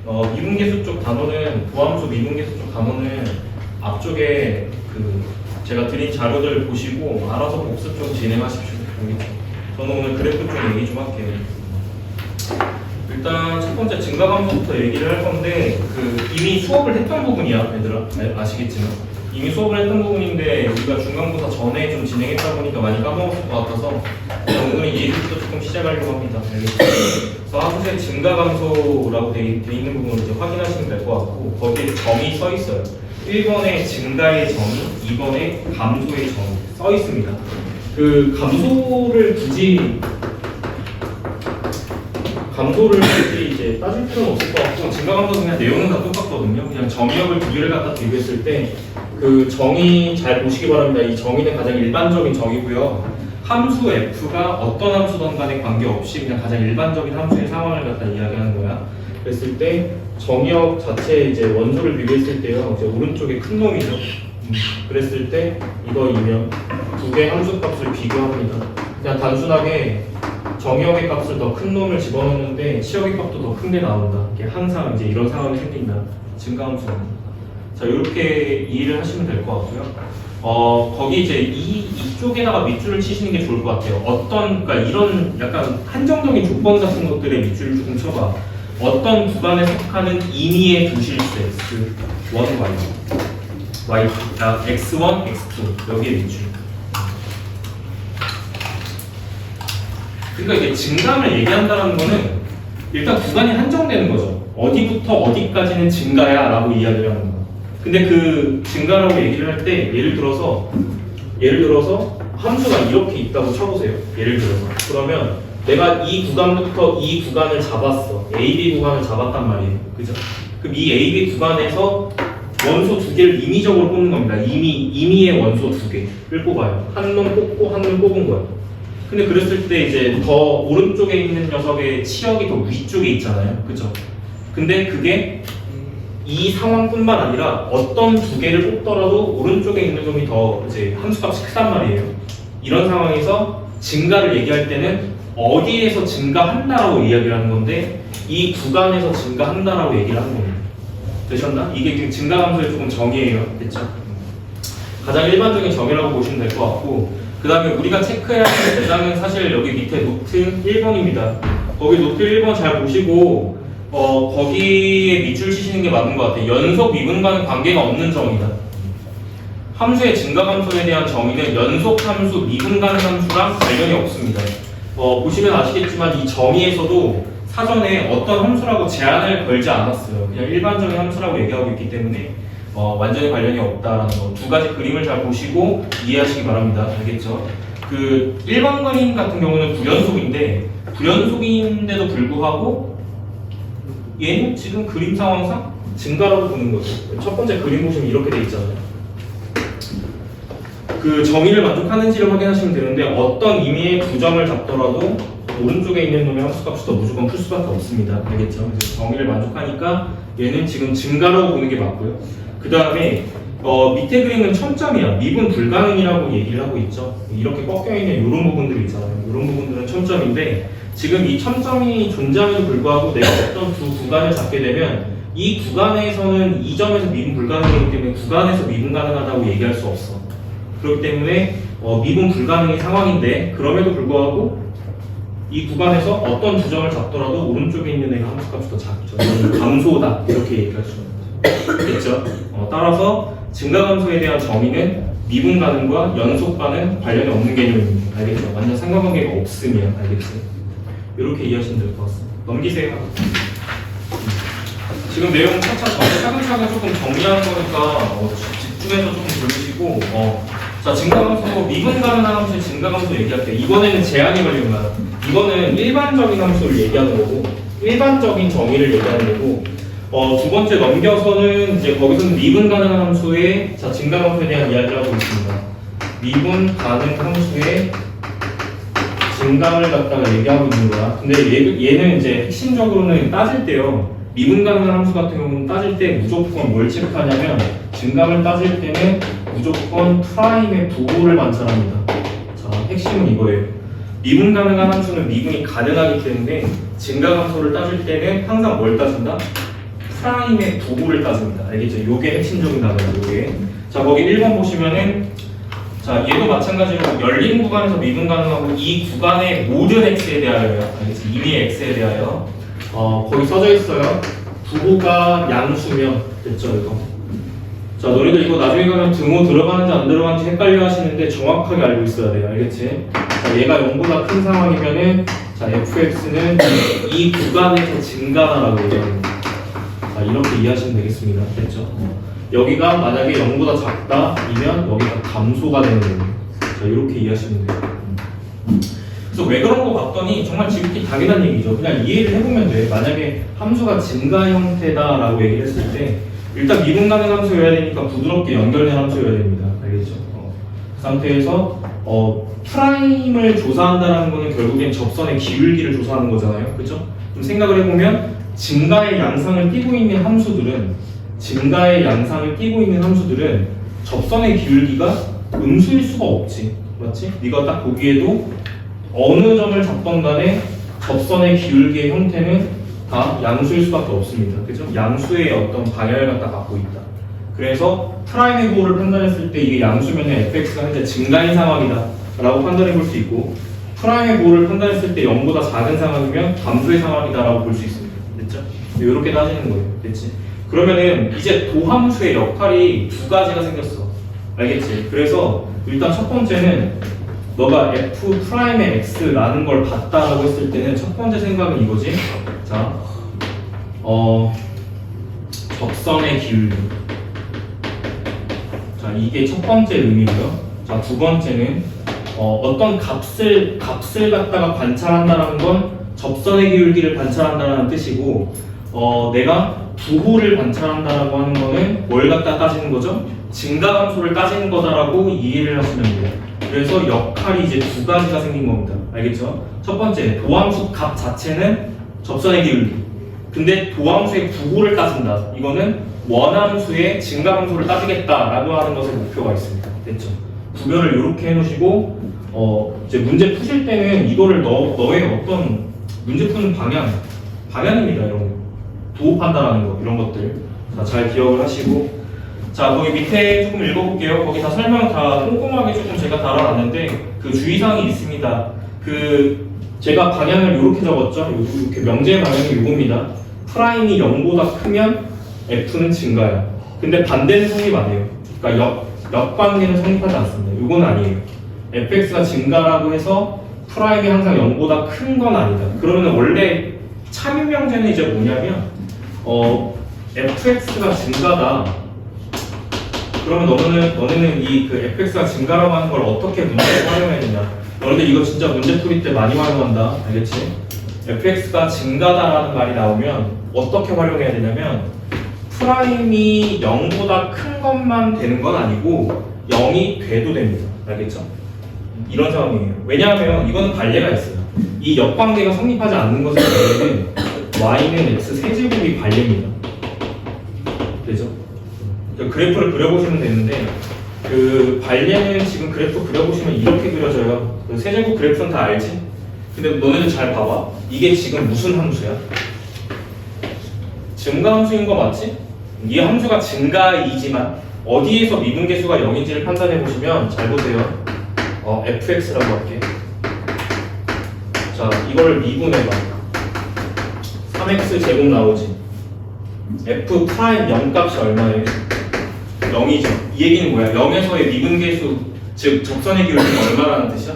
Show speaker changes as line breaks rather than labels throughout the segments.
미분계수 쪽 단어는 도함수 미분계수 쪽 단어는 앞쪽에 제가 드린 자료들 보시고 알아서 복습 좀 진행하십시오. 알겠죠? 저는 오늘 그래프 좀 얘기 좀 할게요. 일단 첫 번째 증가감소부터 얘기를 할 건데 이미 수업을 했던 부분이야, 얘들아. 아시겠지만 이미 수업을 했던 부분인데 우리가 중간고사 전에 좀 진행했다 보니까 많이 까먹었을 것 같아서 오늘 얘기부터 조금 시작하려고 합니다. 알겠죠? 그래서 함수의 증가감소라고 돼 있는 부분을 이제 확인하시면 될 것 같고 거기에 점이 써 있어요. 1번에 증가의 점이, 2번에 감소의 점이 써 있습니다. 감소를 이제 따질 필요는 없을 것 같고 증가감소는 그냥 내용은 다 똑같거든요. 그냥 정의역을 두 개를 갖다 비교했을 때 그 정의 잘 보시기 바랍니다. 이 정의는 가장 일반적인 정의고요. 함수 f가 어떤 함수든 간에 관계없이 그냥 가장 일반적인 함수의 상황을 갖다 이야기하는 거야. 그랬을 때 정의역 자체 이제 원소를 비교했을 때요. 이제 오른쪽에 큰 놈이죠. 그랬을 때 이거이면 두 개의 함수 값을 비교합니다. 그냥 단순하게 정의역의 값을 더 큰 놈을 집어넣는데 치역의 값도 더 큰 게 나온다. 이게 항상 이제 이런 상황이 생긴다. 증가함수는. 자, 이렇게 이해를 하시면 될 것 같고요. 거기 이제 이쪽에다가 밑줄을 치시는 게 좋을 것 같아요. 그러니까 이런 약간 한정적인 조건 같은 것들에 밑줄을 조금 쳐봐. 어떤 구간에 속하는 임의의 두 실수 x1, y, x1, x2 여기에 밑줄. 그러니까 이게 증감을 얘기한다는 거는 일단 구간이 한정되는 거죠. 어디부터 어디까지는 증가야 라고 이야기를 하는 거야. 근데 그 증가라고 얘기를 할 때 예를 들어서 함수가 이렇게 있다고 쳐보세요. 예를 들어서 그러면 내가 이 구간부터 이 구간을 잡았어. A, B 구간을 잡았단 말이에요. 그죠? 그럼 이 A, B 구간에서 원소 두 개를 임의적으로 뽑는 겁니다. 임의의 원소 두 개를 뽑아요. 한 놈 뽑고 한 놈 뽑은 거예요. 근데 그랬을 때 이제 더 오른쪽에 있는 녀석의 치역이 더 위쪽에 있잖아요. 그죠? 근데 그게 이 상황뿐만 아니라 어떤 두 개를 뽑더라도 오른쪽에 있는 놈이 더 이제 함수값이 크단 말이에요. 이런 상황에서 증가를 얘기할 때는 어디에서 증가한다라고 이야기를 하는 건데 이 구간에서 증가한다라고 얘기를 하는 겁니다. 되셨나? 이게 증가함수의 조금 정의예요. 됐죠? 가장 일반적인 정의라고 보시면 될 것 같고 그 다음에 우리가 체크해야 하는 대상은 사실 여기 밑에 노트 1번입니다. 거기 노트 1번 잘 보시고 거기에 밑줄 치시는 게 맞는 것 같아요. 연속 미분과는 관계가 없는 정의다. 함수의 증가함수에 대한 정의는 연속 함수, 미분 가능 함수랑 관련이 없습니다. 보시면 아시겠지만 이 정의에서도 사전에 어떤 함수라고 제한을 걸지 않았어요. 그냥 일반적인 함수라고 얘기하고 있기 때문에 완전히 관련이 없다라는 거. 두 가지 그림을 잘 보시고 이해하시기 바랍니다. 알겠죠? 그 일반 그림 같은 경우는 불연속인데도 불구하고 얘는 지금 그림 상황상 증가라고 보는 거죠. 첫 번째 그림 보시면 이렇게 돼 있잖아요. 그 정의를 만족하는지를 확인하시면 되는데 어떤 의미의 부점을 잡더라도 오른쪽에 있는 놈의 함수값이 더 무조건 클 수밖에 없습니다. 알겠죠? 그래서 정의를 만족하니까 얘는 지금 증가라고 보는 게 맞고요. 그 다음에 밑에 그림은 첨점이야. 미분 불가능이라고 얘기를 하고 있죠. 이렇게 꺾여있는 이런 부분들이 있잖아요. 이런 부분들은 첨점인데 지금 이 첨점이 존재함에도 불구하고 내가 어떤 두 구간을 잡게 되면 이 구간에서는 이 점에서 미분 불가능이기 때문에 구간에서 미분 가능하다고 얘기할 수 없어. 그렇기 때문에 미분 불가능의 상황인데 그럼에도 불구하고 이 구간에서 어떤 두 점을 잡더라도 오른쪽에 있는 애가 함수값이 더 작죠. 이건 감소다 이렇게 얘기할 수 있는 거죠. 됐죠? 따라서 증가감소에 대한 정의는 미분 가능과 연속 가능 관련이 없는 개념입니다. 알겠죠? 완전 상관관계가 없으면 알겠죠? 이렇게 이해하시면 될 것 같습니다. 넘기세요. 지금 내용 차근차근 조금 정리하는 거니까 집중해서 조금 들으시고 자, 증가함수, 미분 가능한 함수의 증가함수 얘기할게요. 이번에는 제한이 걸린 거야. 이거는 일반적인 함수를 얘기하는 거고 일반적인 정의를 얘기하는 거고 두 번째 넘겨서는 이제 거기서는 미분 가능한 함수의 증가함수에 대한 이야기를 하고 있습니다. 미분 가능 함수의 증감을 갖다가 얘기하고 있는 거야. 근데 얘는 이제 핵심적으로는 따질 때요. 미분 가능한 함수 같은 경우는 따질 때 무조건 뭘 체크하냐면 증감을 따질 때는 무조건 프라임의 부호를 관찰합니다. 자, 핵심은 이거예요. 미분 가능한 함수는 미분이 가능하기 때문에 증가함수를 따질 때는 항상 뭘 따진다? 프라임의 부호를 따집니다. 알겠죠? 요게 핵심적인 단어예요. 요게. 자, 거기 1번 보시면은 자, 얘도 마찬가지로 열린 구간에서 미분 가능하고 이 구간의 모든 x에 대하여요. 알겠죠? 이미 x에 대하여 거기 써져 있어요. 부호가 양수면 됐죠, 이거. 자, 너희들 이거 나중에 가면 등호 들어가는지 안 들어가는지 헷갈려 하시는데 정확하게 알고 있어야 돼요. 알겠지? 자, 얘가 0보다 큰 상황이면은 자, fx는 이 구간에서 증가다라고 얘기합니다. 자, 이렇게 이해하시면 되겠습니다. 됐죠? 여기가 만약에 0보다 작다이면 여기가 감소가 되는 거예요. 자, 이렇게 이해하시면 돼요. 그래서 왜 그런 거 봤더니 정말 지극히 당연한 얘기죠. 그냥 이해를 해보면 돼. 만약에 함수가 증가 형태다라고 얘기를 했을 때 일단 미분 가능 함수여야 되니까 부드럽게 연결된 함수여야 됩니다. 알겠죠? 그 상태에서 프라임을 조사한다는 거는 결국엔 접선의 기울기를 조사하는 거잖아요. 그렇죠? 좀 생각을 해보면 증가의 양상을 띠고 있는 함수들은 접선의 기울기가 음수일 수가 없지. 맞지? 네가 딱 보기에도 어느 점을 잡던 간에 접선의 기울기의 형태는 다 양수일 수밖에 없습니다. 그죠? 양수의 어떤 방향을 갖다 갖고 있다. 그래서 프라임의 부호를 판단했을 때 이게 양수면 fx가 현재 증가인 상황이다 라고 판단해 볼 수 있고, 프라임의 부호를 판단했을 때 0보다 작은 상황이면 감소의 상황이다 라고 볼 수 있습니다. 됐죠? 이렇게 따지는 거예요. 됐지? 그러면은 이제 도함수의 역할이 두 가지가 생겼어. 알겠지? 그래서 일단 첫 번째는 너가 f 프라임의 x라는 걸 봤다라고 했을 때는 첫 번째 생각은 이거지. 자, 접선의 기울기. 자, 이게 첫 번째 의미고요. 자, 두 번째는 어떤 값을 갖다가 관찰한다는 건 접선의 기울기를 관찰한다는 뜻이고, 내가 부호를 관찰한다라고 하는 거는 뭘 갖다 따지는 거죠? 증가함수를 따지는 거다라고 이해를 하시면 돼요. 그래서 역할이 이제 두 가지가 생긴 겁니다. 알겠죠? 첫 번째, 도함수 값 자체는 접선의 기울기. 근데 도함수의 부호를 따진다. 이거는 원함수의 증가함수를 따지겠다라고 하는 것에 목표가 있습니다. 됐죠? 구별을 이렇게 해놓으시고, 이제 문제 푸실 때는 이거를 너의 어떤 문제 푸는 방향입니다. 이런 거. 도흡한다라는 거, 이런 것들. 자, 잘 기억을 하시고. 자, 거기 밑에 조금 읽어볼게요. 거기 다 설명 다 꼼꼼하게 조금 제가 달아놨는데, 그 주의사항이 있습니다. 제가 방향을 이렇게 적었죠? 이렇게 명제 방향이 이겁니다. 프라임이 0보다 크면 f는 증가야. 근데 반대는 성립 안 해요. 그러니까 역관계는 성립하지 않습니다. 이건 아니에요. fx가 증가라고 해서 프라임이 항상 0보다 큰 건 아니다. 그러면 원래 참인 명제는 이제 뭐냐면 fx가 증가다. 그러면 너네는 이 fx가 증가라고 하는 걸 어떻게 문제에 활용해야 되냐? 너희들 이거 진짜 문제 풀이 때 많이 활용한다. 알겠지? fx가 증가다라는 말이 나오면 어떻게 활용해야 되냐면 프라임이 0보다 큰 것만 되는 건 아니고 0이 돼도 됩니다. 알겠죠? 이런 상황이에요. 왜냐하면 이거는 관례가 있어요. 이 역관계가 성립하지 않는 것은 y는 x 세제곱이 관례입니다. 되죠? 그래프를 그려보시면 되는데 그 관례는 지금 그래프 그려보시면 이렇게 그려져요. 그 세제곱 그래프는 다 알지? 근데 너네들 잘 봐봐. 이게 지금 무슨 함수야? 증가함수인 거 맞지? 이 함수가 증가이지만 어디에서 미분계수가 0인지를 판단해 보시면 잘 보세요. fx라고 할게. 자, 이걸 미분해봐. 3x 제곱 나오지. f 프라임 0 값이 얼마예요? 0이죠. 이 얘기는 뭐야? 0에서의 미분계수, 즉 접선의 기울기는 얼마라는 뜻이야?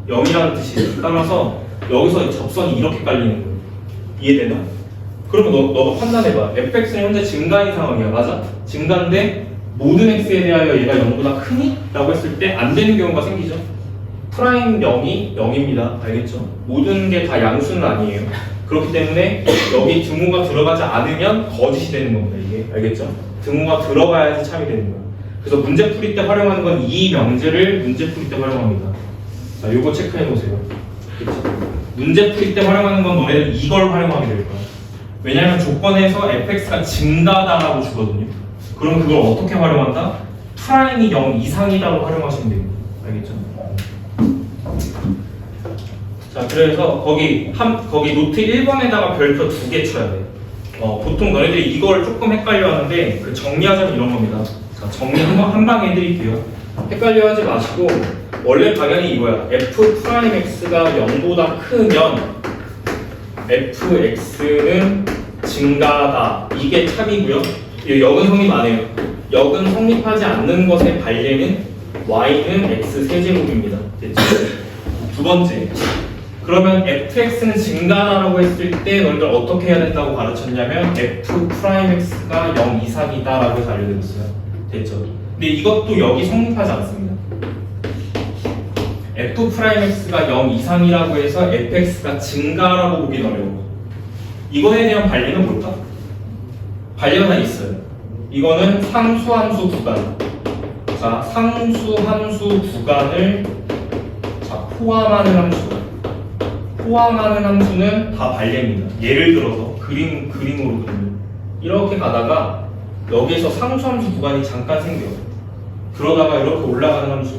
0이라는 뜻이에요. 따라서 여기서 접선이 이렇게 깔리는 거예요. 이해되나? 그러면 너도 판단해봐. fx는 현재 증가인 상황이야. 맞아? 증가인데 모든 x에 대하여 얘가 0보다 크니? 라고 했을 때 안 되는 경우가 생기죠. 프라임 0이 0입니다. 알겠죠? 모든 게 다 양수는 아니에요. 그렇기 때문에 여기 등호가 들어가지 않으면 거짓이 되는 겁니다. 이게 알겠죠? 등호가 들어가야지 참이 되는 거예요. 그래서 문제 풀이 때 활용하는 건 이 명제를 문제 풀이 때 활용합니다. 자, 요거 체크해 놓으세요. 그렇죠? 문제 풀이 때 활용하는 건 너네들 이걸 활용하게 될 거야. 왜냐하면 조건에서 fx가 증가다라고 주거든요. 그럼 그걸 어떻게 활용한다? 프라임이 0 이상이다로 활용하시면 됩니다. 알겠죠? 자, 그래서 거기 노트 1번에다가 별표 2개 쳐야 돼요. 보통 너네들이 이걸 조금 헷갈려 하는데 그 정리하자면 이런 겁니다. 자, 정리 한 방에 해드릴게요. 헷갈려 하지 마시고 원래 방향이 이거야. f'x가 0보다 크면 fx는 증가하다. 이게 참이고요. 역은 성립 안 해요. 역은 성립하지 않는 것의 반례는 y는 x 세제곱입니다. 됐죠? 두 번째. 그러면 fx는 증가하라고 했을 때 너희들 어떻게 해야 된다고 가르쳤냐면 f'x가 0 이상이다 라고 해서 알려드렸어요. 됐죠? 근데 이것도 여기 성립하지 않습니다. f'x가 0 이상이라고 해서 fx가 증가라고 보긴 어려워. 이거에 대한 반례는 뭘까? 반례가 다 있어요. 이거는 상수함수 구간. 자, 상수함수 구간을 포함하는 함수. 포함하는 함수는 다 반례입니다. 예를 들어서 그림으로 그리면 이렇게 가다가 여기에서 상수함수 구간이 잠깐 생겨. 그러다가 이렇게 올라가는 함수.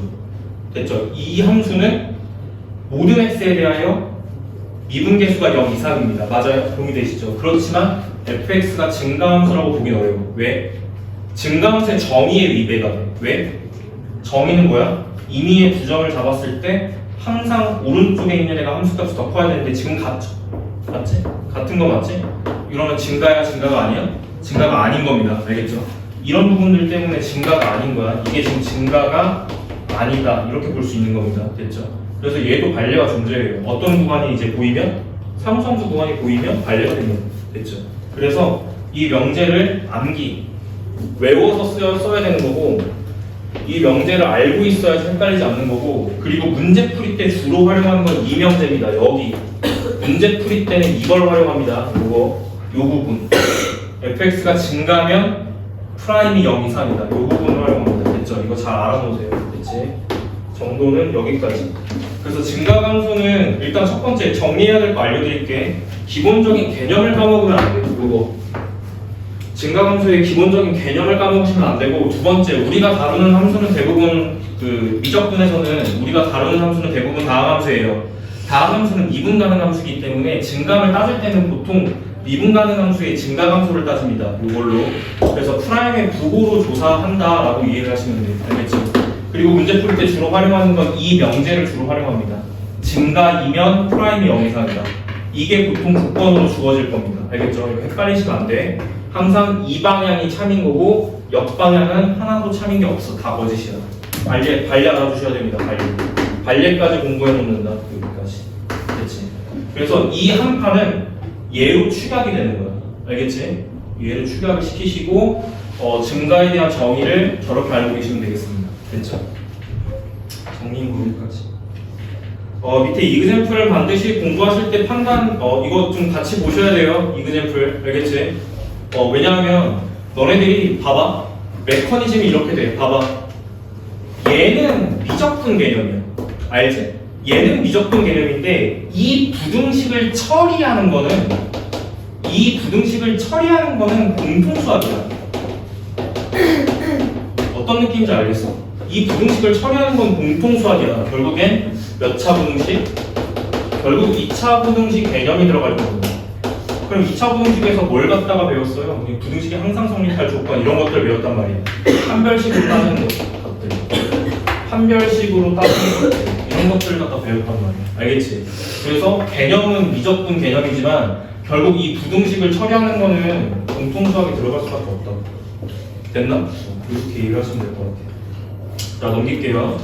됐죠? 이 함수는 모든 x에 대하여 미분계수가 0 이상입니다. 맞아요? 동의되시죠? 그렇지만 fx가 증가함수라고 보긴 어려워. 왜? 증가함수의 정의에 위배가 돼. 왜? 정의는 뭐야? 임의의 부정을 잡았을 때 항상 오른쪽에 있는 애가 함수값이 더 커야 되는데 지금 같죠? 맞지? 같은 거 맞지? 이러면 증가야 증가가 아니야? 증가가 아닌 겁니다. 알겠죠? 이런 부분들 때문에 증가가 아닌 거야. 이게 지금 증가가 아니다. 이렇게 볼 수 있는 겁니다. 됐죠? 그래서 얘도 반례가 존재해요. 어떤 구간이 이제 보이면 상수함수 구간이 보이면 반례가 됩니다. 됐죠? 그래서 이 명제를 암기 외워서 써야 되는 거고 이 명제를 알고 있어야지 헷갈리지 않는 거고 그리고 문제 풀이 때 주로 활용하는 건 이 명제입니다. 여기 문제 풀이 때는 이걸 활용합니다. 요 부분 fx가 증가하면 프라임이 0 이상이다. 요 부분을 활용합니다. 됐죠? 이거 잘 알아놓으세요. 됐지? 정도는 여기까지. 그래서 증가함수는 일단 첫 번째 정리해야 될 거 알려드릴게. 기본적인 개념을 까먹으면 안 돼요. 요거 증가함수의 기본적인 개념을 까먹으시면 안 되고 두 번째 우리가 다루는 함수는 대부분 그 미적분에서는 우리가 다루는 함수는 대부분 다항함수예요. 다항함수는 미분 가능 함수이기 때문에 증감을 따질 때는 보통 미분 가능 함수의 증가함수를 따집니다. 이걸로 그래서 프라임의 부호로 조사한다라고 이해를 하시면 돼요. 알겠죠? 그리고 문제 풀 때 주로 활용하는 건 이 명제를 주로 활용합니다. 증가이면 프라임이 0 이상이다. 이게 보통 국번으로 주어질 겁니다. 알겠죠? 이거 헷갈리시면 안 돼. 항상 이 방향이 참인 거고 역방향은 하나도 참인 게 없어. 다 거짓이야. 반례 알아두셔야 됩니다. 반례까지 공부해 놓는다. 여기까지. 됐지? 그래서 이 한 판은 얘로 추격이 되는 거야. 알겠지? 얘를 추격을 시키시고 증가에 대한 정의를 저렇게 알고 계시면 되겠습니다. 됐죠? 정리는 거기까지. 밑에 이그젬플을 반드시 공부하실 때 판단 이거 좀 같이 보셔야 돼요. 이그젬플 알겠지? 왜냐하면 너네들이 봐봐 메커니즘이 이렇게 돼. 봐봐 얘는 미적분 개념이야. 알지? 얘는 미적분 개념인데 이 부등식을 처리하는 거는 공통수학이야. 어떤 느낌인지 알겠어? 이 부등식을 처리하는 건 공통수학이야. 결국엔 몇 차 부등식? 결국 2차 부등식 개념이 들어갈 겁니다. 그럼 2차 부등식에서 뭘 갖다가 배웠어요? 부등식이 항상 성립할 조건 이런 것들 배웠단 말이에요. 판별식으로 따지는 것들, 판별식으로 따지는 것들 이런 것들을 갖다 배웠단 말이에요. 알겠지? 그래서 개념은 미적분 개념이지만 결국 이 부등식을 처리하는 거는 공통수학이 들어갈 수밖에 없다. 됐나? 이렇게 이해를 하시면 될 것 같아요. 자, 넘길게요.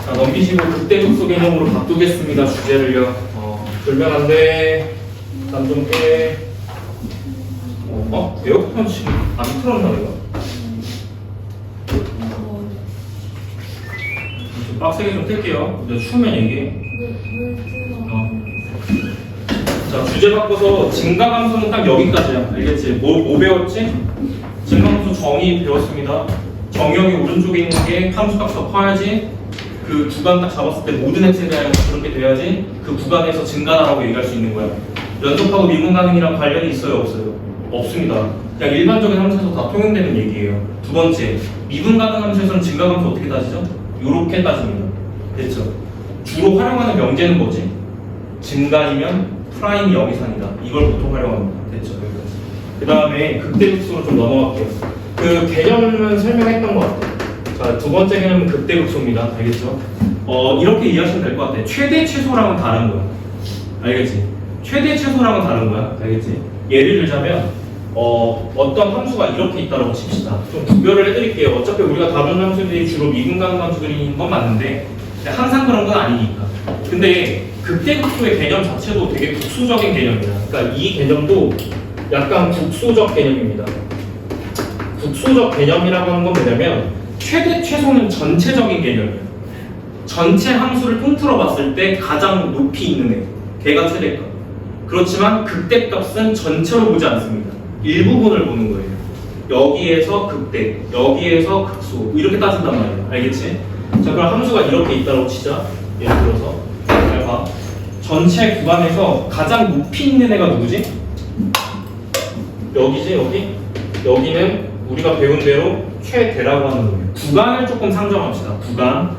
자, 넘기시고 극대적소 개념으로 바꾸겠습니다. 주제를요. 돌면 안 돼. 난 좀 빼. 에어컨 지금 안 틀었나 내가? 좀 빡세게 좀 뜰게요. 이제 추우면 얘기해. 자, 주제 바꿔서 증가함수는 딱 여기까지야. 알겠지? 뭐 배웠지? 증가함수 정의 배웠습니다. 정의역이 오른쪽에 있는 게 함수값 더 커야지 그 구간 딱 잡았을 때 모든 x에 대한 그렇게 돼야지 그 구간에서 증가라고 얘기할 수 있는 거야. 연속하고 미분 가능이랑 관련이 있어요? 없어요? 없습니다. 그냥 일반적인 함수에서 다 통용되는 얘기예요. 두 번째, 미분 가능 함수에서는 증가함수 어떻게 따지죠? 요렇게 따집니다. 됐죠? 주로 활용하는 명제는 뭐지? 증가이면 F'이 0 이상이다. 이걸 보통 활용합니다. 됐죠? 여기까지. 그 다음에 극대극소로 좀 넘어갈게요. 그 개념은 설명했던 것 같아요. 자, 두 번째 개념은 극대극소입니다. 알겠죠? 이렇게 이해하시면 될 것 같아요. 최대 최소랑은 다른 거야. 알겠지? 최대 최소랑은 다른 거야. 알겠지? 예를 들자면 어떤 함수가 이렇게 있다고 칩시다. 좀 구별을 해드릴게요. 어차피 우리가 다룬 함수들이 주로 미분 가능 함수들인 건 맞는데 항상 그런 건 아니니까. 근데 극대극소의 개념 자체도 되게 국소적인 개념이야. 그러니까 이 개념도 약간 국소적 개념입니다. 국소적 개념이라고 하는 건 뭐냐면 최대 최소는 전체적인 개념이에요. 전체 함수를 통틀어 봤을 때 가장 높이 있는 애, 걔가 최대값. 그렇지만 극대값은 전체로 보지 않습니다. 일부분을 보는 거예요. 여기에서 극대, 여기에서 극소 이렇게 따진단 말이에요. 알겠지? 자, 그럼 함수가 이렇게 있다고 치자. 예를 들어서 잘 봐. 전체 구간에서 가장 높이 있는 애가 누구지? 여기지, 여기? 여기는 우리가 배운 대로 최대라고 하는 거예요. 구간을 조금 상정합시다.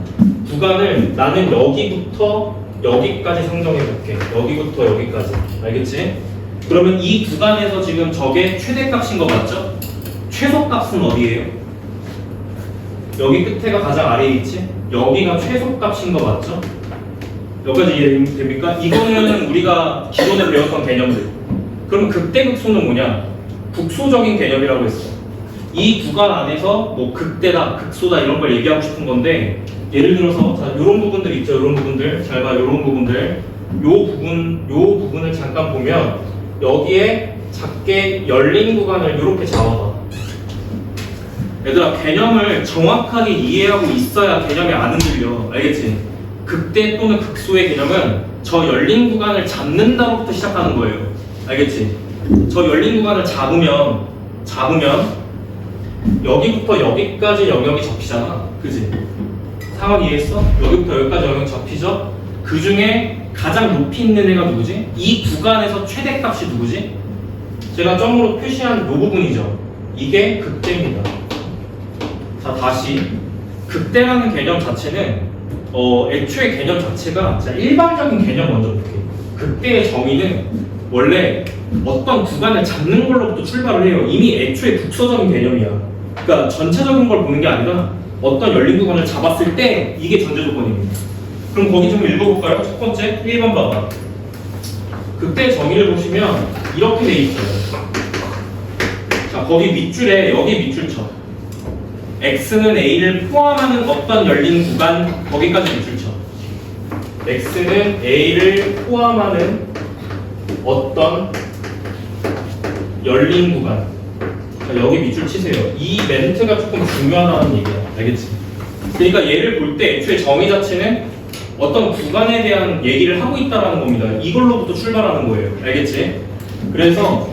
구간을 나는 여기부터 여기까지 상정해 볼게. 여기부터 여기까지. 알겠지? 그러면 이 구간에서 지금 저게 최대값인 거 맞죠? 최소값은 어디예요? 여기 끝에가 가장 아래에 있지? 여기가 최소값인 거 맞죠? 여기까지 이해됩니까? 이거는 우리가 기존에 배웠던 개념들. 그럼 극대극소는 뭐냐? 국소적인 개념이라고 했어. 이 구간 안에서 뭐 극대다, 극소다 이런 걸 얘기하고 싶은 건데 예를 들어서 자, 요런 부분들 있죠? 요런 부분들. 잘 봐, 요런 부분들. 요 부분을 잠깐 보면 여기에 작게 열린 구간을 이렇게 잡아봐. 얘들아, 개념을 정확하게 이해하고 있어야 개념이 안 흔들려. 알겠지? 극대 또는 극소의 개념은 저 열린 구간을 잡는다부터 시작하는 거예요. 알겠지? 저 열린 구간을 잡으면 여기부터 여기까지 영역이 접히잖아. 그지? 상황 이해했어? 여기부터 여기까지 영역이 접히죠? 그 중에 가장 높이 있는 애가 누구지? 이 구간에서 최대값이 누구지? 제가 점으로 표시한 이 부분이죠. 이게 극대입니다. 자, 다시 극대라는 개념 자체는 애초에 개념 자체가 자, 일반적인 개념 먼저 볼게요. 극대의 정의는 원래 어떤 구간을 잡는 걸로부터 출발을 해요. 이미 애초에 국소적인 개념이야. 그러니까 전체적인 걸 보는 게 아니라 어떤 열린 구간을 잡았을 때 이게 전제 조건입니다. 그럼 거기 좀 읽어볼까요? 첫 번째 1번 봐봐. 극대 정의를 보시면 이렇게 돼 있어요. 자, 거기 밑줄에 여기 밑줄 쳐. x는 a를 포함하는 어떤 열린 구간 거기까지 밑줄 쳐. x는 a를 포함하는 어떤 열린 구간. 자, 여기 밑줄 치세요. 이 멘트가 조금 중요하다는 얘기야. 알겠지? 그러니까 얘를 볼 때 애초에 정의 자체는 어떤 구간에 대한 얘기를 하고 있다는 겁니다. 이걸로부터 출발하는 거예요. 알겠지? 그래서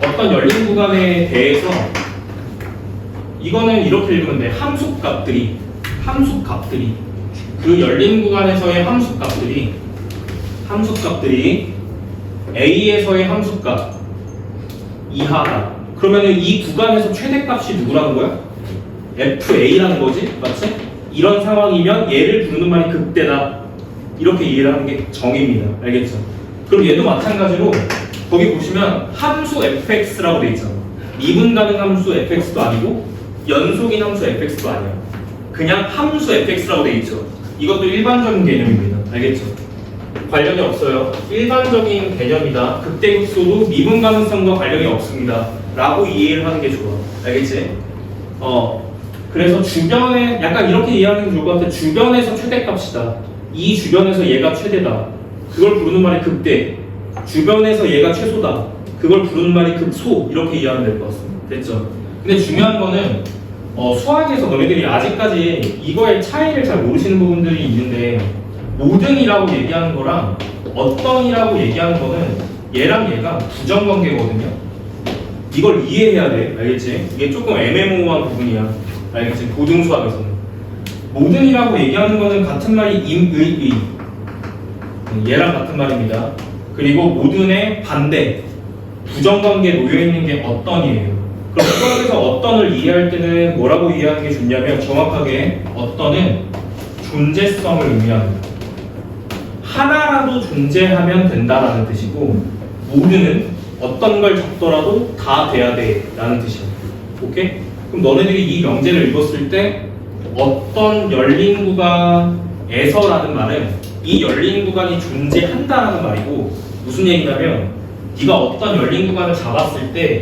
어떤 열린 구간에 대해서 이거는 이렇게 읽으면 돼. 함수값들이 그 열린 구간에서의 함수값들이 A에서의 함수값 이하다. 그러면 이 구간에서 최대값이 누구라는 거야? FA라는 거지? 맞지? 이런 상황이면 얘를 부르는 말이 극대다. 이렇게 이해를 하는 게 정의입니다. 알겠죠? 그럼 얘도 마찬가지로 거기 보시면 함수 fx라고 돼 있잖아. 미분 가능 함수 fx도 아니고 연속인 함수 fx도 아니야. 그냥 함수 fx라고 돼 있죠. 이것도 일반적인 개념입니다. 알겠죠? 관련이 없어요. 일반적인 개념이다. 극대극소도 미분 가능성과 관련이 없습니다. 라고 이해를 하는 게 좋아. 알겠지? 그래서 주변에 약간 이렇게 이해하는 게 좋을 것 같아. 주변에서 최대값이다. 이 주변에서 얘가 최대다. 그걸 부르는 말이 극대. 주변에서 얘가 최소다. 그걸 부르는 말이 극소. 이렇게 이해하면 될 것 같습니다. 됐죠? 근데 중요한 거는 수학에서 너희들이 아직까지 이거의 차이를 잘 모르시는 부분들이 있는데 모든이라고 얘기하는 거랑 어떤이라고 얘기하는 거는 얘랑 얘가 부정관계거든요. 이걸 이해해야 돼. 알겠지? 이게 조금 애매모호한 부분이야. 알겠지? 고등수학에서는 모든이라고 얘기하는 거는 같은 말이 임의 얘랑 같은 말입니다. 그리고 모든의 반대 부정관계에 놓여있는 게 어떤이에요. 그럼 수학에서 어떤을 이해할 때는 뭐라고 이해하는 게 좋냐면 정확하게 어떤은 존재성을 의미합니다. 하나라도 존재하면 된다라는 뜻이고, 모두는 어떤 걸 적더라도 다 돼야 돼라는 뜻이야. 오케이? 그럼 너네들이 이 명제를 읽었을 때 어떤 열린 구간에서라는 말은 이 열린 구간이 존재한다라는 말이고, 무슨 얘기냐면 네가 어떤 열린 구간을 잡았을 때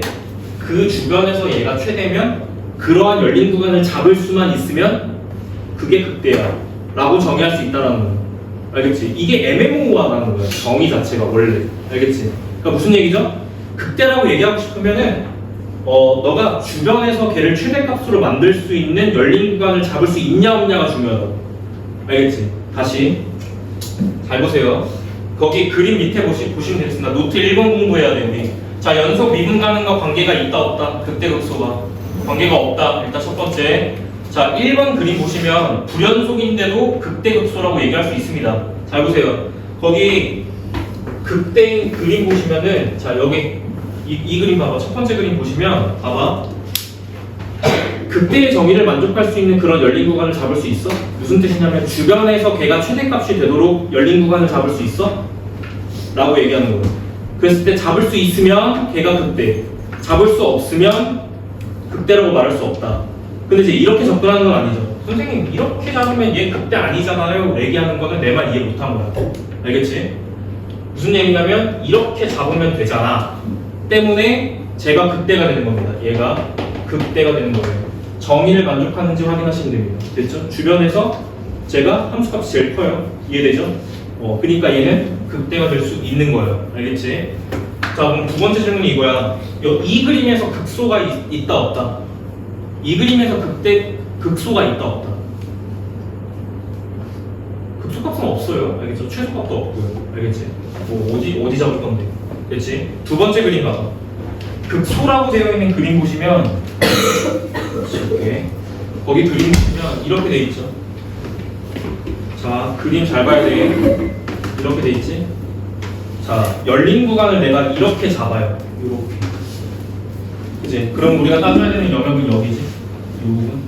그 주변에서 얘가 최대면 그러한 열린 구간을 잡을 수만 있으면 그게 극대야 라고 정의할 수 있다는 거야. 알겠지? 이게 애매모호하다는 거야, 정의 자체가 원래. 알겠지? 그러니까 무슨 얘기죠? 극대라고 얘기하고 싶으면은 너가 주변에서 걔를 최대값으로 만들 수 있는 열린 구간을 잡을 수 있냐 없냐가 중요하다고. 알겠지? 다시 잘 보세요. 거기 그림 밑에 보시면 되겠습니다. 노트 1번 공부해야 돼 우리. 자, 연속 미분 가능과 관계가 있다 없다? 극대극소가 관계가 없다. 일단 첫 번째. 자, 1번 그림 보시면 불연속인데도 극대극소라고 얘기할 수 있습니다. 잘 보세요. 거기 극대인 그림 보시면은, 자 여기 이 그림 봐봐. 첫 번째 그림 보시면 봐봐. 극대의 정의를 만족할 수 있는 그런 열린 구간을 잡을 수 있어? 무슨 뜻이냐면 주변에서 걔가 최대값이 되도록 열린 구간을 잡을 수 있어? 라고 얘기하는 거예요. 그랬을 때 잡을 수 있으면 걔가 극대, 잡을 수 없으면 극대라고 말할 수 없다. 근데 이제 이렇게 접근하는 건 아니죠. 선생님 이렇게 잡으면 얘 극대 아니잖아요 얘기하는 거는 내 말 이해 못한 거야. 알겠지? 무슨 얘기냐면 이렇게 잡으면 되잖아 때문에 제가 극대가 되는 겁니다. 얘가 극대가 되는 거예요. 정의를 만족하는지 확인하시면 됩니다. 됐죠? 주변에서 제가 함수값이 제일 커요. 이해되죠? 그러니까 얘는 극대가 될 수 있는 거예요. 알겠지? 자, 그럼 두 번째 질문이 이거야. 이 그림에서 극소가 있다 없다? 이 그림에서 극소가 있다 없다? 극소값은 없어요. 알겠죠? 최소값도 없고요. 알겠지? 어디 잡을 건데? 됐지? 두 번째 그림 봐봐. 극소라고 되어 있는 그림 보시면 이렇게 거기 그림 보시면 이렇게 돼 있죠. 자, 그림 잘 봐야 돼. 이렇게 돼 있지? 자, 열린 구간을 내가 이렇게 잡아요. 이렇게. 그치? 그럼 우리가 따져야 되는 영역은 여기지? 이 부분.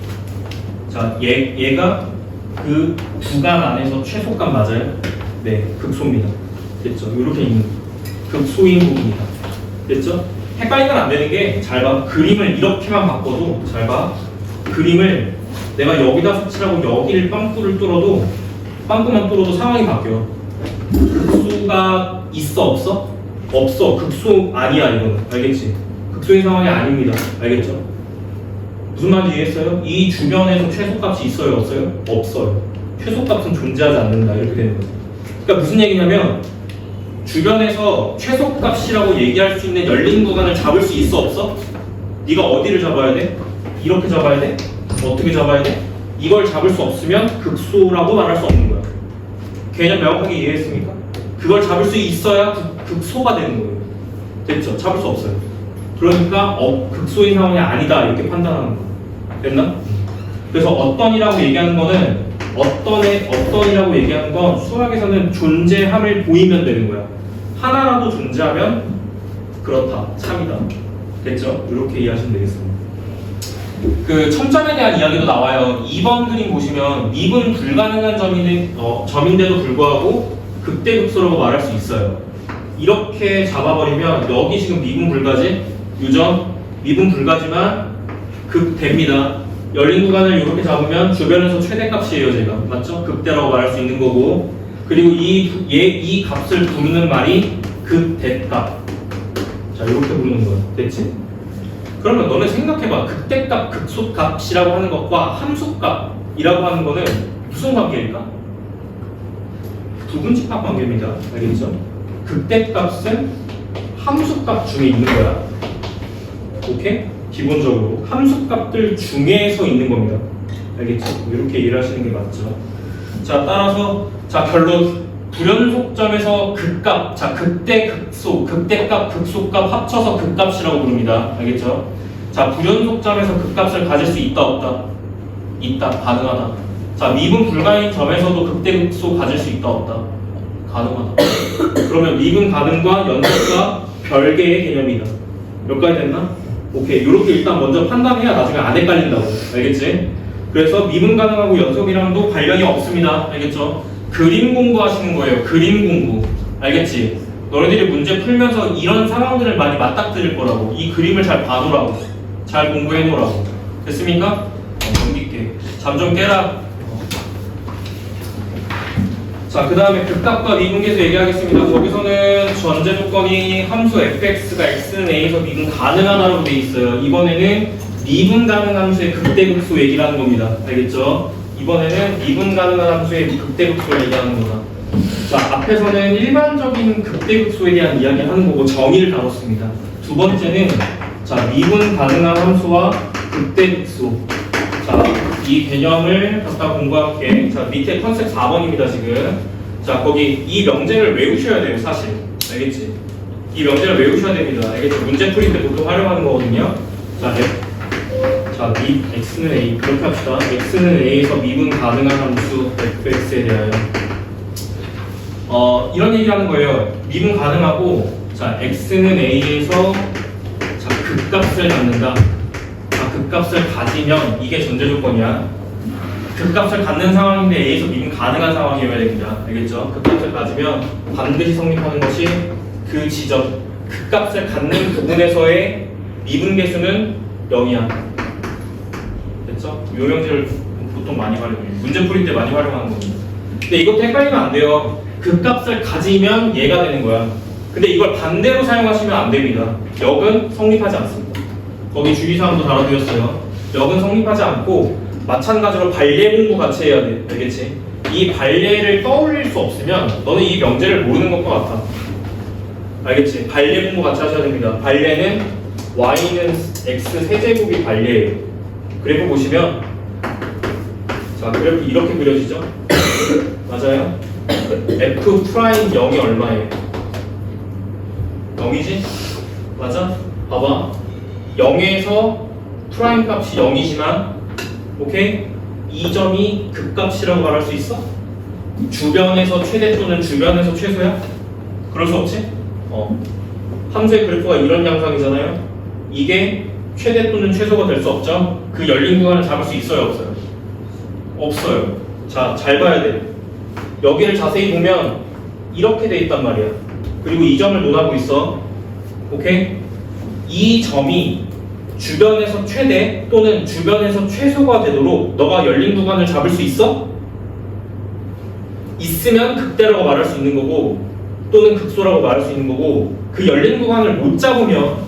자, 얘가 그 구간 안에서 최소값 맞아요? 네, 극소입니다. 됐죠? 이렇게 있는 극소인 부분이다. 됐죠? 헷갈리면 안 되는 게, 잘 봐. 그림을 이렇게만 바꿔도, 잘 봐. 그림을 내가 여기다 수치라고 여기를 빵꾸를 뚫어도, 빵꾸만 뚫어도 상황이 바뀌어. 극소가 있어 없어? 없어. 극소 아니야 이거는. 알겠지? 극소인 상황이 아닙니다. 알겠죠? 무슨 말인지 이해했어요? 이 주변에서 최소값이 있어요 없어요? 없어요. 최소값은 존재하지 않는다 이렇게 되는 거죠. 그러니까 무슨 얘기냐면 주변에서 최소값이라고 얘기할 수 있는 열린 구간을 잡을 수 있어 없어? 네가 어디를 잡아야 돼? 이렇게 잡아야 돼? 어떻게 잡아야 돼? 이걸 잡을 수 없으면 극소라고 말할 수 없는 거야. 개념 명확하게 이해했습니까? 그걸 잡을 수 있어야 극소가 되는 거예요. 됐죠? 잡을 수 없어요. 그러니까 극소인 상황이 아니다 이렇게 판단하는 거예요. 됐나? 그래서 어떤이라고 얘기하는 거는 어떤이라고 얘기하는 건 수학에서는 존재함을 보이면 되는 거야. 하나라도 존재하면 그렇다, 참이다. 됐죠? 이렇게 이해하시면 되겠습니다. 그 첨점에 대한 이야기도 나와요. 2번 그림 보시면 미분 불가능한 점인데도 불구하고 극대극소라고 말할 수 있어요. 이렇게 잡아버리면 여기 지금 미분 불가지? 유점 미분 불가지만 극대입니다. 열린 구간을 이렇게 잡으면 주변에서 최대값이에요, 제가. 맞죠? 극대라고 말할 수 있는 거고. 그리고 이 값을 부르는 말이 극대값. 자, 이렇게 부르는 거야. 됐지? 그러면 너네 생각해봐. 극대값, 극소값이라고 하는 것과 함수값이라고 하는 거는 무슨 관계일까? 부분집합 관계입니다. 알겠죠? 극대값은 함수값 중에 있는 거야. 오케이? 기본적으로 함수값들 중에서 있는 겁니다. 알겠죠? 이렇게 이해를 하시는 게 맞죠? 자, 따라서 자, 결론 불연속점에서 극값, 자, 극대, 극소, 극대값, 극소값 합쳐서 극값이라고 부릅니다. 알겠죠? 자, 불연속점에서 극값을 가질 수 있다, 없다? 있다, 가능하다. 자, 미분 불가인 점에서도 극대, 극소 가질 수 있다, 없다? 가능하다. 그러면 미분 가능과 연속과 별개의 개념이다. 몇 가지 됐나? 오케이, 이렇게 일단 먼저 판단해야 나중에 안 헷갈린다고. 알겠지? 그래서 미분 가능하고 연속이랑도 관련이 없습니다. 알겠죠? 그림 공부하시는 거예요. 그림 공부. 알겠지? 너희들이 문제 풀면서 이런 상황들을 많이 맞닥뜨릴 거라고. 이 그림을 잘 봐놓으라고. 잘 공부해 놓으라고. 됐습니까? 넘길게. 잠 좀 깨라. 자, 그 다음에 극값과 미분계수 얘기하겠습니다. 거기서는 전제 조건이 함수 fx가 x는 a에서 미분 가능하다라고 돼 있어요. 이번에는 미분 가능한 함수의 극대극소 얘기를 하는 겁니다. 알겠죠? 이번에는 미분 가능한 함수의 극대극소를 얘기하는 거다. 자, 앞에서는 일반적인 극대극소에 대한 이야기를 하는 거고 정의를 다뤘습니다. 두 번째는 자, 미분 가능한 함수와 극대극소. 자, 이 개념을 갖다 공부할게. 자, 밑에 컨셉 4번입니다, 지금. 자, 거기 이 명제를 외우셔야 돼요, 사실. 알겠지? 이 명제를 외우셔야 됩니다. 알겠죠? 문제 풀이 때 보통 활용하는 거거든요. 자, x는 a. 그렇게 합시다. x는 a에서 미분 가능한 함수 fx에 대하여. 이런 얘기를 하는 거예요. 미분 가능하고, 자, x는 a에서 자, 극값을 갖는다. 극값을 가지면 이게 전제 조건이야. 극값을 갖는 상황인데 A에서 미분 가능한 상황이어야 됩니다. 알겠죠? 극값을 가지면 반드시 성립하는 것이 그 지점, 극값을 갖는 부분에서의 미분 계수는 0이야. 됐죠? 요명제를 보통 많이 활용해요. 문제 풀이 때 많이 활용하는 겁니다. 근데 이것도 헷갈리면 안 돼요. 극값을 가지면 얘가 되는 거야. 근데 이걸 반대로 사용하시면 안 됩니다. 역은 성립하지 않습니다. 거기 주의사항도 달아드렸어요. 역은 성립하지 않고 마찬가지로 발례 공부 같이 해야 돼. 알겠지? 이 발례를 떠올릴 수 없으면 너는 이 명제를 모르는 것과 같아. 알겠지? 발례 공부 같이 하셔야 됩니다. 발례는 y는 x 세제곱이 발례예요. 그래프 보시면 자, 그래프 이렇게 그려지죠? 맞아요? f 프라임 0이 얼마예요? 0이지? 맞아? 봐봐. 0에서 프라임 값이 0이지만 오케이? 이 점이 극값이라고 말할 수 있어? 주변에서 최대 또는 주변에서 최소야? 그럴 수 없지? 함수의 그래프가 이런 양상이잖아요. 이게 최대 또는 최소가 될 수 없죠? 그 열린 구간을 잡을 수 있어요? 없어요? 없어요. 자, 잘 봐야 돼. 여기를 자세히 보면 이렇게 돼 있단 말이야. 그리고 이 점을 논하고 있어. 오케이? 이 점이 주변에서 최대 또는 주변에서 최소가 되도록 너가 열린 구간을 잡을 수 있어? 있으면 극대라고 말할 수 있는 거고 또는 극소라고 말할 수 있는 거고 그 열린 구간을 못 잡으면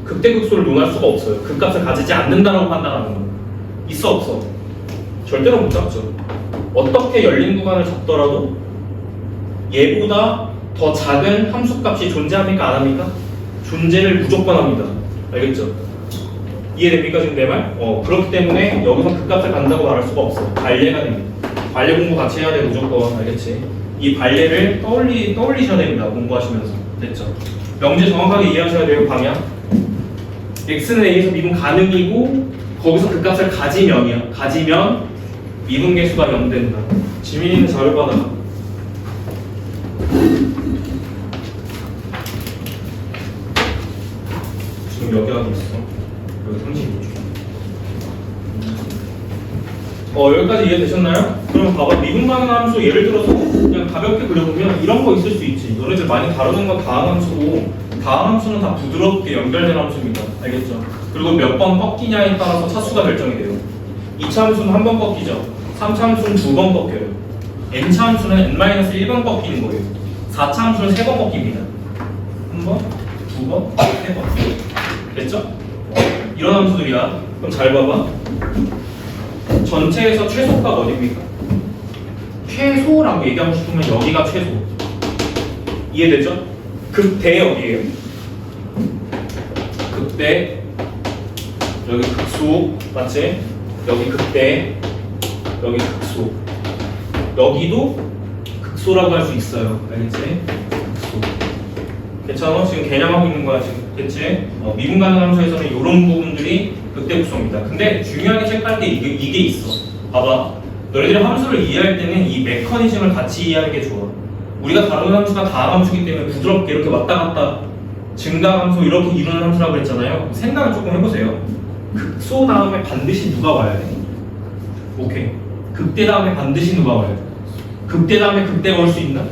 극대극소를 논할 수가 없어요. 극값을 가지지 않는다라고 판단하는 거. 있어 없어? 절대로 못 잡죠. 어떻게 열린 구간을 잡더라도 얘보다 더 작은 함수값이 존재합니까? 안 합니까? 존재를 무조건 합니다. 알겠죠? 이해됩니까 지금 내 말? 그렇기 때문에 여기서 극값을 간다고 말할 수가 없어. 발례가 됩니다. 발례 공부 같이 해야 돼 무조건. 알겠지? 이 발례를 떠올리셔야 됩니다. 공부하시면서. 됐죠? 명제 정확하게 이해하셔야 돼요. 방향. x는 a에서 미분 가능이고 거기서 극값을 가지면이야. 가지면 미분 계수가 0 된다. 지민이는 자료 받아. 지금 여기 하고 있어. 여기 35초. 여기까지 이해되셨나요? 그럼 봐봐. 미분 가능한 함수 예를 들어서 그냥 가볍게 그려보면 이런 거 있을 수 있지. 너네들 많이 다루는 건 다항함수고 다항함수는 다 부드럽게 연결된 함수입니다. 알겠죠? 그리고 몇 번 꺾이냐에 따라서 차수가 결정이 돼요. 2차 함수는 한 번 꺾이죠. 3차 함수는 2번 꺾여요. n차 함수는 n-1번 꺾이는 거예요. 4차 함수는 3번 꺾입니다. 한 번, 2번, 3번. 됐죠? 이런 함수들이야. 그럼 잘 봐봐. 전체에서 최소값 어디입니까? 최소라고 얘기하고 싶으면 여기가 최소. 이해되죠? 극대 어디예요? 극대 여기 극소 맞지? 여기 극대 여기 극소 여기도 극소라고 할 수 있어요. 알겠지? 극소. 괜찮아? 지금 개념하고 있는 거야 지금. 됐지? 미분 가능한 함수에서는 이런 부분들이 극대극소입니다. 근데 중요하게 체크할 게 이게 있어. 봐봐. 너희들이 함수를 이해할 때는 이 메커니즘을 같이 이해하는 게 좋아. 우리가 다루는 함수가 다항함수이기 때문에 부드럽게 이렇게 왔다 갔다 증가함수 이렇게 이루는 함수라고 했잖아요. 생각을 조금 해보세요. 극소 다음에 반드시 누가 와야 돼? 오케이. 극대 다음에 반드시 누가 와야 돼? 극대 다음에 극대가 올 수 있나?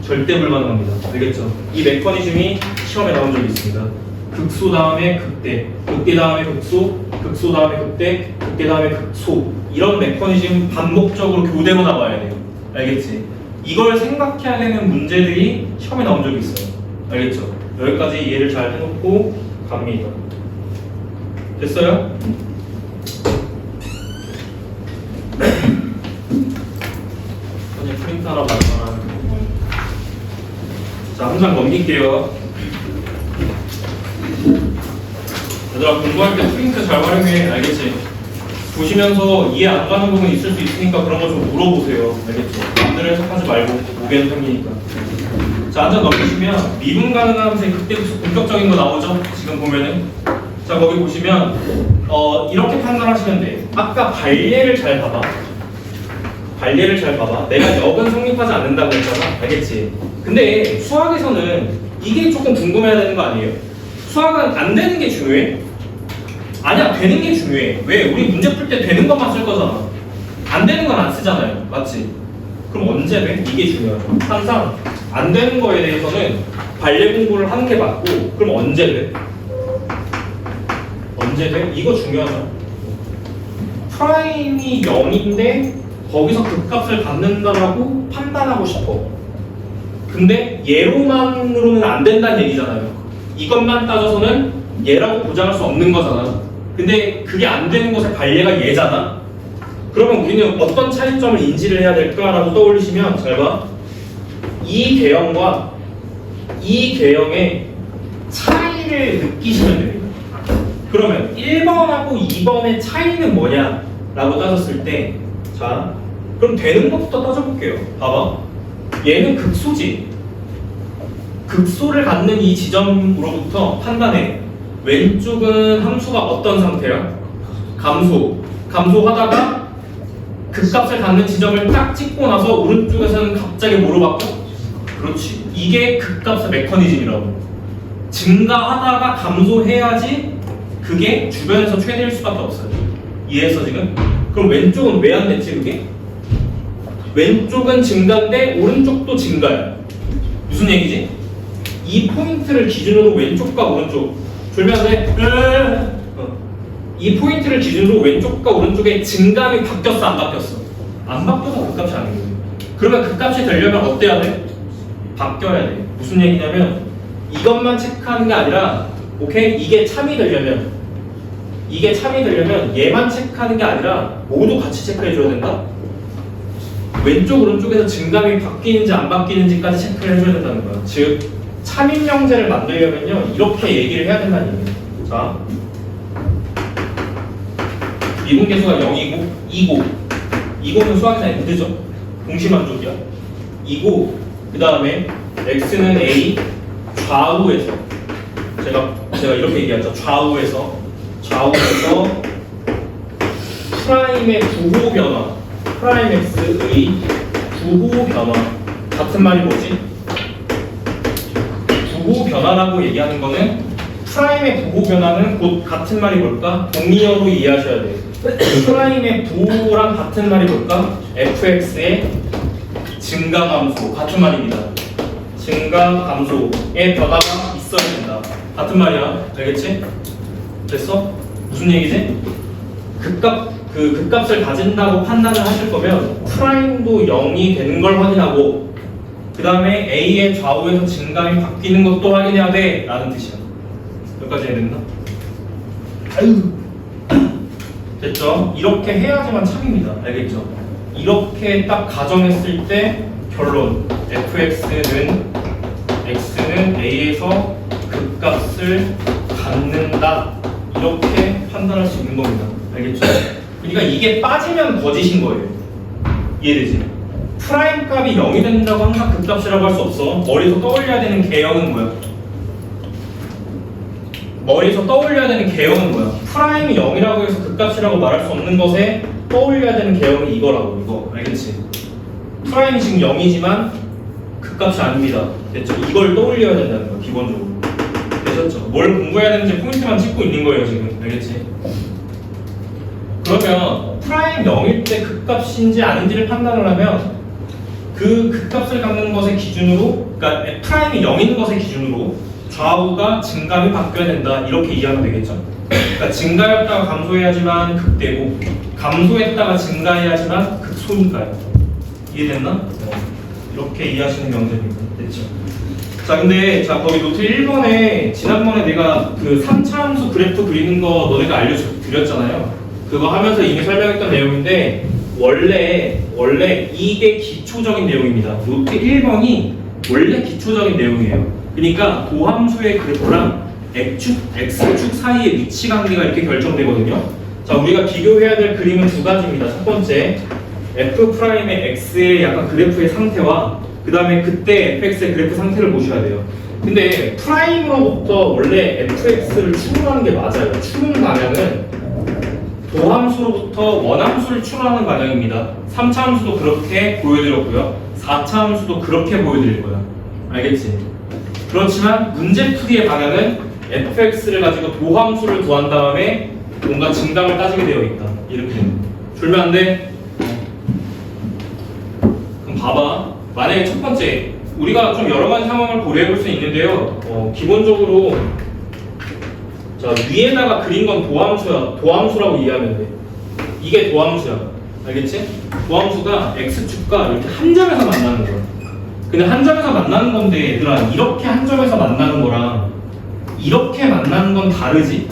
절대 불가능합니다. 알겠죠? 이 메커니즘이 시험에 나온 적이 있습니다. 극소 다음에 극대, 극대 다음에 극소, 극소 다음에 극대, 극대 다음에 극소. 이런 메커니즘 반복적으로 교대로 나와야 돼요. 알겠지? 이걸 생각해야 되는 문제들이 시험에 나온 적이 있어요. 알겠죠? 여기까지 이해를 잘 해놓고 갑니다. 됐어요? 그냥 프린트 하나 받거나. 자, 한 장 넘길게요. 얘들아, 공부할 때 프린트 잘 활용해. 알겠지? 보시면서 이해 안 가는 부분 있을 수 있으니까 그런 거 좀 물어보세요. 알겠죠? 남들 해석하지 말고 보기에는 생기니까. 자, 한 장 넘기시면 미분 가능한 함수의 극대극소 본격적인 거 나오죠? 지금 보면은. 자, 거기 보시면 이렇게 판단하시면 돼. 아까 발례를 잘 봐봐. 발례를 잘 봐봐. 내가 역은 성립하지 않는다고 했잖아. 알겠지? 근데 수학에서는 이게 조금 궁금해야 되는 거 아니에요? 수학은 안 되는 게 중요해? 아니야, 되는 게 중요해. 왜? 우리 문제 풀 때 되는 것만 쓸 거잖아. 안 되는 건 안 쓰잖아요. 맞지? 그럼 언제 돼? 이게 중요하죠. 항상 안 되는 거에 대해서는 발례 공부를 하는 게 맞고, 그럼 언제 돼? 언제 돼? 이거 중요하죠. 프라임이 0인데 거기서 극값을 받는다라고 판단하고 싶어. 근데 얘로만으로는 안 된다는 얘기잖아요. 이것만 따져서는 얘라고 보장할 수 없는 거잖아. 근데 그게 안 되는 것의 발례가 얘잖아. 그러면 우리는 어떤 차이점을 인지를 해야 될까라고 떠올리시면 잘 봐. 이 개형과 이 개형의 차이를 느끼시면 됩니다. 그러면 1번하고 2번의 차이는 뭐냐라고 따졌을 때, 자, 그럼 되는 것부터 따져볼게요. 봐봐. 얘는 극소지. 극소를 갖는 이 지점으로부터 판단해. 왼쪽은 함수가 어떤 상태야? 감소. 감소하다가 극값을 갖는 지점을 딱 찍고 나서 오른쪽에서는 갑자기 뭐로 바뀌어? 그렇지. 이게 극값의 메커니즘이라고. 증가하다가 감소해야지 그게 주변에서 최대일 수밖에 없어요. 이해했어 지금? 그럼 왼쪽은 왜 안 됐지 그게? 왼쪽은 증가인데 오른쪽도 증가야. 무슨 얘기지? 이 포인트를 기준으로 왼쪽과 오른쪽 졸면 돼? 이 포인트를 기준으로 왼쪽과 오른쪽의 증감이 바뀌었어 안 바뀌었어? 안 바뀌어서 그 값이 아닌 거예요. 그러면 그 값이 되려면 어때야 돼? 바뀌어야 돼. 무슨 얘기냐면 이것만 체크하는 게 아니라 오케이? 이게 참이 되려면 얘만 체크하는 게 아니라 모두 같이 체크해 줘야 된다? 왼쪽 오른쪽에서 증감이 바뀌는지 안 바뀌는지까지 체크를 해줘야 된다는 거야. 즉 참임형제를 만들려면요 이렇게 얘기를 해야 된다는 얘기예요. 자, 미분계수가 0이고 2고 2고는 수학에서 힘들죠? 공시만족이야. 2고 그 다음에 x는 a 좌우에서 제가 이렇게 얘기하죠. 좌우에서 프라임의 부호 변화 프라임 x의 부호 변화 같은 말이 뭐지? 부호 변화라고 얘기하는 거는 프라임의 부호 변화는 곧 같은 말이 뭘까? 동의어로 이해하셔야 돼요. 프라임의 부호랑 같은 말이 뭘까? fx의 증가 감소 같은 말입니다. 증가 감소의 변화가 있어야 된다. 같은 말이야. 알겠지? 됐어? 무슨 얘기지? 극값을 가진다고 판단을 하실 거면 프라임도 0이 되는 걸 확인하고 그 다음에 a의 좌우에서 증감이 바뀌는 것도 확인해야 돼 라는 뜻이야. 여기까지 해야 된다? 아유. 됐죠? 이렇게 해야지만 참입니다. 알겠죠? 이렇게 딱 가정했을 때 결론 fx는 x는 a에서 극값을 갖는다 이렇게 판단할 수 있는 겁니다. 알겠죠? 그러니까 이게 빠지면 거짓인 거예요. 이해되지? 프라임 값이 0이 된다고 항상 극값이라고 할 수 없어. 머리에서 떠올려야 되는 개형은 뭐야? 프라임이 0이라고 해서 극값이라고 말할 수 없는 것에 떠올려야 되는 개형이 이거라고. 이거 알겠지? 프라임이 지금 0이지만 극값이 아닙니다. 됐죠? 이걸 떠올려야 된다는 거야 기본적으로. 되셨죠? 뭘 공부해야 되는지 포인트만 찍고 있는 거예요 지금. 알겠지? 그러면 프라임 0일 때 극값인지 아닌지를 판단을 하면 그 극값을 갖는 것의 기준으로, 그러니까 F'이 0인 것의 기준으로 좌우가 증감이 바뀌어야 된다. 이렇게 이해하면 되겠죠. 그러니까 증가했다가 감소해야지만 극대고 감소했다가 증가해야지만 극소니까요. 이해됐나? 이렇게 이해하시는 명제입니다. 됐죠? 자, 근데 거기 노트 1번에 지난번에 내가 그 3차 함수 그래프 그리는 거 너네가 알려드렸잖아요. 그거 하면서 이미 설명했던 내용인데 원래 이게 기초적인 내용입니다. 노트 1번이 원래 기초적인 내용이에요. 그러니까 도함수의 그래프랑 x축 사이의 위치 관계가 이렇게 결정되거든요. 자, 우리가 비교해야 될 그림은 두 가지입니다. 첫 번째, f'의 x의 약간 그래프의 상태와 그 다음에 그때 fx의 그래프 상태를 보셔야 돼요. 근데 프라임으로부터 원래 fx를 추론하는 게 맞아요. 추론 방향은 도함수로부터 원함수를 추론하는 방향입니다. 3차 함수도 그렇게 보여드렸고요. 4차 함수도 그렇게 보여드릴 거예요. 알겠지? 그렇지만 문제풀이의 방향은 fx를 가지고 도함수를 구한 다음에 뭔가 증감을 따지게 되어 있다. 이렇게 줄면 안 돼? 그럼 봐봐. 만약에 첫 번째, 우리가 좀 여러 가지 상황을 고려해 볼 수 있는데요. 기본적으로 자, 위에다가 그린 건 도함수야. 도함수라고 이해하면 돼. 이게 도함수야. 알겠지? 도함수가 x축과 이렇게 한 점에서 만나는 거야. 근데 한 점에서 만나는 건데 얘들아, 이렇게 한 점에서 만나는 거랑 이렇게 만나는 건 다르지?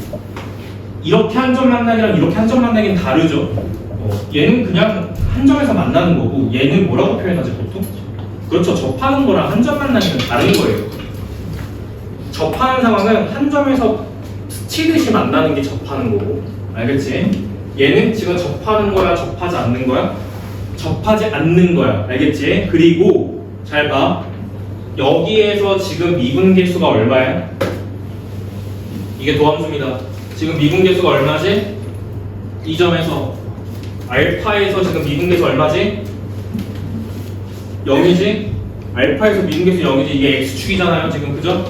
이렇게 한 점 만나기랑 이렇게 한 점 만나기는 다르죠? 얘는 그냥 한 점에서 만나는 거고 얘는 뭐라고 표현하지 보통? 그렇죠. 접하는 거랑 한 점 만나기는 다른 거예요. 접하는 상황은 한 점에서 스치듯이 만나는 게 접하는 거고, 알겠지? 얘는 지금 접하는 거야, 접하지 않는 거야? 접하지 않는 거야, 알겠지? 그리고 잘 봐. 여기에서 지금 미분계수가 얼마야? 이게 도함수입니다. 지금 미분계수가 얼마지? 이 점에서 알파에서 지금 미분계수 얼마지? 0이지? 알파에서 미분계수 0이지? 이게 x축이잖아요 지금, 그죠?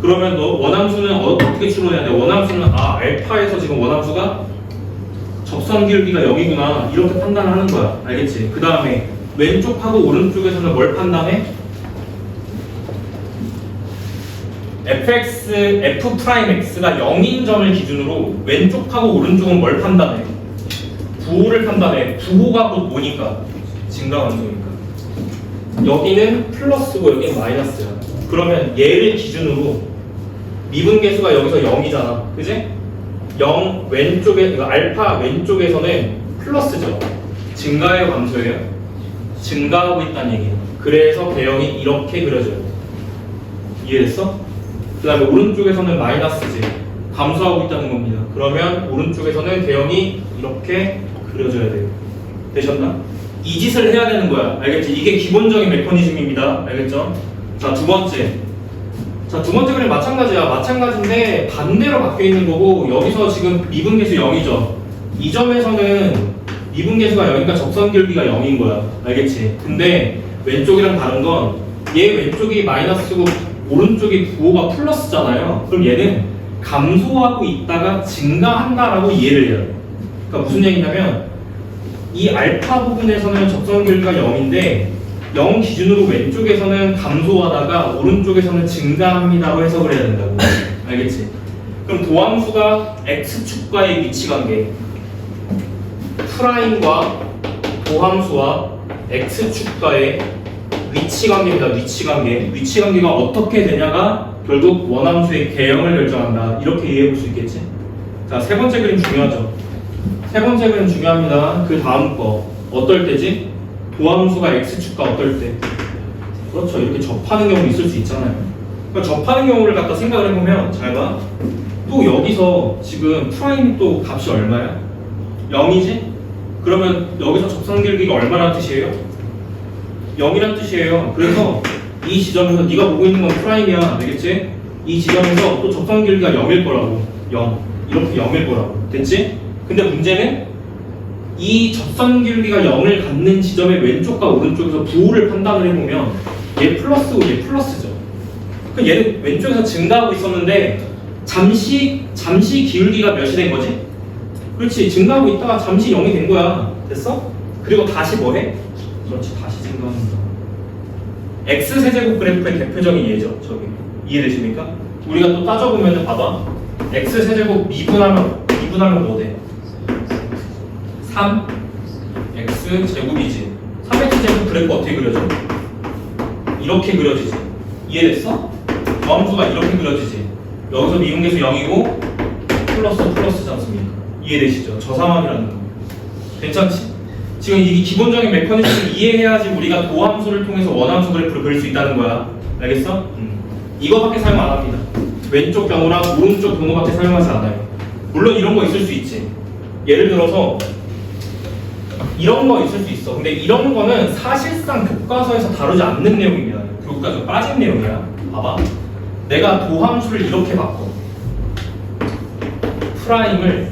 그러면 너 원함수는 어떻게 추론해야 돼? 원함수는 알파에서 지금 원함수가 접선 기울기가 0이구나 이렇게 판단을 하는 거야. 알겠지? 그 다음에 왼쪽하고 오른쪽에서는 뭘 판단해? f'x가 0인 점을 기준으로 왼쪽하고 오른쪽은 뭘 판단해? 부호를 판단해. 부호가 곧 뭐니까? 증가함수니까. 여기는 플러스고 여기는 마이너스야. 그러면 얘를 기준으로 미분계수가 여기서 0이잖아. 그지? 0 왼쪽에, 그러니까 알파 왼쪽에서는 플러스죠. 증가해요, 감소해요? 증가하고 있다는 얘기예요. 그래서 배형이 이렇게 그려져요. 이해됐어? 그 다음에 오른쪽에서는 마이너스지. 감소하고 있다는 겁니다. 그러면 오른쪽에서는 대형이 이렇게 그려져야 돼요. 되셨나? 이 짓을 해야 되는 거야. 알겠지? 이게 기본적인 메커니즘입니다. 알겠죠? 자, 두 번째. 자, 두 번째 그림 마찬가지야. 마찬가지인데 반대로 바뀌어 있는 거고, 여기서 지금 미분계수 0이죠. 이 점에서는 미분계수가 0이니까 접선 기울기가 0인 거야. 알겠지? 근데 왼쪽이랑 다른 건 얘 왼쪽이 마이너스고 오른쪽이 부호가 플러스잖아요. 그럼 얘는 감소하고 있다가 증가한다라고 이해를 해요. 그러니까 무슨 얘기냐면 이 알파 부분에서는 접선 기울기가 0인데 0 기준으로 왼쪽에서는 감소하다가 오른쪽에서는 증가합니다로 해석을 해야 된다고. 알겠지? 그럼 도함수가 x축과의 위치관계, 프라임과 도함수와 x축과의 위치관계입니다. 위치관계. 위치관계가 어떻게 되냐가 결국 원함수의 개형을 결정한다. 이렇게 이해해 볼 수 있겠지? 자, 세 번째 그림 중요하죠? 세 번째 그림 중요합니다. 그 다음 거 어떨 때지? 도함수가 x축과 어떨 때? 그렇죠. 이렇게 접하는 경우 있을 수 있잖아요. 그러니까 접하는 경우를 갖다 생각을 해보면 잘 봐. 또 여기서 지금 프라임 또 값이 얼마야? 0이지? 그러면 여기서 접선 길기가 얼마라는 뜻이에요? 0이란 뜻이에요. 그래서 이 지점에서 네가 보고 있는 건 프라임이야. 알겠지? 이 지점에서 또 접선 길기가 0일 거라고. 0. 이렇게 0일 거라고. 됐지? 근데 문제는 이 접선 길기가 0을 갖는 지점의 왼쪽과 오른쪽에서 부호를 판단을 해보면 얘 플러스고 얘 플러스죠. 그럼 얘는 왼쪽에서 증가하고 있었는데 잠시 기울기가 몇이 된 거지? 그렇지. 증가하고 있다가 잠시 0이 된 거야. 됐어? 그리고 다시 뭐 해? 그렇지. 다시 증가합니다. x세제곱 그래프의 대표적인 예죠. 저기 이해되십니까? 우리가 또 따져보면 봐봐. x세제곱 미분하면 뭐 돼? 3x제곱이지. 3x제곱 그래프 어떻게 그려져? 이렇게 그려지지. 이해됐어? 저함수가 이렇게 그려지지. 여기서 미분계수 0이고 플러스지 않습니까? 이해되시죠? 저 상황이라는 거. 괜찮지? 지금 이 기본적인 메커니즘을 이해해야지 우리가 도함수를 통해서 원함수 그래프를 그릴 수 있다는 거야. 알겠어? 이거밖에 사용 안 합니다. 왼쪽 경우랑 오른쪽 경우밖에 사용하지 않아요. 물론 이런 거 있을 수 있지. 예를 들어서 이런 거 있을 수 있어. 근데 이런 거는 사실상 교과서에서 다루지 않는 내용입니다. 교과서 빠진 내용이야. 봐봐. 내가 도함수를 이렇게 바꿔. 프라임을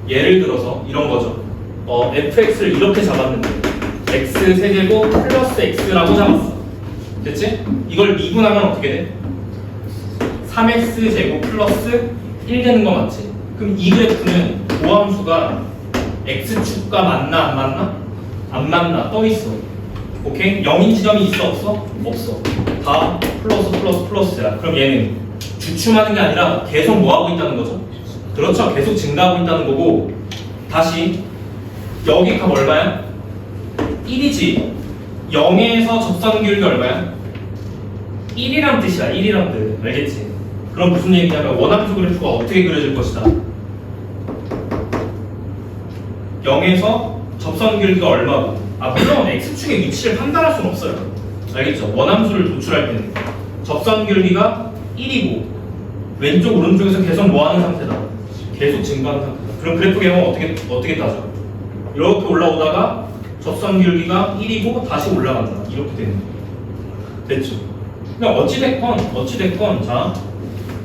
예를 들어서 이런 거죠. fx를 이렇게 잡았는데 x세제곱 플러스 x라고 잡았어. 됐지? 이걸 미분하면 어떻게 돼? 3x제곱 플러스 1 되는 거 맞지? 그럼 이 그래프는 도함수가 x축과 맞나 안 맞나? 안 맞나? 떠있어. 오케이? 0인 지점이 있어 없어? 없어. 다 플러스야. 그럼 얘는 주춤하는 게 아니라 계속 뭐하고 있다는 거죠? 그렇죠. 계속 증가하고 있다는 거고. 다시 여기 값 얼마야? 1이지. 0에서 접선 기울기 얼마야? 1이란 뜻이야. 1이란 뜻. 알겠지? 그럼 무슨 얘기냐면 원함수 그래프가 어떻게 그려질 것이다. 0에서 접선 기울기가 얼마고. 물론 x축의 위치를 판단할 수는 없어요. 알겠죠? 원함수를 도출할 때는 접선 기울기가 1이고 왼쪽 오른쪽에서 계속 뭐하는 상태다. 계속 증가하는 상태다. 그럼 그래프 개형은 어떻게 따져? 이렇게 올라오다가 접선 기울기가 1이고 다시 올라간다. 이렇게 되는 거예요. 됐죠? 그러니까 어찌됐건 자,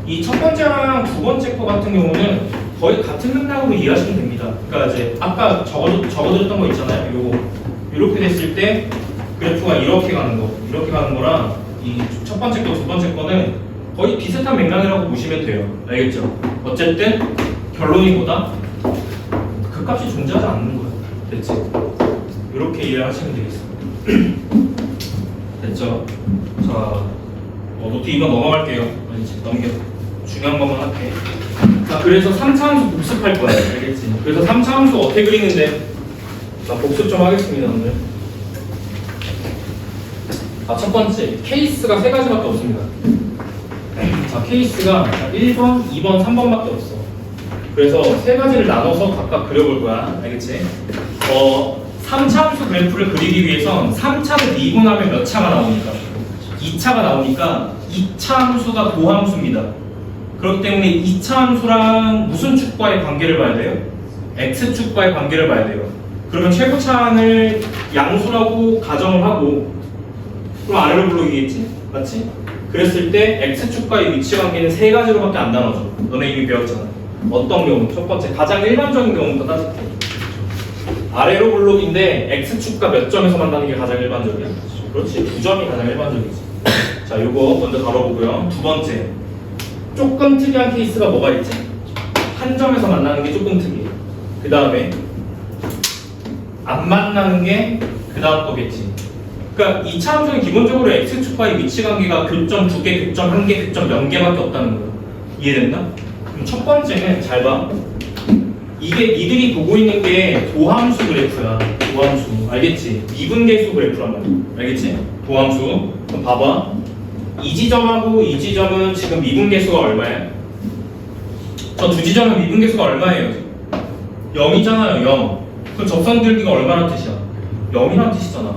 이 첫 번째랑 두 번째 거 같은 경우는 거의 같은 맥락으로 이해하시면 됩니다. 그러니까 이제 아까 적어드렸던 거 있잖아요. 요거 이렇게 됐을 때 그래프가 이렇게 가는 거랑 이 첫 번째 거, 두 번째 거는 거의 비슷한 맥락이라고 보시면 돼요. 알겠죠? 어쨌든 결론이 뭐다? 그 값이 존재하지 않는 거예요. 됐지? 이렇게 이해하시면 되겠습니다. 됐죠? 자, 노트 2번 넘어갈게요. 넘겨. 중요한 것만 할게. 자, 그래서 3차 함수 복습할 거야. 알겠지? 그래서 3차 함수 어떻게 그리는데? 자, 복습 좀 하겠습니다, 오늘. 자, 첫 번째, 케이스가 세 가지밖에 없습니다. 자, 케이스가 1번, 2번, 3번밖에 없어. 그래서 세 가지를 나눠서 각각 그려볼 거야. 알겠지? 3차 함수 그래프를 그리기 위해선 3차를 미분하면 몇 차가 나오니까? 2차가 나오니까 2차 함수가 도함수입니다. 그렇기 때문에 2차 함수랑 무슨 축과의 관계를 봐야 돼요? x축과의 관계를 봐야 돼요. 그러면 최고차항을 양수라고 가정을 하고 그럼 아래로 불러오겠지? 맞지? 그랬을 때 x축과의 위치 관계는 세 가지로밖에 안 나눠져. 너네 이미 배웠잖아. 어떤 경우? 첫 번째, 가장 일반적인 경우부터 따질게. 아래로 블록인데 x축과 몇 점에서 만나는 게 가장 일반적이야? 그렇지, 2점이 가장 일반적이지. 자, 요거 먼저 다뤄보고요. 두 번째, 조금 특이한 케이스가 뭐가 있지? 한 점에서 만나는 게 조금 특이해. 그 다음에 안 만나는 게 그 다음 거겠지. 그러니까 2차 함수는 기본적으로 x축과의 위치 관계가 교점 2개, 교점 1개, 교점 0개밖에 없다는 거야. 이해됐나? 그럼 첫 번째는 잘 봐. 이게 니들이 보고 있는 게 도함수 그래프야. 도함수. 알겠지? 미분계수 그래프란 말이야. 알겠지? 도함수. 그럼 봐봐. 이 지점하고 이 지점은 지금 미분계수가 얼마야? 저 두 지점은 미분계수가 얼마예요? 0이잖아요. 0. 그럼 접선 기울기가 얼마나 뜻이야? 0이란 뜻이잖아.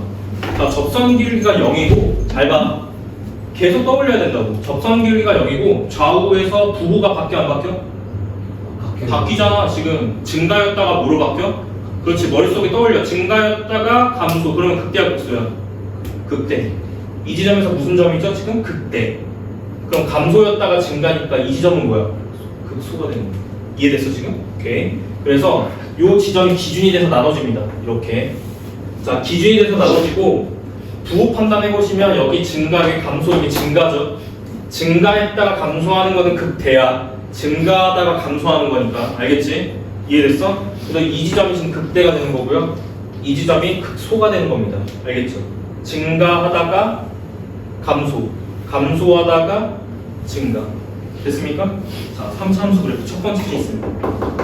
자, 접선 기울기가 0이고 잘 봐. 계속 떠올려야 된다고. 접선 기울기가 0이고 좌우에서 부호가 바뀌어 안 바뀌어? 바뀌잖아. 지금 증가였다가 뭐로 바뀌어? 그렇지, 머릿속에 떠올려. 증가였다가 감소. 그러면 극대야 극소야? 극대. 이 지점에서 무슨 점이죠? 지금 극대. 그럼 감소였다가 증가니까 이 지점은 뭐야? 극소가 되는 거야. 이해됐어 지금? 오케이. 그래서 요 지점이 기준이 돼서 나눠집니다. 이렇게. 자, 기준이 돼서 나눠지고 부호 판단해보시면 여기 증가, 여기 감소, 여기 증가죠. 증가했다가 감소하는 거는 극대야. 증가하다가 감소하는 거니까. 알겠지? 이해됐어? 그래서 이 지점이 지금 극대가 되는 거고요. 이 지점이 극소가 되는 겁니다. 알겠죠? 증가하다가 감소하다가 증가. 됐습니까? 자, 3차 함수 그래프 첫 번째 케이스입니다.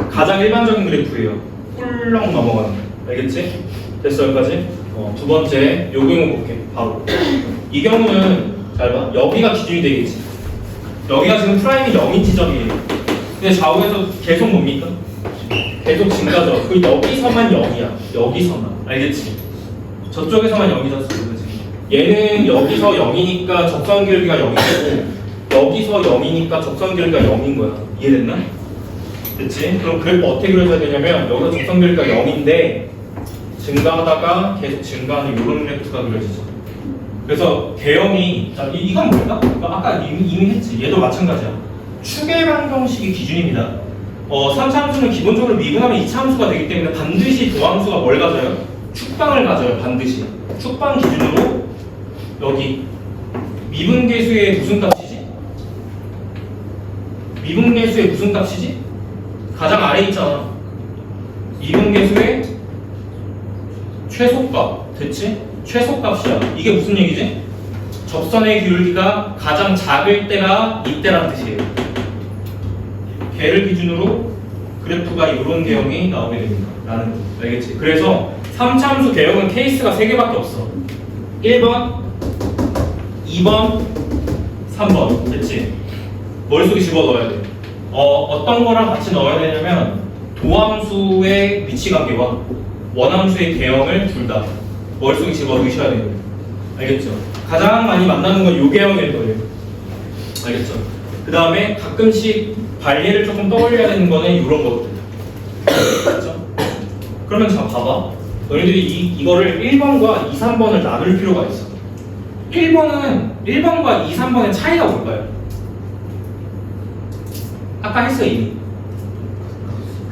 가장 일반적인 그래프예요. 훌렁 넘어가는 거. 알겠지? 됐어, 여기까지? 두 번째, 요 경우 볼게. 바로. 이 경우는, 잘 봐. 여기가 기준이 되겠지. 여기가 지금 프라임이 0인 지점이에요. 근데 좌우에서 계속 뭡니까? 계속 증가죠. 그 여기서만 0이야. 여기서만. 알겠지? 저쪽에서만 0이잖아. 그지? 얘는 여기서 0이니까 적선 기울기가 0이고 여기서 0이니까 적선 기울기가 0인 거야. 이해됐나? 됐지? 그럼 그래프 어떻게 그려줘야 되냐면 여기서 적선 기울기가 0인데 증가하다가 계속 증가하는 이런 그래프가 그려지죠. 그래서 개형이 자 이건 뭘까? 아까 이미 했지. 얘도 마찬가지야. 축의 방정식이 기준입니다. 3차 함수는 기본적으로 미분하면 2차 함수가 되기 때문에 반드시 도함수가 뭘 가져요? 축방을 가져요. 반드시. 축방 기준으로 여기 미분계수의 무슨 값이지? 미분계수의 무슨 값이지? 가장 아래 있잖아. 미분계수의 최소값. 됐지? 최소값이야. 이게 무슨 얘기지? 접선의 기울기가 가장 작을 때가 이때란 뜻이에요. 걔를 기준으로 그래프가 이런 개형이 나오게 됩니다. 라는 거. 알겠지? 그래서 3차 함수 개형은 케이스가 3개밖에 없어. 1번, 2번, 3번. 됐지? 머릿속에 집어넣어야 돼. 어떤 거랑 같이 넣어야 되냐면 도함수의 위치관계와 원함수의 개형을 둘 다 머릿속에 집어넣으셔야 돼요. 알겠죠? 가장 많이 만나는 건 요 개형일 거예요. 알겠죠? 그 다음에 가끔씩 발리를 조금 떠올려야 되는 거는 이런 것들. 그렇죠? 그러면 자 봐봐. 너희들이 이거를 1번과 2, 3번을 나눌 필요가 있어. 1번과 2, 3번의 차이가 뭘까요? 아까 했어 이미.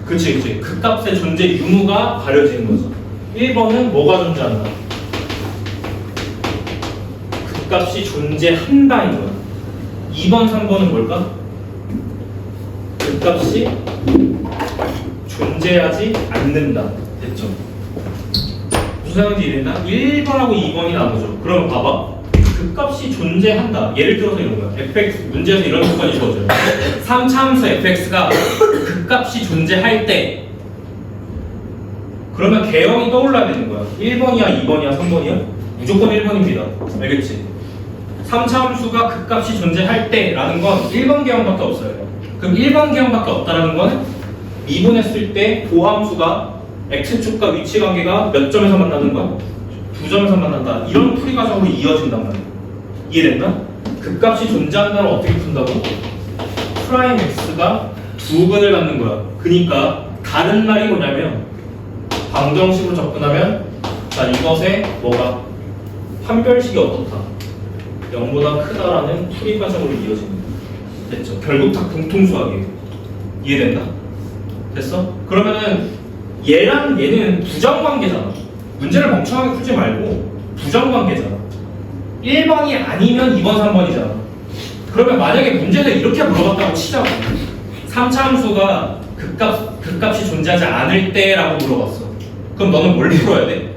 그치. 극값의 존재 유무가 가려지는 거죠. 1번은 뭐가 존재한다? 극값이 존재한다인 거야. 2번, 3번은 뭘까? 극값이 존재하지 않는다. 됐죠? 무슨 상황인지 이해됐나? 1번하고 2번이 나누죠. 그러면 봐봐. 극값이 존재한다. 예를 들어서 이런 거야. fx, 문제에서 이런 조건이 주어져요. 3차 함수 fx가 극값이 존재할 때 그러면 개형이 떠올라야 되는 거야. 1번이야, 2번이야, 3번이야? 무조건 1번입니다. 알겠지? 3차 함수가 극값이 존재할 때라는 건 1번 개형밖에 없어요. 그럼 1번 개형밖에 없다는 건 미분했을 때 도함수가 x축과 위치관계가 몇 점에서 만나는 거야? 2점에서 만난다. 이런 풀이 과정으로 이어진단 말이야. 이해됐나? 극값이 존재한다는 어떻게 푼다고? 프라임 x가 두 근을 갖는 거야. 그러니까 다른 말이 뭐냐면 방정식으로 접근하면 자 이것의 뭐가 판별식이 어떻다 0보다 크다라는 풀이 과정으로 이어집니다. 됐죠? 결국 다 공통수학이에요. 이해된다? 됐어? 그러면은 얘랑 얘는 부정관계잖아. 문제를 멍청하게 풀지 말고 부정관계잖아. 1번이 아니면 2번, 3번이잖아. 그러면 만약에 문제에서 이렇게 물어봤다고 치자고 3차 함수가 극값이 존재하지 않을 때라고 물어봤어. 그럼 너는 뭘 풀어야 돼?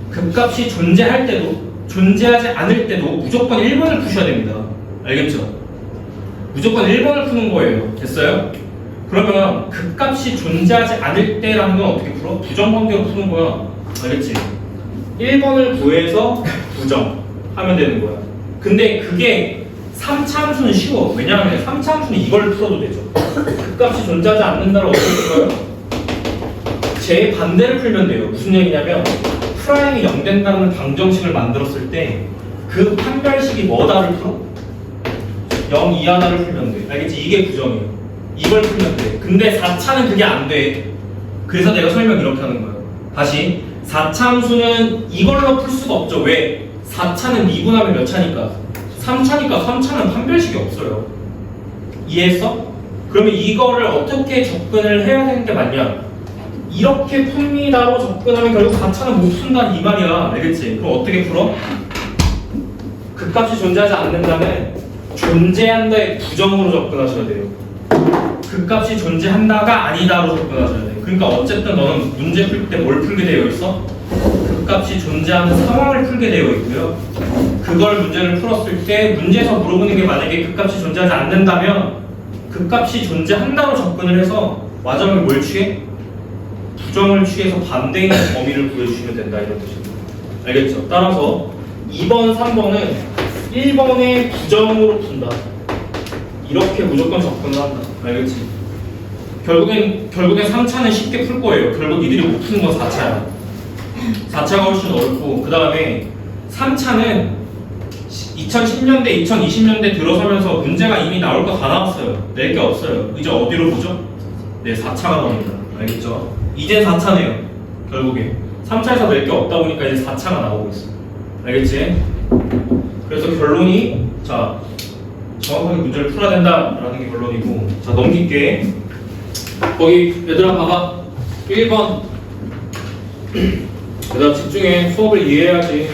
극값이 존재할 때도 존재하지 않을 때도 무조건 1번을 푸셔야 됩니다. 알겠죠? 무조건 1번을 푸는 거예요. 됐어요? 그러면 극값이 존재하지 않을 때라는 건 어떻게 풀어? 부정관계로 푸는 거야. 알겠지? 1번을 구해서 부정하면 되는 거야. 근데 그게 3차 함수는 쉬워. 왜냐하면 3차 함수는 이걸 풀어도 되죠. 극값이 존재하지 않는다를 어떻게 풀어요? 제 반대를 풀면 돼요. 무슨 얘기냐면 프라임이 0 된다는 방정식을 만들었을 때 그 판별식이 뭐다를 풀어? 0 이하다를 풀면 돼. 알겠지? 이게 부정이에요. 이걸 풀면 돼. 근데 4차는 그게 안 돼. 그래서 내가 설명 이렇게 하는 거야. 다시 4차 함수는 이걸로 풀 수가 없죠. 왜? 4차는 미분하면 몇 차니까? 3차니까 3차는 판별식이 없어요. 이해했어? 그러면 이거를 어떻게 접근을 해야 되는 게 맞냐? 이렇게 풉니다로 접근하면 결국 4차는 못 푼다는 이 말이야. 알겠지? 그럼 어떻게 풀어? 극값이 존재하지 않는다는 존재한다의 부정으로 접근하셔야 돼요. 극값이 존재한다가 아니다로 접근하셔야 돼요. 그러니까 어쨌든 너는 문제 풀 때 뭘 풀게 되어 있어? 값이 존재하는 상황을 풀게 되어 있고요. 그걸 문제를 풀었을 때 문제에서 물어보는 게 만약에 그 값이 존재하지 않는다면 그 값이 존재한다고 접근을 해서 와정을 뭘 취해? 부정을 취해서 반대인 범위를 구해주시면 된다 이런 뜻입니다. 알겠죠? 따라서 2번, 3번은 1번의 부정으로 푼다. 이렇게 무조건 접근을 한다. 알겠지? 결국엔 3차는 쉽게 풀 거예요. 결국 이들이 못 푸는 건 4차야. 4차가 훨씬 어렵고 그 다음에 3차는 2010년대, 2020년대 들어서면서 문제가 이미 나올 거 다 나왔어요. 낼 게 없어요. 이제 어디로 보죠? 네, 4차가 나옵니다. 알겠죠? 이제 4차네요. 결국에 3차에서 낼 게 없다 보니까 이제 4차가 나오고 있어. 알겠지? 그래서 결론이 자 정확하게 문제를 풀어야 된다라는 게 결론이고 자 넘길게. 거기 얘들아 봐봐. 1번 얘들아 집중해. 수업을 이해해야지.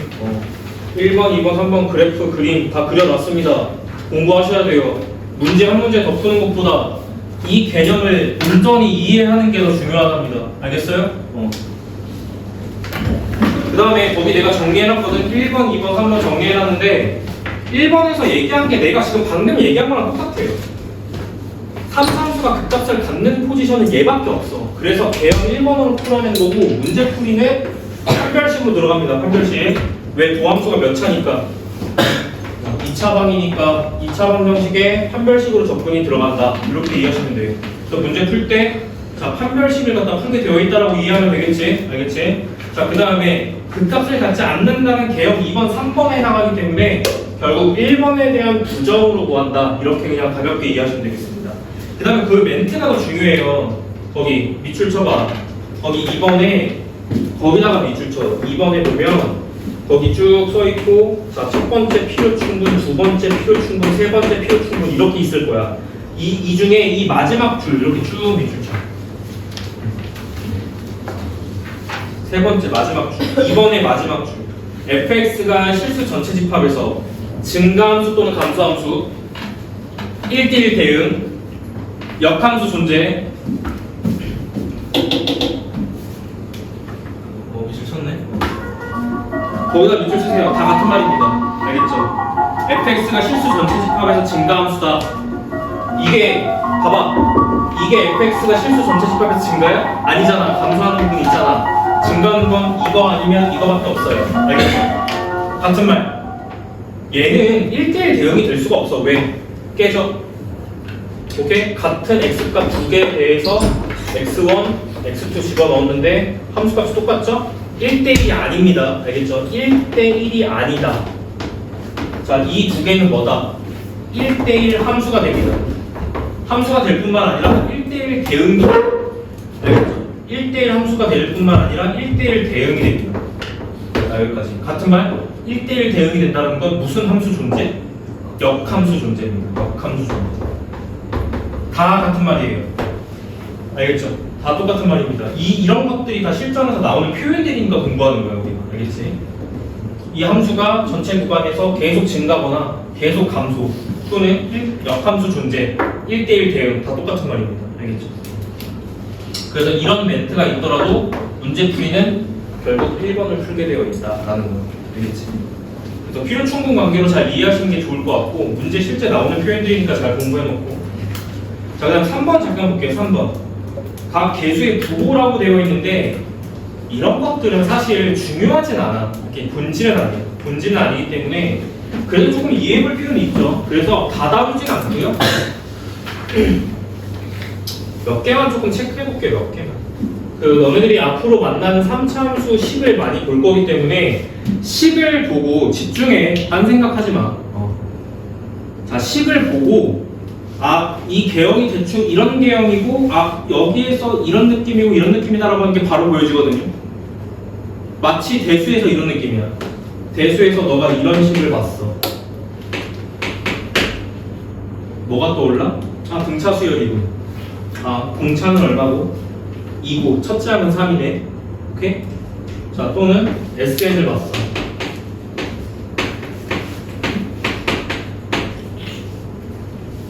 1번, 2번, 3번 그래프 그림 다 그려놨습니다. 공부하셔야 돼요. 문제 한 문제 더 푸는 것보다 이 개념을 온전히 이해하는 게 더 중요하답니다. 알겠어요? 그 다음에 거기 내가 정리해놨거든. 1번, 2번, 3번 정리해놨는데 1번에서 얘기한 게 내가 지금 방금 얘기한 거랑 똑같아요. 3상수가 극값을 갖는 포지션은 얘밖에 없어. 그래서 개형 1번으로 풀어낸 거고 문제풀이는 판별식으로 들어갑니다. 판별식. 왜 도함수가 몇 차니까 2차 방이니까 2차 방 형식에 판별식으로 접근이 들어간다. 이렇게 이해하시면 돼요. 그래서 문제 풀 때 자 판별식을 갖다 풀게 되어 있다라고 이해하면 되겠지? 알겠지? 자 그 다음에 극값을 갖지 않는다는 개형 2번, 3번에 해당하기 때문에 결국 1번에 대한 부정으로 구한다. 이렇게 그냥 가볍게 이해하시면 되겠습니다. 그 다음에 그 멘트가 더 중요해요. 거기 밑줄 쳐봐. 거기 2번에 거기다가 밑줄 쳐. 2번에 보면 거기 쭉 써있고 자 첫 번째 필요 충분, 두 번째 필요 충분, 세 번째 필요 충분 이렇게 있을 거야. 이 중에 이 마지막 줄 이렇게 쭉 밑줄 쳐. 세 번째 마지막 줄, 2번의 마지막 줄. fx가 실수 전체 집합에서 증가함수 또는 감소함수 1대1 대응 역함수 존재. 밑줄 쳤네. 거기다 밑줄 치세요. 다 같은 말입니다. 알겠죠? fx가 실수 전체 집합에서 증가함수다. 이게 봐봐. 이게 fx가 실수 전체 집합에서 증가야? 아니잖아. 감소하는 부분이 있잖아. 증가하는 건 이거 아니면 이거밖에 없어요. 알겠죠? 같은 말. 얘는 1대1 대응이 될 수가 없어. 왜? 깨져. 오케이? 같은 x값 두 개에 대해서 x1, x2 집어넣었는데 함수값이 똑같죠? 1대1이 아닙니다. 알겠죠? 1대1이 아니다. 자, 이 두 개는 뭐다? 1대1 함수가 됩니다. 함수가 될 뿐만 아니라 1대1 대응이 알겠죠? 1대1 함수가 될 뿐만 아니라 1대1 대응이 됩니다. 자, 여기까지. 같은 말? 1대1 대응이 된다는 건 무슨 함수 존재? 역함수 존재입니다. 역함수 존재. 다 같은 말이에요. 알겠죠? 다 똑같은 말입니다. 이런 것들이 다 실전에서 나오는 표현들이니까 공부하는 거예요, 우리가. 알겠지? 이 함수가 전체 구간에서 계속 증가거나 계속 감소 또는 역함수 존재, 1대1 대응 다 똑같은 말입니다. 알겠죠? 그래서 이런 멘트가 있더라도 문제풀이는 결국 1번을 풀게 되어 있다라는 거예요. 알겠지? 그래서 필요 충분 관계로 잘 이해하시는 게 좋을 것 같고 문제 실제 나오는 표현들이니까 잘 공부해놓고 자, 그 다음 3번 잠깐 볼게요. 3번. 각 개수의 부호라고 되어 있는데 이런 것들은 사실 중요하진 않아. 이렇게 본질은 아니에요. 본질은 아니기 때문에 그래도 조금 이해해볼 필요는 있죠. 그래서 다 다루진 않고요. 몇 개만 조금 체크해볼게요. 몇 개만. 너네들이 앞으로 만나는 3차 함수 10을 많이 볼 거기 때문에 10을 보고 집중해. 딴 생각하지 마. 자, 10을 보고 이 개형이 대충 이런 개형이고 여기에서 이런 느낌이고 이런 느낌이다라고 하는 게 바로 보여지거든요. 마치 대수에서 이런 느낌이야. 대수에서 너가 이런 식을 봤어. 뭐가 떠올라? 등차 수열이고 공차는 얼마고? 2고 첫째 항은 3이네. 오케이? 자, 또는 SN을 봤어.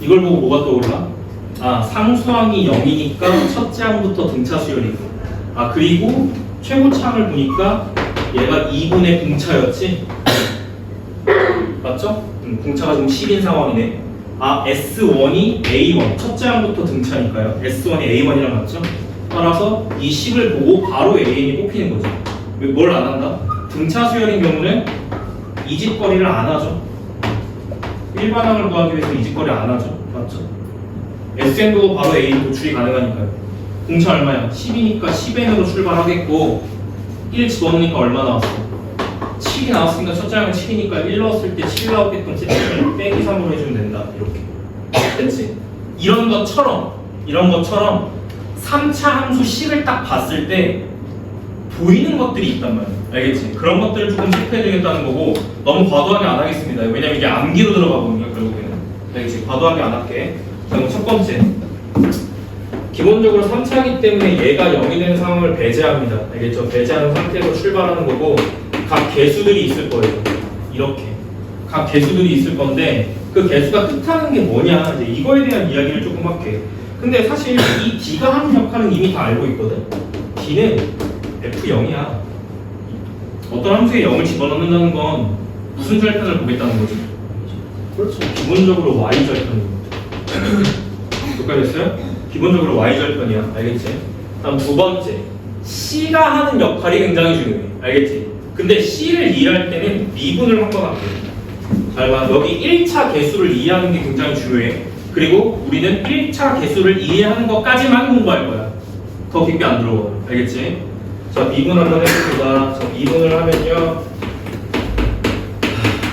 이걸 보고 뭐가 떠올라? 상수항이 0이니까 첫째 항부터 등차 수열이고 그리고 최고차항을 보니까 얘가 2분의 공차였지? 맞죠? 공차가 지금 10인 상황이네. 아, S1이 A1 첫째 항부터 등차니까요. S1이 A1이랑 맞죠? 따라서 이 10을 보고 바로 AN이 뽑히는 거죠. 뭘 안 한다? 등차 수열인 경우는 이직거리를 안 하죠. 일반항을 구하기 위해서 이직거리 안 하죠. 맞죠? SN도 바로 A 도출이 가능하니까요. 공차 얼마야? 10이니까 10N으로 출발하겠고 1 집어넣으니까 얼마 나왔어? 7이 나왔으니까 첫째 항은 7이니까 1 넣었을 때 7 나왔겠던 7을 빼기 3으로 해주면 된다. 이렇게 됐지? 이런 것처럼 3차 함수 식을 딱 봤을 때 보이는 것들이 있단 말이야. 알겠지? 그런 것들을 조금 체크해주겠다는 거고 너무 과도하게 안 하겠습니다. 왜냐면 이게 암기로 들어가거든요. 결국에는. 알겠지? 과도하게 안 할게. 자, 그럼 첫 번째. 기본적으로 3차이기 때문에 얘가 0이 되는 상황을 배제합니다. 알겠죠? 배제하는 상태에서 출발하는 거고 각 개수들이 있을 거예요. 이렇게. 각 개수들이 있을 건데 그 개수가 뜻하는 게 뭐냐 이제 이거에 대한 이야기를 조금 할게. 근데 사실 이 D가 하는 역할은 이미 다 알고 있거든. D는 F0이야. 어떤 함수에 0을 집어넣는다는 건 무슨 절편을 보겠다는 거지? 그렇죠. 기본적으로 Y 절편입니다. 여기까지 됐어요? 기본적으로 Y 절편이야. 알겠지? 다음 두 번째. C가 하는 역할이 굉장히 중요해. 알겠지? 근데 C를 이해할 때는 미분을 한번 할게요. 잘 봐. 여기 1차 개수를 이해하는 게 굉장히 중요해. 그리고 우리는 1차 개수를 이해하는 것까지만 공부할 거야. 더 깊게 안 들어가. 알겠지? 자, 미분 한번 해봅니다. 자, 미분을 하면요.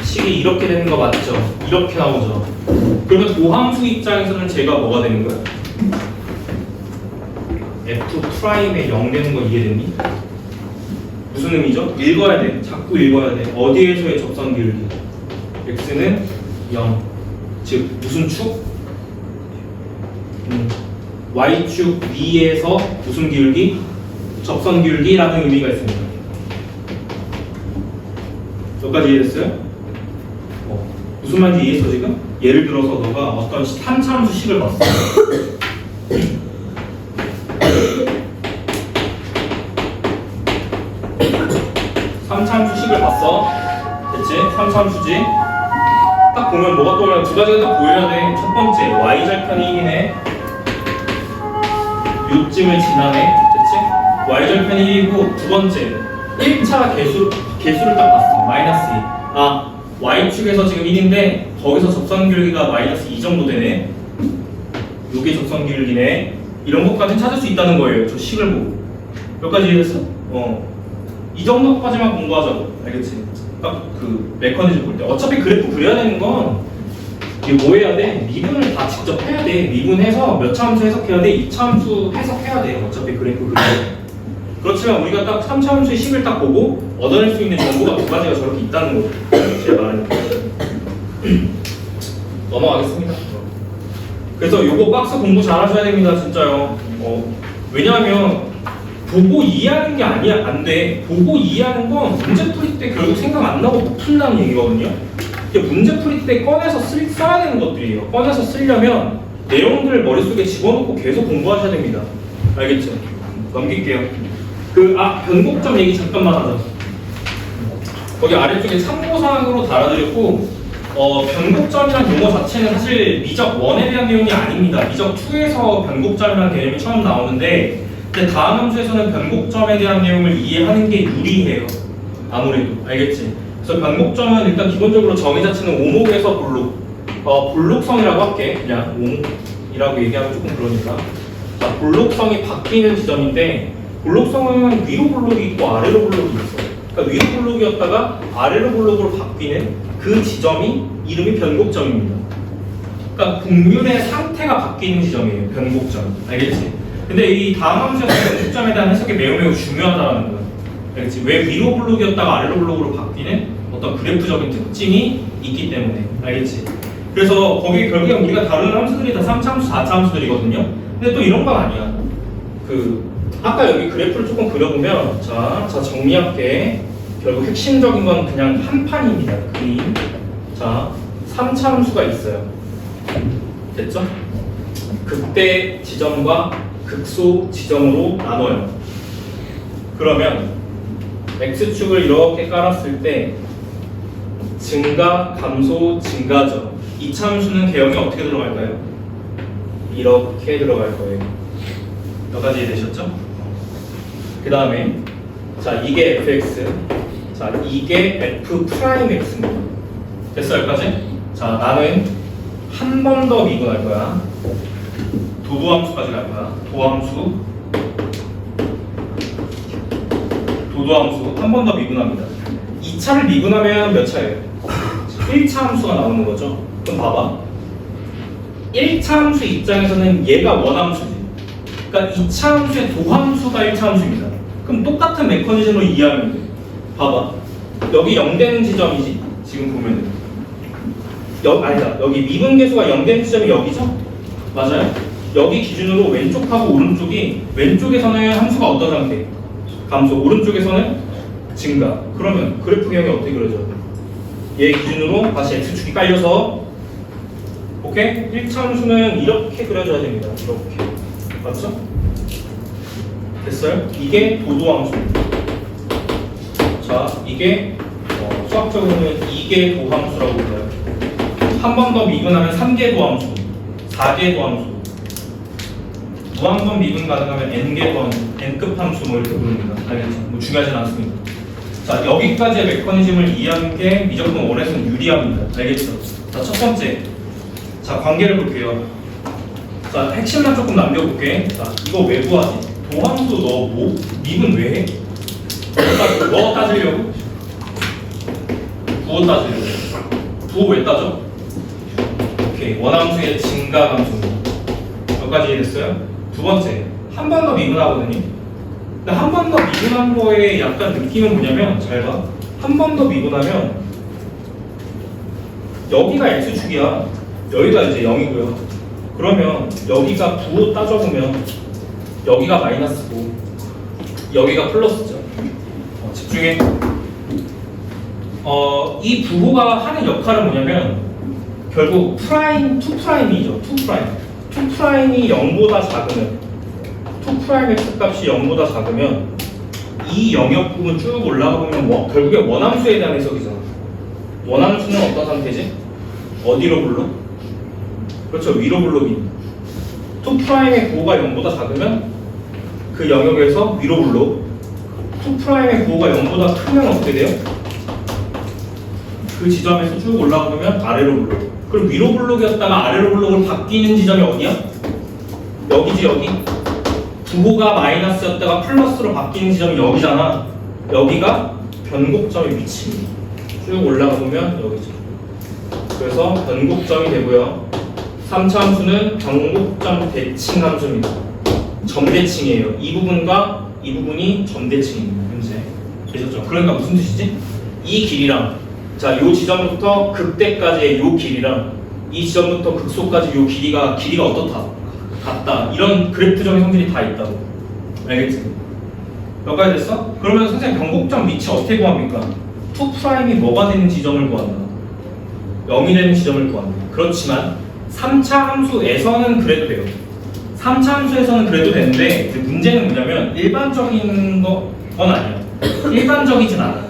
식이 이렇게 되는 거 맞죠? 이렇게 나오죠? 그러면 도함수 입장에서는 제가 뭐가 되는 거야? F'에 0 되는 거 이해됐니? 무슨 의미죠? 읽어야 돼. 자꾸 읽어야 돼. 어디에서의 접선 기울기? X는 0. 즉, 무슨 축? Y축 위에서 무슨 기울기? 접선 기울기라는 의미가 있습니다. 여기까지 이해됐어요? 무슨 말인지 이해했어 지금? 예를 들어서 너가 어떤 3차함수 식을 봤어. 3차함수 식을 봤어. 됐지? 3차함수지? 딱 보면 뭐가 떠오르냐? 두 가지가 딱 보여야 돼. 첫 번째, Y절편이 1이네. 요쯤을 지나네. 됐지? Y절편이 1이고 두 번째, 1차 개수를 딱 봤어. 마이너스 2. 아, Y축에서 지금 1인데 거기서 접선 기울기가 마이너스 2 정도 되네. 요게 접선 기울기네. 이런 것까지는 찾을 수 있다는 거예요. 저 식을 보고. 여기까지 이해됐어? 이 정도까지만 공부하자고. 알겠지? 딱 그 메커니즘 볼 때. 어차피 그래프 그려야 되는 건 이게 뭐 해야 돼? 미분을 다 직접 해야 돼. 미분해서 몇 차 함수 해석해야 돼? 2차 함수 해석해야 돼. 어차피 그래프 그려. 그렇지만 우리가 딱 3차 함수의 식을 딱 보고 얻어낼 수 있는 정보가 두 가지가 저렇게 있다는 거죠. 제 말은. 넘어가겠습니다. 그래서 요거 박스 공부 잘 하셔야 됩니다. 진짜요. 왜냐하면 보고 이해하는 게 아니야. 안 돼. 보고 이해하는 건 문제 풀이 때 결국 생각 안 나고 못 푼다는 얘기거든요. 문제 풀이 때 꺼내서 써야 되는 것들이에요. 꺼내서 쓰려면 내용들을 머릿속에 집어넣고 계속 공부하셔야 됩니다. 알겠죠? 넘길게요. 변곡점 얘기 잠깐만 하자. 거기 아래쪽에 참고사항으로 달아드렸고, 변곡점이라는 용어 자체는 사실 미적 1에 대한 내용이 아닙니다. 미적 2에서 변곡점이라는 개념이 처음 나오는데, 근데 다음 함수에서는 변곡점에 대한 내용을 이해하는 게 유리해요. 아무래도. 알겠지? 그래서 변곡점은 일단 기본적으로 정의 자체는 오목에서 볼록. 볼록성이라고 할게. 그냥 오목이라고 얘기하면 조금 그러니까. 자, 볼록성이 바뀌는 지점인데, 볼록성은 위로 볼록이 있고 아래로 볼록이 있어요. 그러니까 위로 볼록이었다가 아래로 볼록으로 바뀌는 그 지점이 이름이 변곡점입니다. 그러니까 곡률의 상태가 바뀌는 지점이에요. 변곡점. 알겠지? 근데 이 다음 함수에서 변곡점에 대한 해석이 매우 중요하다는 거예요. 알겠지? 왜 위로 볼록이었다가 아래로 볼록으로 바뀌는 어떤 그래프적인 특징이 있기 때문에. 알겠지? 그래서 거기 결국에 우리가 다루는 함수들이 다 3차 함수, 4차 함수들이거든요. 근데 또 이런 건 아니야. 아까 여기 그래프를 조금 그려보면 자 정리할게. 결국 핵심적인 건 그냥 한 판입니다. 그림. 자, 3차 함수가 있어요. 됐죠? 극대 지점과 극소 지점으로 나눠요. 그러면 x축을 이렇게 깔았을 때 증가, 감소, 증가죠. 이차 함수는 개형이 어떻게 들어갈까요? 이렇게 들어갈 거예요. 여기까지 되셨죠? 그 다음에 자 이게 fx, 자 이게 f'x입니다. 됐어 여기까지? 자 나는 한 번 더 미분할 거야. 도도함수까지 갈 거야. 도함수 한 번 더 미분합니다. 2차를 미분하면 몇 차예요? 1차 함수가 나오는 거죠. 그럼 봐봐. 1차 함수 입장에서는 얘가 원함수지. 그러니까 2차 함수의 도함수가 1차 함수입니다. 그럼 똑같은 메커니즘으로 이해하면 돼. 봐봐. 여기 0 되는 지점이지. 지금 보면은. 아니다. 여기 미분계수가 0 되는 지점이 여기죠? 맞아요. 여기 기준으로 왼쪽하고 오른쪽이 왼쪽에서는 함수가 어떤 상태? 감소. 오른쪽에서는 증가. 그러면 그래프 개형이 어떻게 그려져요? 얘 기준으로 다시 x축이 깔려서 오케이? 1차 함수는 이렇게 그려져야 됩니다. 이렇게. 맞죠? 됐어요? 이게 도도함수입니다. 자, 이게 수학적으로는 2개 도함수라고 불러요. 한 번 더 미분하면 3개 도함수, 4개 도함수. 무한번 미분 가능하면 n개 도함수, n급 함수 뭐 이렇게 부릅니다. 알겠죠? 뭐 중요하진 않습니다. 자, 여기까지의 메커니즘을 이해하는 게 미적분 원에서는 유리합니다. 알겠죠? 자, 첫 번째. 자, 관계를 볼게요. 자, 핵심만 조금 남겨볼게. 자, 이거 왜 구하지? 도함수 너 뭐? 미분 왜 해? 너 따지려고? 부호 따지려고. 부호 왜 따져? 오케이, 원함수의 증가 감소. 여기까지 이해됐어요? 두 번째, 한 번 더 미분하거든요. 근데 한 번 더 미분한 거에 약간 느낌은 뭐냐면, 잘 봐. 한 번 더 미분하면 여기가 x축이야. 여기가 이제 0이고요. 그러면 여기가 부호 따져보면 여기가 마이너스고 여기가 플러스죠. 집중해. 이 부호가 하는 역할은 뭐냐면 결국 프라임, 2프라임이죠. 2프라임이 0보다 작으면 2프라임 x값이 0보다 작으면 이 영역 부분 쭉 올라가 보면 결국에 원함수에 대한 해석이잖아. 원함수는 어떤 상태지? 어디로 불러? 그렇죠. 위로 불러기. 2프라임의 부호가 0보다 작으면 그 영역에서 위로 불러. 2프라임의 부호가 0보다 크면 어떻게 돼요? 그 지점에서 쭉 올라가 보면 아래로 불러. 그럼 위로 블록이었다가 아래로 블록으로 바뀌는 지점이 어디야? 여기지 여기. 부호가 마이너스였다가 플러스로 바뀌는 지점이 여기잖아. 여기가 변곡점의 위치입니다. 쭉 올라가 보면 여기죠. 그래서 변곡점이 되고요. 3차 함수는 변곡점 대칭 함수입니다. 점대칭이에요. 이 부분과 이 부분이 점대칭입니다. 현재 되셨죠? 그러니까 무슨 뜻이지? 이 길이랑 자, 요 지점부터 극대까지의 요 길이랑 이 지점부터 극소까지 요 길이가 어떻다? 같다. 이런 그래프적인 성질이 다 있다고. 알겠지? 여기까지 됐어? 그러면 선생님 변곡점 위치 어떻게 구합니까? 2'이 뭐가 되는 지점을 구한다. 0이 되는 지점을 구한다. 그렇지만 3차 함수에서는 그래도 돼요. 3차 함수에서는 그래도 되는데 문제는 뭐냐면 일반적인 건 아니야. 일반적이진 않아.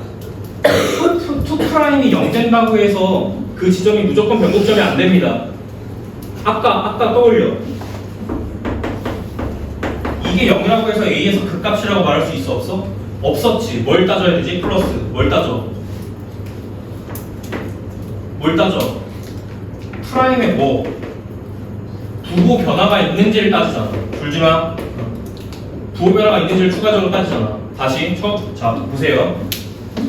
2'이 0 된다고 해서 그 지점이 무조건 변곡점이 안 됩니다. 아까 떠올려. 이게 0이라고 해서 A에서 그 값이라고 말할 수 있어 없어? 없었지. 뭘 따져야 되지? 플러스. 뭘 따져? 프라임에 뭐? 부호 변화가 있는지를 따지잖아. 줄지마. 부호 변화가 있는지를 추가적으로 따지잖아. 다시 자 보세요.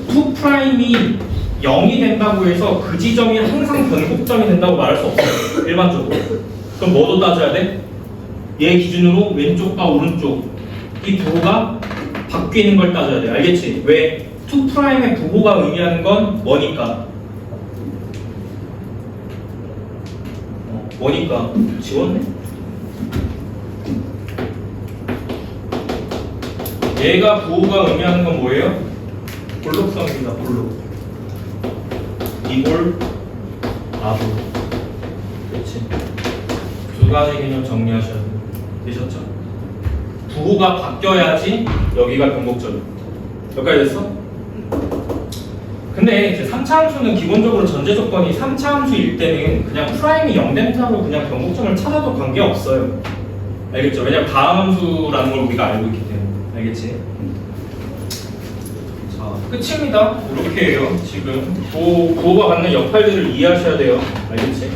2'이 0이 된다고 해서 그 지점이 항상 변곡점이 된다고 말할 수 없어요. 일반적으로. 그럼 뭐도 따져야 돼? 얘 기준으로 왼쪽과 오른쪽 이 부호가 바뀌는 걸 따져야 돼. 알겠지? 왜? 2'의 부호가 의미하는 건 뭐니까? 뭐니까? 지웠네? 얘가 부호가 의미하는 건 뭐예요? 볼록성입니다. 볼록. 이볼, 아볼. 그렇지. 두 가지 개념 정리하셔야 돼요. 되셨죠? 부호가 바뀌어야지 여기가 변곡점이에요. 여기까지 됐어? 근데 이제 3차 함수는 기본적으로 전제 조건이 3차 함수일 때는 그냥 프라임이 0된 그냥 변곡점을 찾아도 관계없어요. 알겠죠? 왜냐면 다음 함수라는 걸 우리가 알고 있기 때문에. 알겠지? 자, 끝입니다. 이렇게 해요. 지금 그거가 갖는 역할들을 이해하셔야 돼요. 알겠지?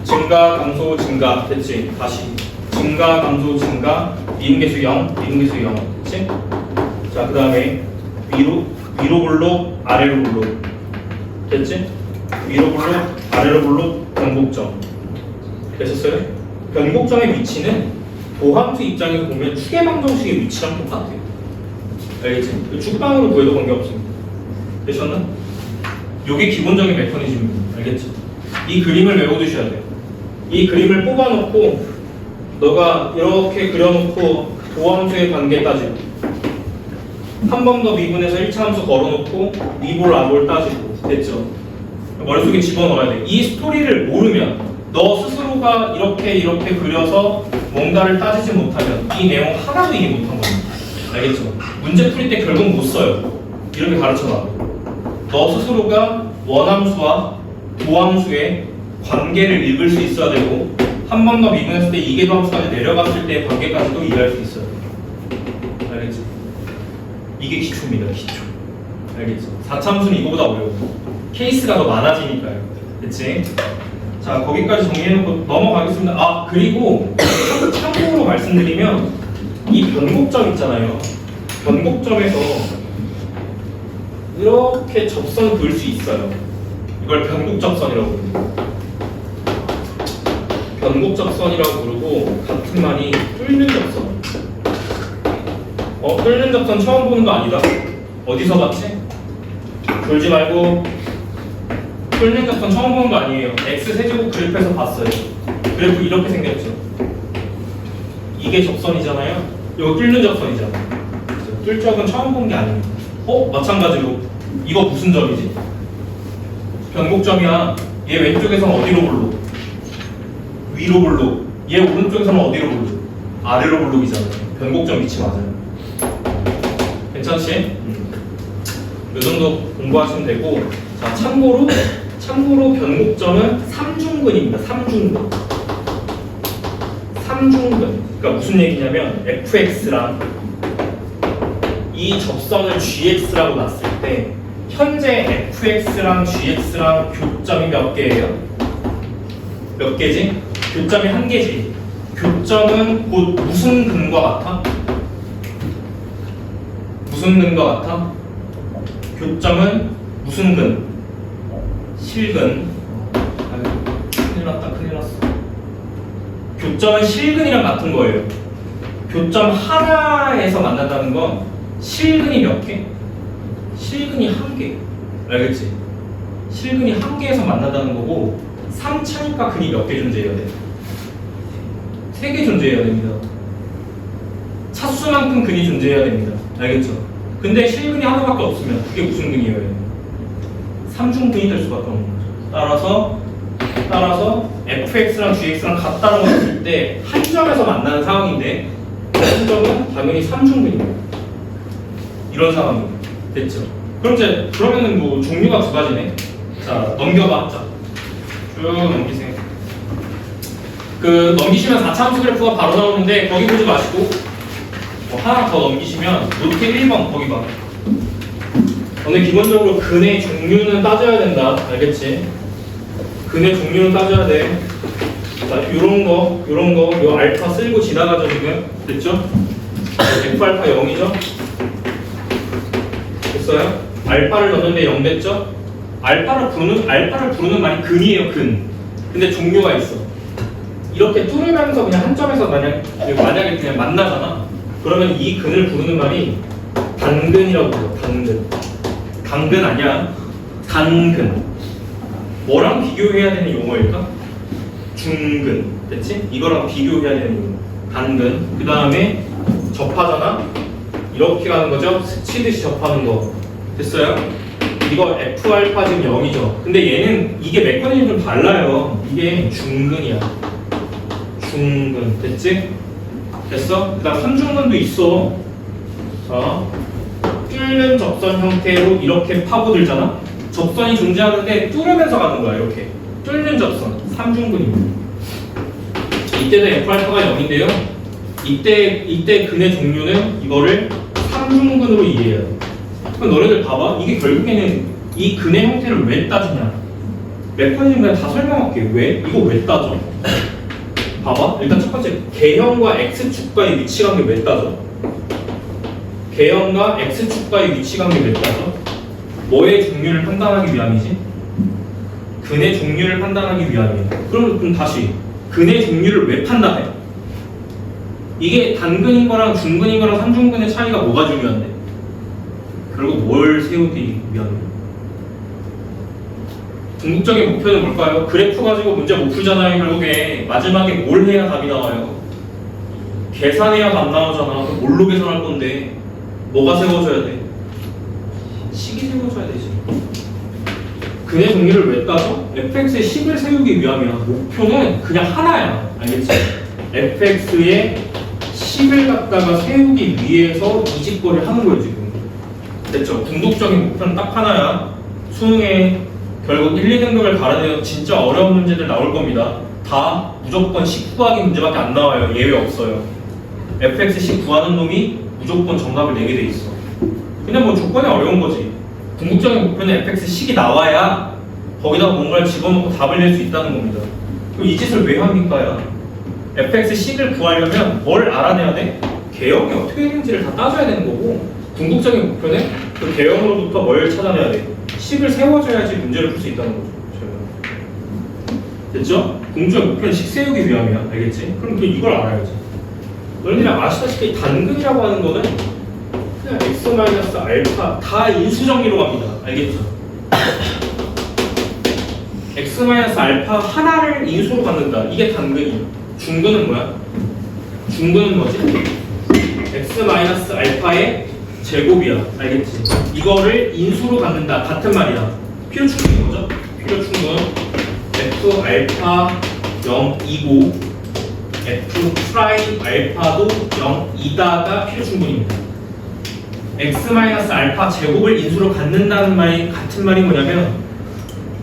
증가, 감소, 증가. 됐지? 다시 증가, 감소, 증가. 미분계수 0, 미분계수 0. 됐지? 자, 그 다음에 위로 블록, 아래로 블록. 됐지? 위로 블록, 아래로 블록, 변곡점. 됐었어요? 변곡점의 위치는 도함수 입장에서 보면 추계방정식의 위치랑 똑같아요. 알겠지? 축방으로 구해도 관계없습니다. 되셨나? 이게 기본적인 메커니즘입니다. 알겠지? 이 그림을 외워두셔야 돼요. 이 그림을 뽑아놓고 너가 이렇게 그려놓고 도함수의 관계 따지고 한 번 더 미분해서 1차 함수 걸어놓고 미볼 아볼 따지고. 됐죠? 머릿속에 집어넣어야 돼. 이 스토리를 모르면 너 스스로가 이렇게 그려서 뭔가를 따지지 못하면 이 내용 하나도 이해 못한 겁니다. 알겠죠? 문제 풀이 때 결국 못 써요. 이렇게 가르쳐놔. 너 스스로가 원함수와 도함수의 관계를 읽을 수 있어야 되고 한 번 더 미분했을 때 이계도함수까지 내려갔을 때의 관계까지도 이해할 수 있어요. 알겠죠? 이게 기초입니다. 기초. 알겠죠? 4차 함수는 이거보다 어려워. 케이스가 더 많아지니까요. 그치? 자, 거기까지 정리해놓고 넘어가겠습니다. 아, 그리고 참고로 말씀드리면 이 변곡점 있잖아요. 변곡점에서 이렇게 접선 그을 수 있어요. 이걸 변곡접선이라고 부릅니다. 변곡접선이라고 부르고 같은 말이 뚫는 접선. 뚫는 접선 처음 보는 거 아니다. 어디서 봤지? 졸지 말고. 뚫는 접선 처음 보는 거 아니에요. X세제곱 그래프에서 봤어요. 그래프 이렇게 생겼죠. 이게 접선이잖아요. 이거 뚫는 접선이잖아요. 뚫적은 처음 본 게 아닙니다. 마찬가지로 이거 무슨 점이지? 변곡점이야. 얘 왼쪽에서는 어디로 볼로? 위로 볼로. 얘 오른쪽에서는 어디로 볼로? 아래로 볼록이잖아요. 변곡점 위치 맞아요. 괜찮지? 이 정도 공부하시면 되고. 자, 참고로 변곡점은 3중근입니다. 3중근. 그러니까 무슨 얘기냐면 fx랑 이 접선을 gx라고 놨을 때 현재 fx랑 gx랑 교점이 몇 개예요? 몇 개지? 교점이 한 개지. 교점은 곧 무슨 근과 같아? 무슨 근과 같아? 교점은 무슨 근? 실근. 큰일 났다. 교점은 실근이랑 같은 거예요. 교점 하나에서 만난다는 건 실근이 몇 개? 실근이 한 개. 알겠지? 실근이 한 개에서 만난다는 거고 3차니까 근이 몇 개 존재해야 돼? 3개 존재해야 됩니다. 차수만큼 근이 존재해야 됩니다. 알겠죠? 근데 실근이 하나밖에 없으면 그게 무슨 근이에요? 3중근이 될 수밖에 없는 거죠. 따라서 fx랑 gx랑 같다는 걸 봤을 때 한 점에서 만나는 상황인데 한 점은 당연히 3중근입니다. 이런 상황입니다. 됐죠? 그러면은 뭐 종류가 두 가지네. 자, 넘겨봐. 자, 쭉 넘기세요. 넘기시면 4차 함수 그래프가 바로 나오는데 거기 보지 마시고 하나 더 넘기시면 노트 1번 거기 봐. 오늘 기본적으로 근의 종류는 따져야 된다. 알겠지? 근의 종류는 따져야 돼. 자, 요런 거, 알파 쓸고 지나가죠, 지금? 됐죠? F알파 0이죠? 됐어요? 알파를 넣는데 0 됐죠? 알파를 부르는 말이 근이에요, 근. 근데 종류가 있어. 이렇게 뚫으면서 그냥 한 점에서 만약에 그냥 만나잖아. 그러면 이 근을 부르는 말이 단근이라고 불러, 단근. 단근 아니야. 단근. 뭐랑 비교해야 되는 용어일까? 중근. 됐지? 이거랑 비교해야 되는 용어. 단근. 그 다음에 접하잖아? 이렇게 가는 거죠? 스치듯이 접하는 거. 됐어요? 이거 F알파 지금 0이죠? 근데 얘는 이게 메커니즘이 좀 달라요. 이게 중근이야. 중근. 됐지? 됐어? 그 다음 3중근도 있어. 자, 뚫는 접선 형태로 이렇게 파고들잖아. 접선이 존재하는데 뚫으면서 가는 거야. 이렇게 뚫는 접선 3중근입니다. 이때도 F알파가 0인데요. 이때 근의 종류는 이거를 3중근으로 이해해야 돼. 그럼 너네들 봐봐. 이게 결국에는 이 근의 형태를 왜 따지냐? 메커니즘 그냥 다 설명할게. 왜? 이거 왜 따져? 봐봐. 일단 첫 번째 개형과 X축과의 위치관계 왜 따져? 개형과 X축과의 위치관계 왜 따져? 뭐의 종류를 판단하기 위함이지? 근의 종류를 판단하기 위함이야. 그럼 다시 근의 종류를 왜 판단해? 이게 단근인 거랑 중근인 거랑 삼중근의 차이가 뭐가 중요한데? 결국 뭘 세우기 위함이야? 궁극적인 목표는 뭘까요? 그래프 가지고 문제 못 풀잖아요. 결국에 마지막에 뭘 해야 답이 나와요? 계산해야 답 나오잖아. 그럼 뭘로 계산할 건데? 뭐가 세워져야 돼? 식이 세워져야 되지. 근의 종류를 왜 따져? fx의 식을 세우기 위함이야. 목표는 그냥 하나야. 알겠지? fx의 식을 갖다가 세우기 위해서 이 짓거리를 하는 거예요 지금. 됐죠? 궁극적인 목표는 딱 하나야. 수능에 결국 1, 2등급을 가르는 진짜 어려운 문제들 나올 겁니다. 다 무조건 식 구하기 문제밖에 안 나와요. 예외 없어요. fx 식 구하는 놈이 무조건 정답을 내게 돼 있어. 그냥 뭐 조건이 어려운 거지. 궁극적인 목표는 fx 식이 나와야 거기다가 뭔가를 집어넣고 답을 낼 수 있다는 겁니다. 그럼 이 짓을 왜 합니까? fx 식을 구하려면 뭘 알아내야 돼? 개형이 어떻게 되는지를 다 따져야 되는 거고, 궁극적인 목표는 그 개형으로부터 뭘 찾아내야 돼? 식을 세워줘야지 문제를 풀 수 있다는 거죠. 됐죠? 궁극적인 목표는 식 세우기 위함이야. 알겠지? 그럼 이걸 알아야지. 너희들이 아시다시피 단근이라고 하는 거는 그냥 x-알파 다 인수정리로 갑니다. 알겠죠? x-알파 하나를 인수로 갖는다. 이게 단근이야. 중근은 뭐야? 중근은 뭐지? x-알파의 제곱이야. 알겠지? 이거를 인수로 갖는다. 같은 말이야. 필요충분인 거죠? 필요충분 f 알파 0이고 f 프라임 알파도 0이다가 필요충분입니다. x-알파 제곱을 인수로 갖는다는 말이 같은 말이 뭐냐면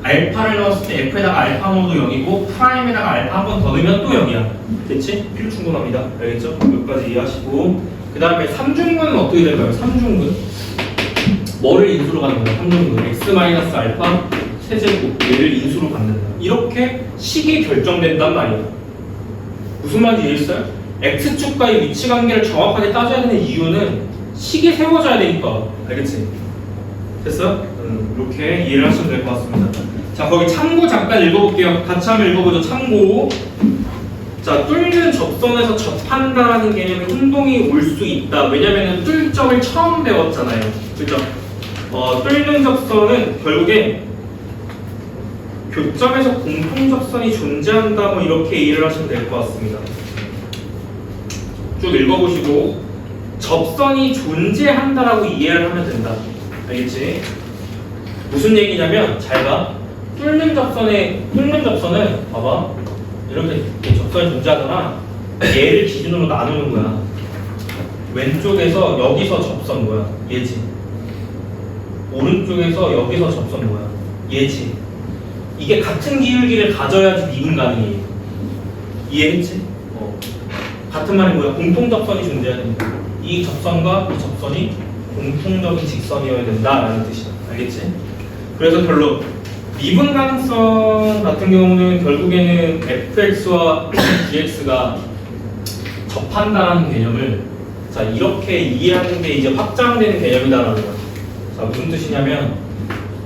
알파를 넣었을 때 f에다가 알파 넣어도 0이고 프라임에다가 알파 한 번 더 넣으면 또 0이야. 됐지? 필요충분합니다. 알겠죠? 여기까지 이해하시고, 그 다음에 3중근은 어떻게 될까요? 3중근 뭐를 인수로 갖는 거야? 3중근 x-알파 세제곱 얘를 인수로 갖는다. 이렇게 식이 결정된단 말이야. 무슨 말인지 이해했어요? x축과의 위치관계를 정확하게 따져야 되는 이유는 식이 세워져야 되니까. 알겠지? 됐어? 이렇게 이해를 하시면 될 것 같습니다. 자, 거기 참고 잠깐 읽어볼게요. 같이 한번 읽어보죠. 참고. 자, 뚫는 접선에서 접한다라는 개념의 혼동이 올 수 있다. 왜냐면은 뚫점을 처음 배웠잖아요. 그죠? 뚫는 접선은 결국에 교점에서 공통 접선이 존재한다. 뭐 이렇게 이해를 하시면 될 것 같습니다. 쭉 읽어보시고 접선이 존재한다라고 이해를 하면 된다. 알겠지? 무슨 얘기냐면 잘 봐. 뚫는 접선은 봐봐. 이렇게 접선이 존재하잖아. 얘를 기준으로 나누는 거야. 왼쪽에서 여기서 접선 뭐야? 얘지. 오른쪽에서 여기서 접선 뭐야? 얘지. 이게 같은 기울기를 가져야지 미분 가능해. 이해했지? 같은 말이 뭐야? 공통 접선이 존재해야 된다. 이 접선과 이 접선이 공통적인 직선이어야 된다라는 뜻이야. 알겠지? 그래서 결론 미분 가능성 같은 경우는 결국에는 fx와 gx가 접한다라는 개념을 자 이렇게 이해하는 게 이제 확장되는 개념이다라는 거야. 자 무슨 뜻이냐면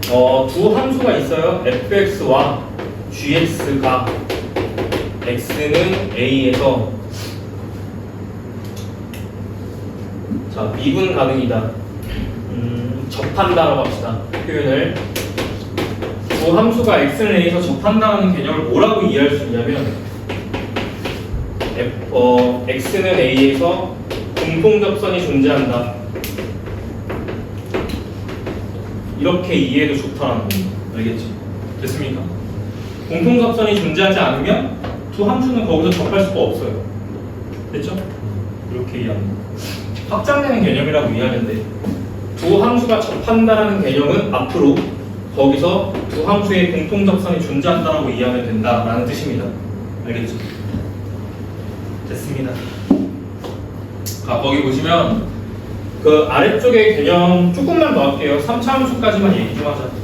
두 함수가 있어요. fx와 gx가 x는 a에서 자 미분 가능이다. 접한다라고 합시다. 표현을 두 함수가 x는 a에서 접한다는 개념을 뭐라고 이해할 수 있냐면 x는 a에서 공통 접선이 존재한다. 이렇게 이해해도 좋다라는 거. 알겠죠? 됐습니까? 공통 접선이 존재하지 않으면 두 함수는 거기서 접할 수가 없어요. 됐죠? 이렇게 이해합니다. 확장되는 개념이라고 이해하면 돼. 두 함수가 접한다라는 개념은 앞으로 거기서 두 함수의 공통적선이 존재한다라고 이해하면 된다라는 뜻입니다. 알겠죠? 됐습니다. 거기 보시면 그 아래쪽에 개념 조금만 더 할게요. 3차 함수까지만 얘기 좀 하자.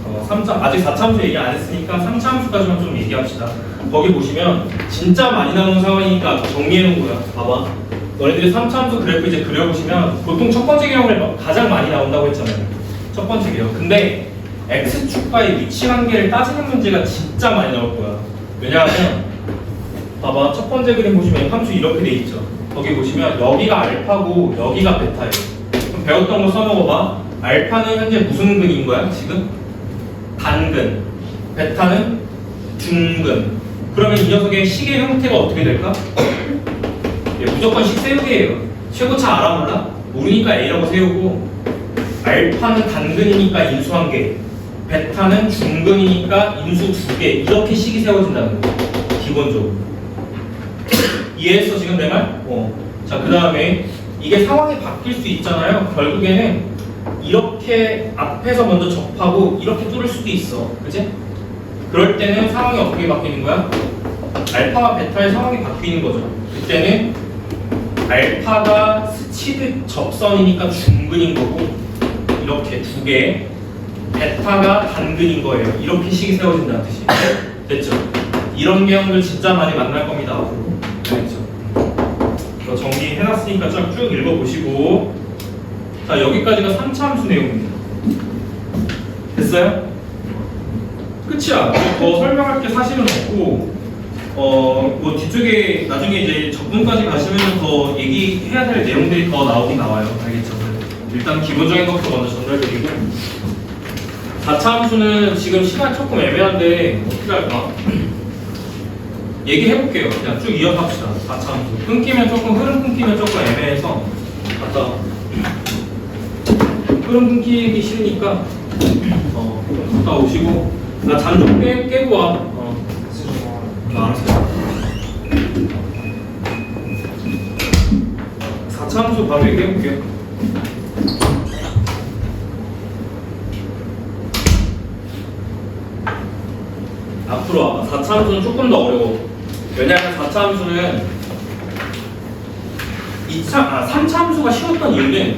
아직 4차 함수 얘기 안 했으니까 3차 함수까지만 좀 얘기합시다. 거기 보시면 진짜 많이 나오는 상황이니까 정리해 놓은 거야. 봐봐. 너네들이 3차 함수 그래프 이제 그려보시면 보통 첫 번째 개형을 가장 많이 나온다고 했잖아요. 첫 번째 개형. 근데 x축과의 위치 관계를 따지는 문제가 진짜 많이 나올 거야. 왜냐하면 봐봐. 첫 번째 그림 보시면 함수 이렇게 돼 있죠. 거기 보시면 여기가 알파고 여기가 베타예요. 그럼 배웠던 거 써먹어봐. 알파는 현재 무슨 근인 거야? 지금? 단근. 베타는 중근. 그러면 이 녀석의 식의 형태가 어떻게 될까? 무조건 식 세우기예요. 최고차 알아 몰라? 모르니까 A라고 세우고, 알파는 단근이니까 인수 1개, 베타는 중근이니까 인수 2개, 이렇게 식이 세워진다는 거예요. 기본적으로. 이해했어 지금 내 말? 자, 그 다음에 이게 상황이 바뀔 수 있잖아요. 결국에는 이렇게 앞에서 먼저 접하고 이렇게 뚫을 수도 있어. 그치? 그럴 때는 상황이 어떻게 바뀌는 거야? 알파와 베타의 상황이 바뀌는 거죠. 그때는 알파가 스치듯 접선이니까 중근인 거고, 이렇게 2개, 베타가 단근인 거예요. 이렇게 식이 세워진다는 뜻이에요. 됐죠? 이런 개형들 진짜 많이 만날 겁니다. 앞으로. 알겠죠? 정리해놨으니까 쭉 읽어보시고, 자, 여기까지가 3차 함수 내용입니다. 됐어요? 끝이야. 더 설명할 게 사실은 없고, 뭐 뒤쪽에 나중에 이제 적분까지 가시면 더 얘기해야 될 내용들이 더 나오긴 나와요. 알겠죠? 일단 기본적인 것부터 먼저 전달드리고, 4차 함수는 지금 시간 조금 애매한데 어떻게 할까? 얘기해볼게요. 그냥 쭉 이어서 합시다. 4차 함수. 끊기면 조금, 흐름 끊기면 조금 애매해서 갔다 흐름 끊기기 싫으니까 좀 갔다 오시고, 나 잠 좀 깨고 와. 알았어. 4차 함수 바로 얘기해볼게요. 앞으로 와봐. 4차 함수는 조금 더 어려워. 왜냐하면 4차 함수는 3차 함수가 쉬웠던 이유는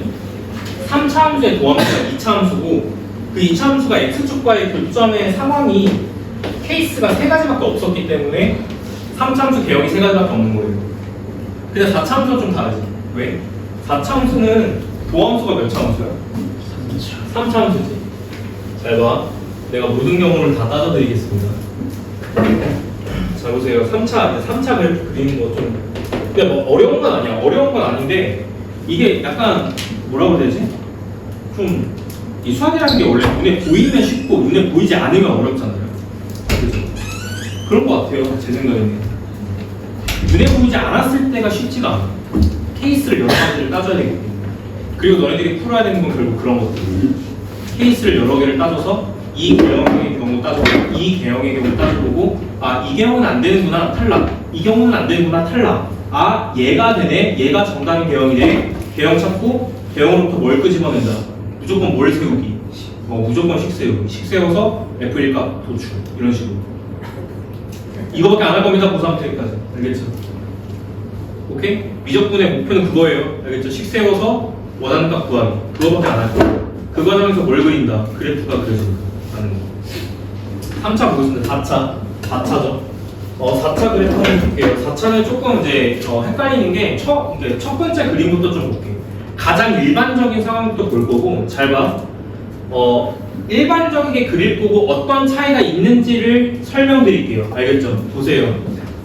3차 함수의 도함수가 2차 함수고, 그 2차 함수가 x축과의 교점의 상황이 케이스가 3가지밖에 없었기 때문에 3차 함수 개형이 3가지밖에 없는 거예요. 근데 4차 함수는 좀 다르지. 왜? 4차 함수는 도함수가 몇 차 함수야? 3차 함수지. 잘 봐. 내가 모든 경우를 다 따져드리겠습니다. 자, 보세요. 3차 그래프 그리는 거 좀, 근데 뭐 어려운 건 아니야. 어려운 건 아닌데, 이게 약간 뭐라고 해야 되지? 좀 이 수학이라는 게 원래 눈에 보이면 쉽고 눈에 보이지 않으면 어렵잖아요. 그죠? 그런 것 같아요. 제 생각에는 눈에 보이지 않았을 때가 쉽지가 않아. 케이스를 여러 가지를 따져야 되기 때문에. 그리고 너네들이 풀어야 되는 건 결국 그런 것들. 케이스를 여러 개를 따져서 이 개형의 경우 따져보고, 이 개형의 경우 따져보고, 아, 이 개형은 안 되는구나, 탈락. 이 경우는 안 되는구나, 탈락. 아, 얘가 되네, 얘가 정답인 개형이네. 개형 찾고 개형으로부터 뭘 끄집어낸다. 무조건 뭘 세우기, 무조건 식 세우기. 식 세워서 F1 값 도출. 이런 식으로. 이거밖에 안 할 겁니다. 고3 때까지. 알겠죠? 오케이? 미적분의 목표는 그거예요. 알겠죠? 식 세워서 원하는 값 구하기. 그거밖에 안 할 거예요. 그 과정에서 뭘 그린다? 그래프가 그려진다. 라는 거. 3차 보겠습니다. 4차죠. 4차 그래프 한번 볼게요. 4차는 조금 이제 헷갈리는 게 첫 번째 그림부터 좀 볼게요. 가장 일반적인 상황부터 볼 거고, 잘 봐. 일반적이게 그릴 거고 어떤 차이가 있는지를 설명드릴게요. 알겠죠? 보세요.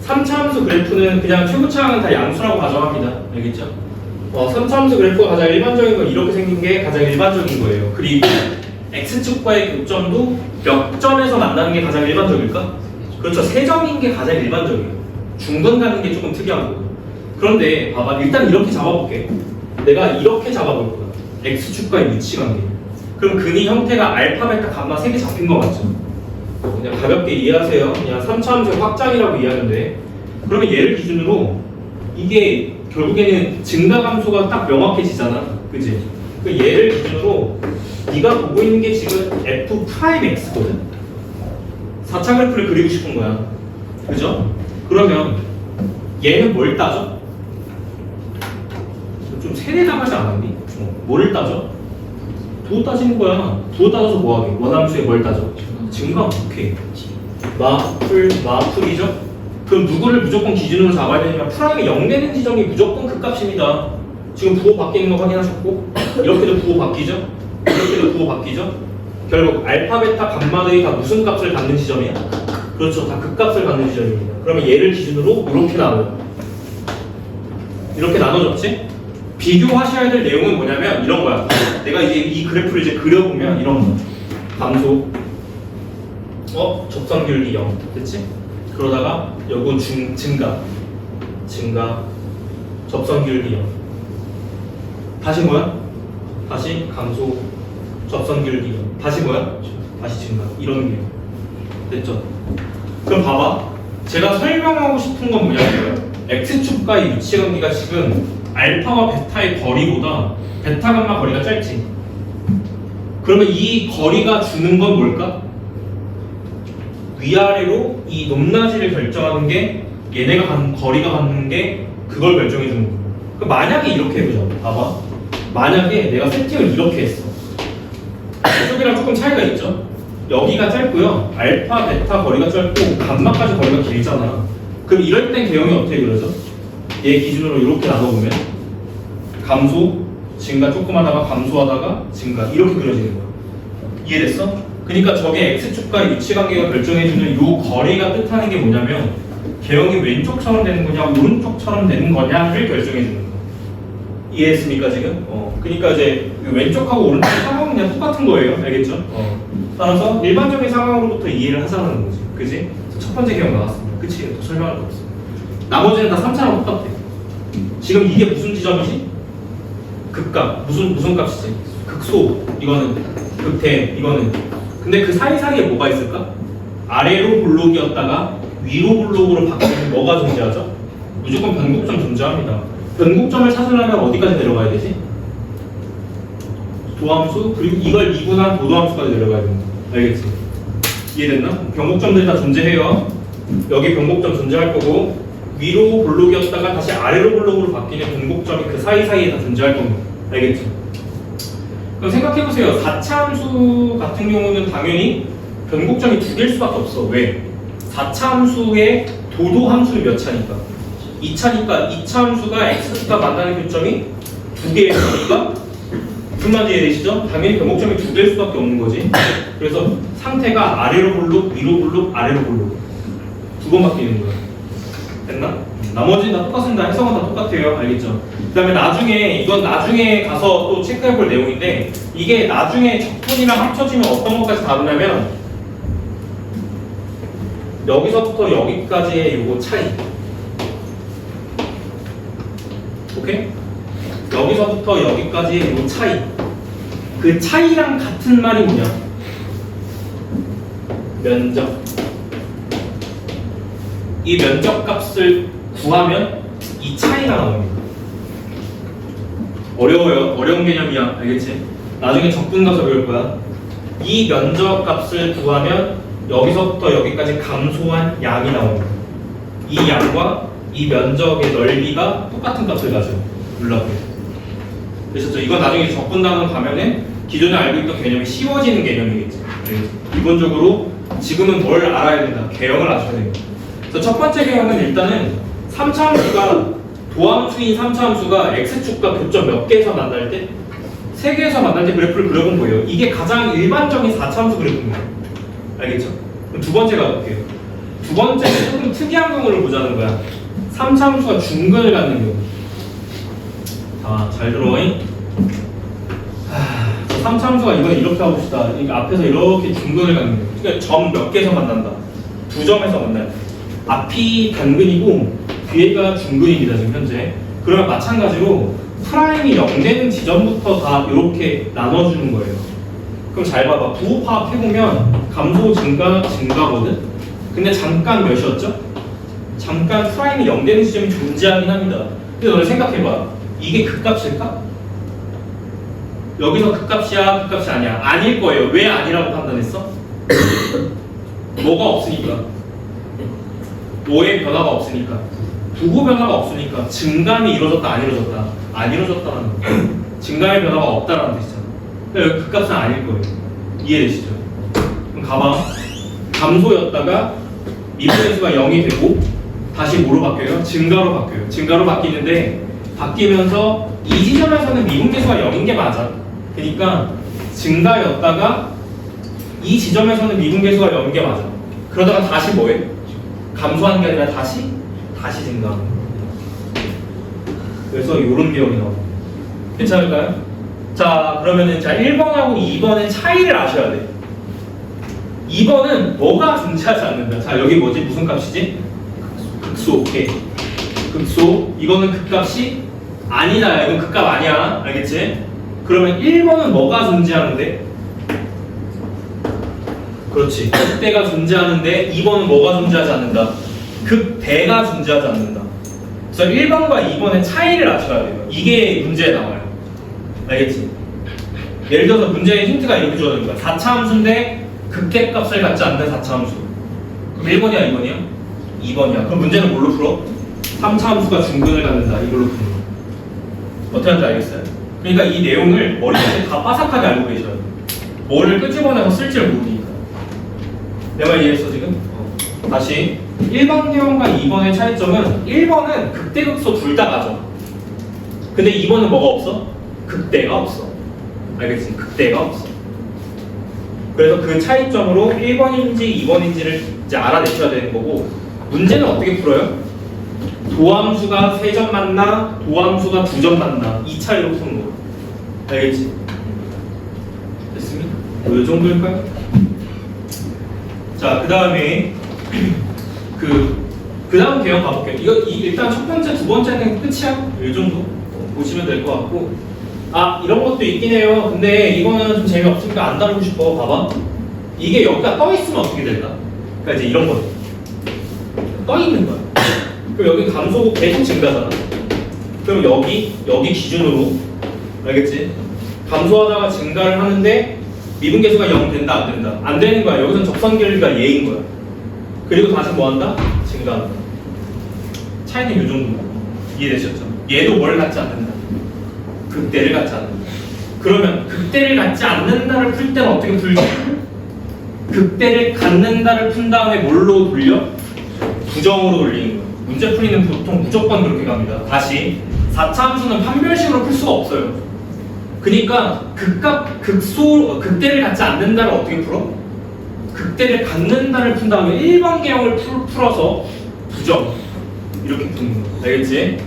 3차 함수 그래프는 그냥 최고차항은 다 양수라고 가정합니다. 알겠죠? 3차 함수 그래프가 가장 일반적인 건 이렇게 생긴 게 가장 일반적인 거예요. 그리고 x축과의 교점도 몇 점에서 만나는 게 가장 일반적일까? 그렇죠. 3점인 게 가장 일반적이에요. 중간 가는 게 조금 특이한 거고. 그런데 봐봐. 일단 이렇게 잡아볼게. 내가 이렇게 잡아볼 거야. x축과의 위치 관계. 그럼 근이 형태가 알파, 베타, 감마 3개 잡힌 거 맞죠? 그냥 가볍게 이해하세요. 그냥 3차 함수의 확장이라고 이해하면 돼. 그러면 얘를 기준으로 이게 결국에는 증가함수가 딱 명확해지잖아. 그치? 그 얘를 기준으로 네가 보고 있는 게 지금 f 프라임 x거든. 4차 그래프를 그리고 싶은 거야. 그죠? 그러면 얘는 뭘 따져? 좀 세대당하지 않았니? 뭐를 따져? 부호 따지는 거야. 부호 따져서 뭐하게? 원함수에 뭘 따져? 증가. 오케이. 마풀이죠? 그럼 누구를 무조건 기준으로 잡아야 되냐면 프라임이 0 되는 지점이 무조건 극값입니다. 지금 부호 바뀌는 거 확인하셨고, 이렇게도 부호 바뀌죠? 이렇게도 부호 바뀌죠? 결국 알파, 베타, 감마들이 다 무슨 값을 갖는 지점이야? 그렇죠. 다 극값을 갖는 지점입니다. 그러면 얘를 기준으로 이렇게 나눠요. 이렇게 나눠졌지? 비교하셔야 될 내용은 뭐냐면 이런 거야. 내가 이제 이 그래프를 이제 그려보면 이런 거. 감소. 접선기울기 0. 됐지? 그러다가 요거 증가. 접선기울기 0. 다시 뭐야? 다시 감소. 접선기울기 0. 다시 뭐야? 다시 증가. 이런 게 됐죠? 그럼 봐봐. 제가 설명하고 싶은 건 뭐냐면 X축과의 위치관계가 지금 알파와 베타의 거리보다 베타 감마 거리가 짧지. 그러면 이 거리가 주는 건 뭘까? 위아래로 이 높낮이를 결정하는 게 얘네가 거리가 갖는 게 그걸 결정해 주는 거야. 그럼 만약에 이렇게 해보자. 봐봐. 만약에 내가 세팅을 이렇게 했어. 이쪽이랑 조금 차이가 있죠? 여기가 짧고요. 알파, 베타 거리가 짧고 감마까지 거리가 길잖아. 그럼 이럴 땐 개형이 어떻게 그려져? 얘 기준으로 이렇게 나눠보면 감소, 증가 조금 하다가 감소하다가 증가 이렇게 그려지는 거야. 이해됐어? 그러니까 저게 X축과의 위치관계가 결정해주는 이 거리가 뜻하는 게 뭐냐면 개형이 왼쪽처럼 되는 거냐 오른쪽처럼 되는 거냐를 결정해주는 거야. 이해했습니까 지금? 그러니까 이제 왼쪽하고 오른쪽 상황은 그냥 똑같은 거예요. 알겠죠? 따라서 일반적인 상황으로부터 이해를 하자는 거지. 그지? 첫 번째 개형 나왔습니다. 그치? 더 설명할 거 없어. 나머지는 다 3차랑 똑같아. 지금 이게 무슨 지점이지? 극값. 무슨 값이지? 극소. 이거는 극대. 이거는. 근데 그 사이사이에 뭐가 있을까? 아래로 블록이었다가 위로 블록으로 바뀌면 뭐가 존재하죠? 무조건 변곡점 존재합니다. 변곡점을 찾으려면 어디까지 내려가야 되지? 도함수 그리고 이걸 이분한 도도함수까지 내려가야 됩니다. 알겠지? 이해됐나? 변곡점들이 다 존재해요. 여기 변곡점 존재할 거고 위로 블록이었다가 다시 아래로 블록으로 바뀌는 변곡점이 그 사이사이에 다 존재할 겁니다. 알겠죠? 그럼 생각해보세요. 4차 함수 같은 경우는 당연히 변곡점이 두 개일 수밖에 없어. 왜? 4차 함수의 도도 함수는 몇 차니까? 2차니까 2차 함수가 x가 만나는 교점이 두 개니까 무슨 말인지 이해되시죠? 당연히 변곡점이 두 개일 수밖에 없는 거지. 그래서 상태가 아래로 블록, 위로 블록, 아래로 블록 두 번 바뀌는 거야. 됐나? 나머지는 다 똑같습니다. 해석은 다 똑같아요. 알겠죠? 그 다음에 나중에 이건 나중에 가서 또 체크해 볼 내용인데 이게 나중에 적분이랑 합쳐지면 어떤 것까지 다루냐면 여기서부터 여기까지의 요거 차이. 오케이? 여기서부터 여기까지의 요 차이. 그 차이랑 같은 말이 뭐냐? 면적. 이 면적 값을 구하면 이 차이가 나옵니다. 어려워요. 어려운 개념이야. 알겠지? 나중에 적분 가서 배울 거야. 이 면적 값을 구하면 여기서부터 여기까지 감소한 양이 나옵니다. 이 양과 이 면적의 넓이가 똑같은 값을 가져요. 물라고요. 그래서 이건 나중에 적분 단원 가면은 기존에 알고 있던 개념이 쉬워지는 개념이겠지. 기본적으로 지금은 뭘 알아야 된다? 개형을 아셔야 됩니다. 그래서 첫 번째 개형은 일단은 3차 함수가 도함수인 3차 함수가 x축과 교점 몇 개에서 만날 때? 3개에서 만날 때 그래프를 그려본 거예요. 이게 가장 일반적인 4차 함수 그래프인 거예요. 알겠죠? 그럼 두 번째 가볼게요. 두 번째는 조금 특이한 경우를 보자는 거야. 3차 함수가 중근을 갖는 경우. 잘 들어오잉? 3차 함수가 이건 이렇게 하봅시다. 그러니까 앞에서 이렇게 중근을 갖는 경우. 그러니까 점 몇 개에서 만난다. 두 점에서 만나요. 앞이 단근이고 뒤에가 중근입니다. 지금 현재. 그러면 마찬가지로 프라임이 0 되는 지점부터 다 이렇게 나눠주는 거예요. 그럼 잘 봐봐. 부호 파악해보면 감소, 증가거든? 근데 잠깐 몇이었죠? 잠깐 프라임이 0 되는 지점이 존재하긴 합니다. 근데 너네 생각해봐. 이게 극값일까? 여기서 극값이야, 극값이 아니야? 아닐 거예요. 왜 아니라고 판단했어? 뭐가 없으니까. 뭐의 변화가 없으니까. 부호 변화가 없으니까. 증감이 이루어졌다, 안 이루어졌다? 안 이루어졌다는 거. 증감의 변화가 없다라는 뜻이잖아. 그러니까 여기 극값은 아닐 거예요. 이해되시죠? 그럼 가봐. 감소였다가 미분계수가 0이 되고 다시 뭐로 바뀌어요? 증가로 바뀌어요. 증가로 바뀌는데 바뀌면서 이 지점에서는 미분계수가 0인 게 맞아. 그러니까 증가였다가 이 지점에서는 미분계수가 0인 게 맞아. 그러다가 다시 뭐해? 감소하는 게 아니라 다시 증가하는 거야. 그래서 이런 개념이 나와요. 괜찮을까요? 자, 그러면은 자 1번하고 2번의 차이를 아셔야 돼. 2번은 뭐가 존재하지 않는다. 자, 여기 뭐지? 무슨 값이지? 극소. 오케이. 극소. 이거는 극값이 아니다. 이건 극값 아니야. 알겠지? 그러면 1번은 뭐가 존재하는데? 그렇지. 극대가 존재하는데 2번은 뭐가 존재하지 않는다? 극대가 존재하지 않는다. 그래서 1번과 2번의 차이를 아셔야 돼요. 이게 문제에 나와요. 알겠지? 예를 들어서 문제의 힌트가 이렇게 주어진 거야. 4차 함수인데 극대값을 갖지 않는 4차 함수. 그럼 1번이야, 2번이야? 2번이야. 그럼 문제는 뭘로 풀어? 3차 함수가 중근을 갖는다. 이걸로 푸는 거. 어떻게 하는지 알겠어요? 그러니까 이 내용을 머릿속에 다 바삭하게 알고 계셔야 돼요. 뭐를 끄집어내서 쓸지를 모르니까. 내 말 이해했어 지금? 다시 1번 계형과 2번의 차이점은 1번은 극대극소 둘 다 가져. 근데 2번은 뭐가 없어? 극대가 없어. 알겠지? 극대가 없어. 그래서 그 차이점으로 1번인지 2번인지를 이제 알아내셔야 되는 거고, 문제는 어떻게 풀어요? 도함수가 3점 맞나? 도함수가 2점 맞나? 이 차이로 푸는 거. 알겠지? 됐습니까? 이 정도일까요? 자, 그 다음에 그 다음 개형 가볼게요. 일단 첫 번째, 두 번째는 끝이야. 이 정도 보시면 될 것 같고, 아, 이런 것도 있긴 해요. 근데 이거는 좀 재미없으니까 안 다루고 싶어. 봐봐. 이게 여기가 떠 있으면 어떻게 될까? 그러니까 이제 이런 거 떠 있는 거야. 그럼 여기 감소고 계속 증가잖아. 그럼 여기 기준으로, 알겠지? 감소하다가 증가를 하는데 미분계수가 0 된다, 안 된다? 안 되는 거야. 여기서는 접선 길이가 예인 거야. 그리고 다시 뭐 한다? 증가한다. 차이는 이 정도. 이해되셨죠? 얘도 뭘 갖지 않는다? 극대를 갖지 않는다. 그러면 극대를 갖지 않는다를 풀 때는 어떻게 풀지? 극대를 갖는다를 푼 다음에 뭘로 돌려? 부정으로 돌리는 거야. 문제 풀이는 보통 무조건 그렇게 갑니다. 다시 4차 함수는 판별식으로 풀 수가 없어요. 그러니까 극대를 갖지 않는다를 어떻게 풀어? 극대를 갖는다를 푼 다음에 1번 계형을 풀어서 부정 이렇게 푸는 거. 알겠지?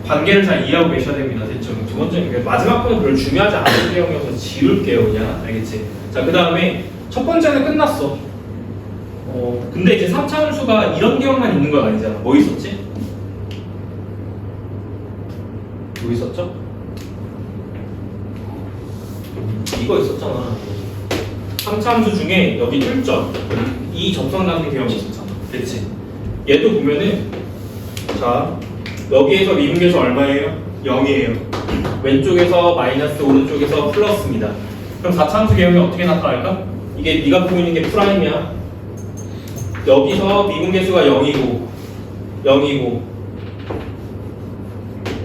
관계를 잘 이해하고 계셔야 됩니다. 됐죠? 두 번째, 마지막 거는 별로 중요하지 않은 계형이어서 지울게요, 그냥. 알겠지? 자, 그 다음에 첫 번째는 끝났어. 근데 이제 3차 함수가 이런 계형만 있는 건 아니잖아. 뭐 있었지? 뭐 있었죠? 이거 있었잖아. 3차 함수 중에 여기 1점, 이 접선관계 계형이 있었잖아. 그치? 얘도 보면은, 자, 여기에서 미분계수 얼마예요? 0이에요. 왼쪽에서 마이너스, 오른쪽에서 플러스입니다. 그럼 4차 함수 계형이 어떻게 나타날까? 이게 네가 보이는 게 프라임이야. 여기서 미분계수가 0이고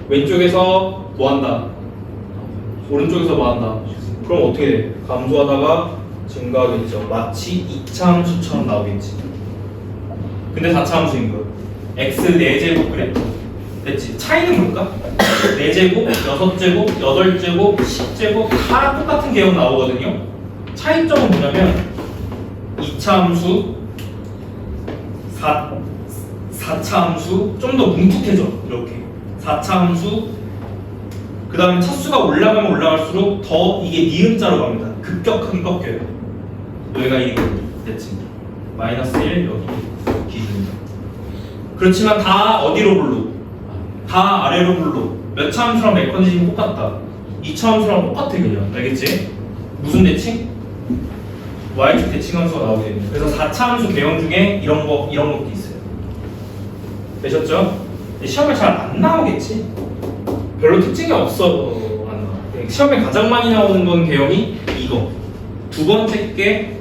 왼쪽에서 뭐 한다? 오른쪽에서 뭐 한다? 그럼 어떻게 돼? 감소하다가 증가하겠죠. 마치 2차 함수처럼 나오겠지. 근데 4차 함수인 거야. x 4제곱 그래? 됐지? 차이는 뭘까? 4제곱, 6제곱, 8제곱, 10제곱 다 똑같은 계형 나오거든요. 차이점은 뭐냐면 2차 함수, 4차 함수 좀 더 뭉툭해져. 이렇게 4차 함수 그 다음에 차수가 올라가면 올라갈수록 더 이게 니은자로 갑니다. 급격하게 꺾여요. 여기가 1이고 됐지? 마이너스 1 여기 기준이다. 그렇지만 다 어디로 불러? 다 아래로 불러. 몇 차 함수랑 메커니즘이 똑같다. 2차 함수랑 똑같아 그냥. 알겠지? 무슨 대칭? y축 대칭 함수가 나오게 됩니다. 그래서 4차 함수 계형 중에 이런 것도 있어요. 되셨죠? 시험에 잘 안 나오겠지? 별로 특징이 없어. 안 나와. 그냥 시험에 가장 많이 나오는 건 개형이 이거. 두 번째 게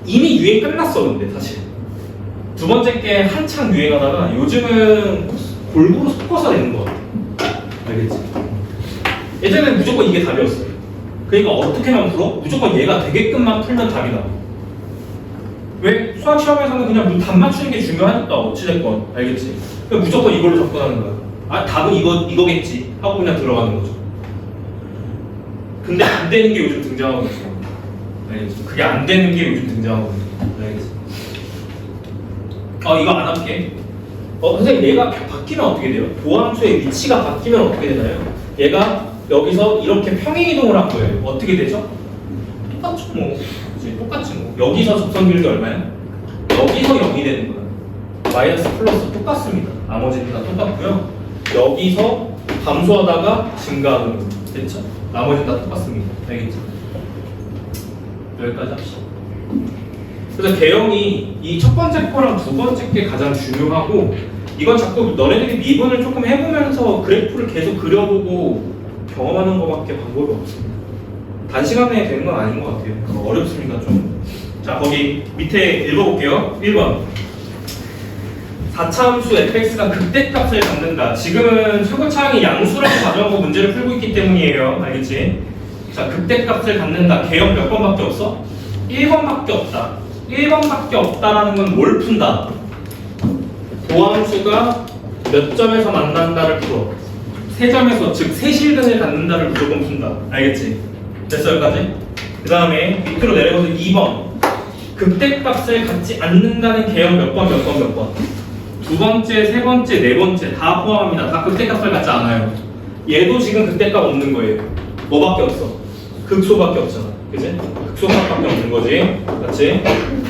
이미 유행 끝났어. 근데 사실 두 번째 게 한창 유행하다가 요즘은 골고루 섞어서 내는 것 같아. 알겠지? 예전에는 무조건 이게 답이었어. 그러니까 어떻게만 풀어? 무조건 얘가 되게끔만 풀면 답이 나와. 왜? 수학 시험에서는 그냥 답 맞추는 게 중요하니까 어찌됐건. 알겠지? 그러니까 무조건 이걸로 접근하는 거야. 아, 답은 이거겠지 하고 그냥 들어가는 거죠. 근데 안 되는 게 요즘 등장하고 있어. 알겠지? 그게 안 되는 게 요즘 등장하고 있어. 알겠지? 이거 안 할게. 선생님 얘가 바뀌면 어떻게 돼요? 도함수의 위치가 바뀌면 어떻게 되나요? 얘가 여기서 이렇게 평행이동을 한 거예요. 어떻게 되죠? 똑같죠 뭐. 그치? 똑같지 뭐. 여기서 접선 길이 얼마야? 여기서 0이 되는 거야. 마이너스 플러스 똑같습니다. 나머지는 다 똑같고요. 여기서 감소하다가 증가하는 거. 됐죠? 나머지는 다 똑같습니다. 알겠죠? 여기까지 합시다. 그래서 개형이 이 첫 번째 거랑 두 번째 게 가장 중요하고, 이건 자꾸 너네들이 미분을 조금 해보면서 그래프를 계속 그려보고 경험하는 것밖에 방법이 없습니다. 단시간 내에 되는 건 아닌 것 같아요. 어렵습니다 좀. 자, 거기 밑에 읽어볼게요. 1번 4차 함수 fx가 극대값을 갖는다. 지금은 최고차항이 양수라고 가정하고 문제를 풀고 있기 때문이에요. 알겠지? 자, 극대값을 갖는다. 개형 몇 번밖에 없어? 1번밖에 없다. 1번밖에 없다라는 건 뭘 푼다? 도함수가 몇 점에서 만난다를 풀어. 세 점에서, 즉 세실근을 갖는다를 무조건 푼다. 알겠지? 됐어 여기까지? 그 다음에 밑으로 내려가서 2번 극대값을 갖지 않는다는 개형 몇 번? 두 번째, 세 번째, 네 번째 다 포함합니다. 다 극대값을 갖지 않아요. 얘도 지금 극대값 없는 거예요. 뭐밖에 없어? 극소밖에 없잖아. 그치? 극소값밖에 없는 거지. 맞지?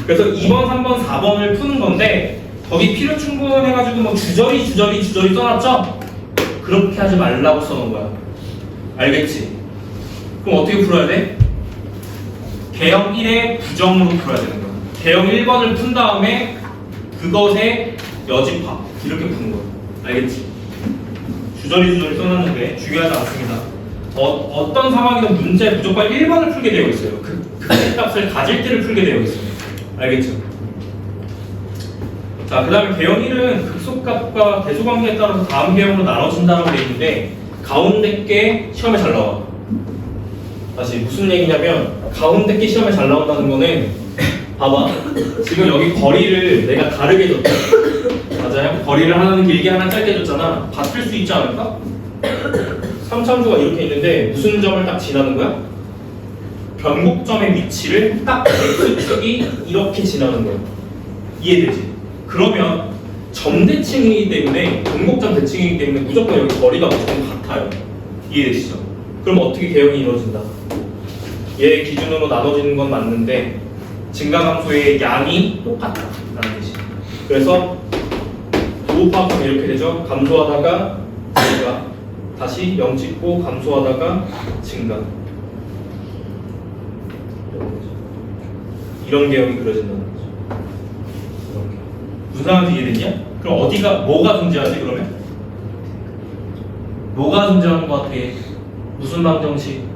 그래서 2번, 3번, 4번을 푸는 건데 거기 필요 충분해가지고 뭐 주저리 써놨죠? 그렇게 하지 말라고 써놓은 거야. 알겠지? 그럼 어떻게 풀어야 돼? 개형 1의 부정으로 풀어야 되는 거야. 개형 1번을 푼 다음에 그것의 여집합 이렇게 푸는 거야. 알겠지? 주저리 써놨는데 중요하지 않습니다. 어떤 상황이든 문제 무조건 1번을 풀게 되어 있어요. 극대값을 가질 때를 풀게 되어 있어요. 알겠죠? 자, 그 다음에 개형 1은 극소값과 대소관계에 따라서 다음 개형으로 나눠진다고 되어 있는데 가운데 게 시험에 잘 나와. 다시 무슨 얘기냐면 가운데 게 시험에 잘 나온다는 거는 봐봐. 지금 여기 거리를 내가 다르게 줬다. 맞아요? 거리를 하나는 길게 하나 짧게 줬잖아. 같을 수 있지 않을까? 3차함수가 이렇게 있는데 무슨 점을 딱 지나는 거야? 변곡점의 위치를 딱 x축이 이렇게 지나는 거야. 이해되지? 그러면 점대칭이기 때문에 변곡점 대칭이기 때문에 무조건 여기 거리가 무조건 같아요. 이해되시죠? 그럼 어떻게 개형이 이루어진다? 얘 기준으로 나눠지는 건 맞는데 증가함수의 양이 똑같다라는 뜻이. 그래서 도흡합하면 이렇게 되죠. 감소하다가 증가, 다시 0 찍고 감소하다가 증가. 이런 개형이 그려진다는 거죠. 무슨 상황인지 이해됐냐? 그럼 어디가 뭐가 존재하지 그러면? 뭐가 존재하는 것 같아? 무슨 방정식?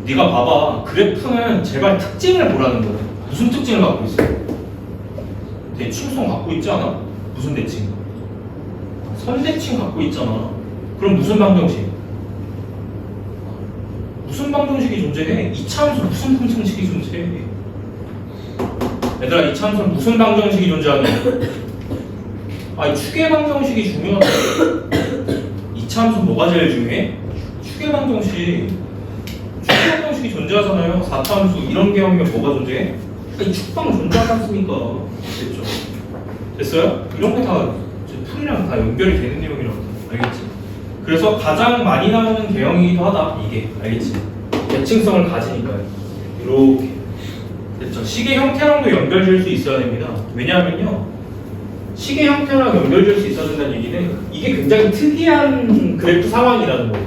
네가 봐봐. 그래프는 제발 특징을 보라는 거야. 무슨 특징을 갖고 있어? 대칭성 갖고 있지 않아? 무슨 대칭? 선대칭 갖고 있잖아. 그럼 무슨 방정식? 무슨 방정식이 존재해? 이차함수 무슨 방정식이 존재해? 얘들아, 이차함수는 무슨 방정식이 존재하냐? 아니, 축의 방정식이 중요하다. 이차함수 뭐가 제일 중요해? 축의 방정식. 축의 방정식이 존재하잖아요. 4차함수 이런 개형이면 뭐가 존재해? 아니, 축방 존재하지 않습니까? 됐죠? 됐어요? 이런 게 다 풀이랑 다 연결이 되는 내용이라고. 알겠지? 그래서 가장 많이 나오는 개형이기도 하다. 이게. 알겠지? 대칭성을 가지니까요. 이렇게. 됐죠? 시계 형태랑도 연결될 수 있어야 됩니다. 왜냐하면요, 시계 형태랑 연결될 수 있어야 된다는 얘기는 이게 굉장히 특이한 그래프 상황이라는 거예요.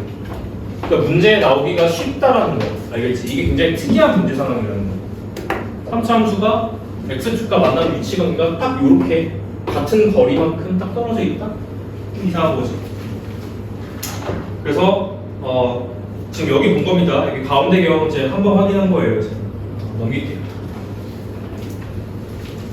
그러니까 문제에 나오기가 쉽다라는 거예요. 알겠지? 이게 굉장히 특이한 문제 상황이라는 거예요. 3차 함수가 x축과 만나는 위치가 그러니까 딱 이렇게 같은 거리만큼 딱 떨어져 있다? 이상한 거지. 그래서 지금 여기 본 겁니다. 여기 가운데 경험제 한번 확인한 거예요. 지금. 넘길게요.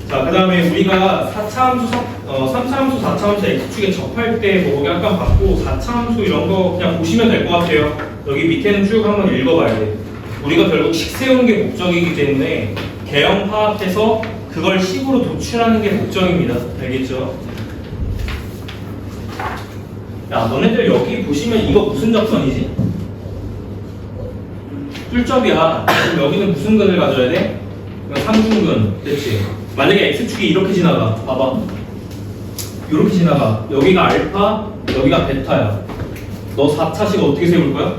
자, 그 다음에 우리가 3차 함수, 4차 함수 x축에 접할 때 뭐 약간 봤고 4차 함수 이런 거 그냥 보시면 될 것 같아요. 여기 밑에는 쭉 한번 읽어봐야 돼. 우리가 결국 식 세우는 게 목적이기 때문에 개형 파악해서 그걸 식으로 도출하는 게 목적입니다. 알겠죠? 야, 너네들 여기 보시면 이거 무슨 접선이지? 뚫접이야. 그럼 여기는 무슨 근을 가져야 돼? 삼중근. 됐지? 만약에 x축이 이렇게 지나가. 봐봐. 이렇게 지나가. 여기가 알파, 여기가 베타야. 너 4차식 어떻게 세울 거야?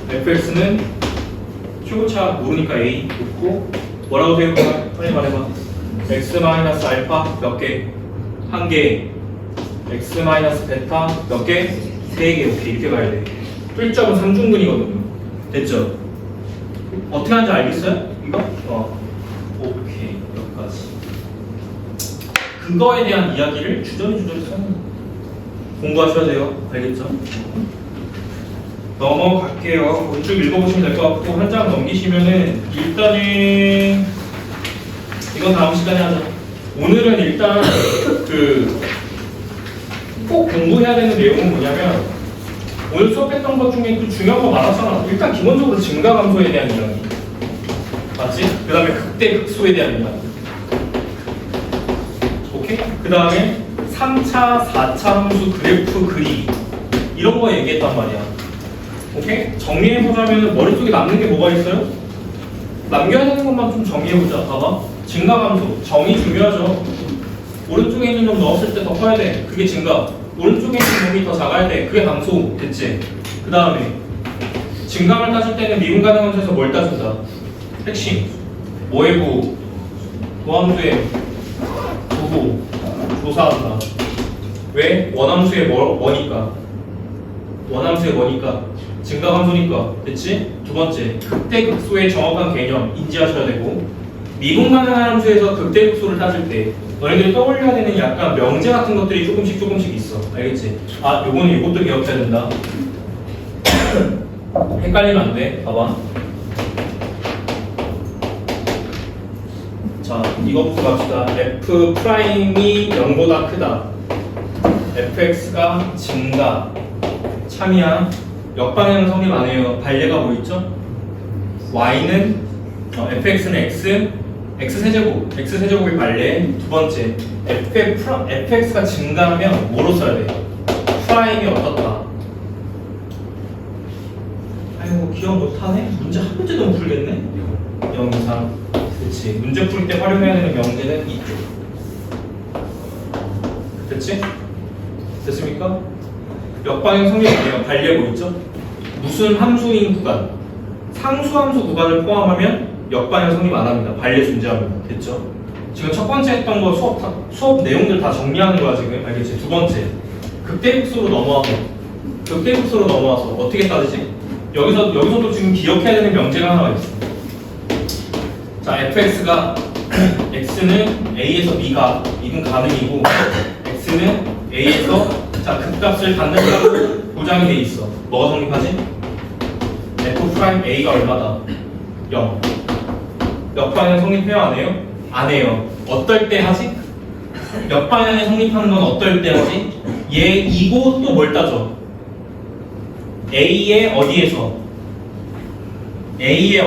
fx는 최고차 모르니까 a 놓고 뭐라고 세울 거야? 빨리 말해봐. x 마이너스 알파 몇 개? 한 개. x 마이너스 베타 몇 개? 세 개. 오케이, 이렇게 가야 돼. 뚫접은 삼중근이거든요. 됐죠? 어떻게 하는지 알겠어요? 이거? 오케이, 여기까지. 그거에 대한 이야기를 주저리 써요. 공부하셔야 돼요. 알겠죠? 넘어갈게요. 쭉 읽어보시면 될 것 같고 한 장 넘기시면은 일단은 이건 다음 시간에 하자. 오늘은 일단 꼭 공부해야 되는 내용은 뭐냐면 오늘 수업했던 것 중에 그 중요한 거 많았잖아. 일단 기본적으로 증가감소에 대한 이야기 맞지? 그 다음에 극대 극소에 대한 이야기 오케이? 그 다음에 3차, 4차 함수 그래프 그리기 이런 거 얘기했단 말이야. 오케이? 정리해보자면 머릿속에 남는 게 뭐가 있어요? 남겨야 되는 것만 좀 정리해보자. 봐봐. 증가감소. 정의 중요하죠. 오른쪽에 있는 놈 넣었을 때 더 커야 돼. 그게 증가. 오른쪽에 있는 놈이 더 작아야 돼. 그게 감소. 됐지? 그 다음에 증감을 따질 때는 미분 가능 함수에서 뭘 따진다? 핵심. 뭐의 부? 도함수의 부호. 조사한다. 왜? 원함수의 뭐니까. 원함수의 뭐니까. 증가함수니까. 됐지? 두 번째. 극대극소의 정확한 개념 인지하셔야 되고 미분 가능한 함수에서 극대극소를 따질 때 너희들이 떠올려야 되는 약간 명제 같은 것들이 조금씩 있어. 알겠지? 아, 요거는 이것도 기억해야 된다. 헷갈리면 안 돼. 봐봐. 자, 이것부터 갑시다. f 프라임이 0보다 크다. fx가 증가. 참이야. 역방향 성립 안 해요. 반례가 뭐 있죠? y는 fx는 x 세제곱의 반례. 두 번째, fx가 증가하면 뭐로 써야 돼? 프라임이 어떻다? 아이고 기억 못하네? 문제 한 문제도 못 풀겠네? 0 이상. 그치. 문제 풀 때 활용해야 되는 명제는 이쪽. 됐지? 됐습니까? 역방향 성립이에요. 반례 뭐 있죠? 무슨 함수인 구간? 상수함수 구간을 포함하면 역방향 성립 안 합니다. 반례 존재합니다. 됐죠? 지금 첫 번째 했던 거 수업 내용들 다 정리하는 거야 지금. 알겠지? 두 번째, 극대극소로 넘어와서 어떻게 따지지? 여기서도 지금 기억해야 되는 명제가 하나 있어. 자, fx가 x는 a에서 b가 이건 가능이고 x는 a에서 자 극값을 받는다고 보장이 돼 있어. 뭐가 성립하지? f 프라임 a가 얼마다? 0. 역방향 성립해요? 안 해요? 안 해요. 어떨 때 하지? 역방향에 성립하는 건 어떨 때 하지? 얘이고 또 뭘 따져? A의 어디에서? 네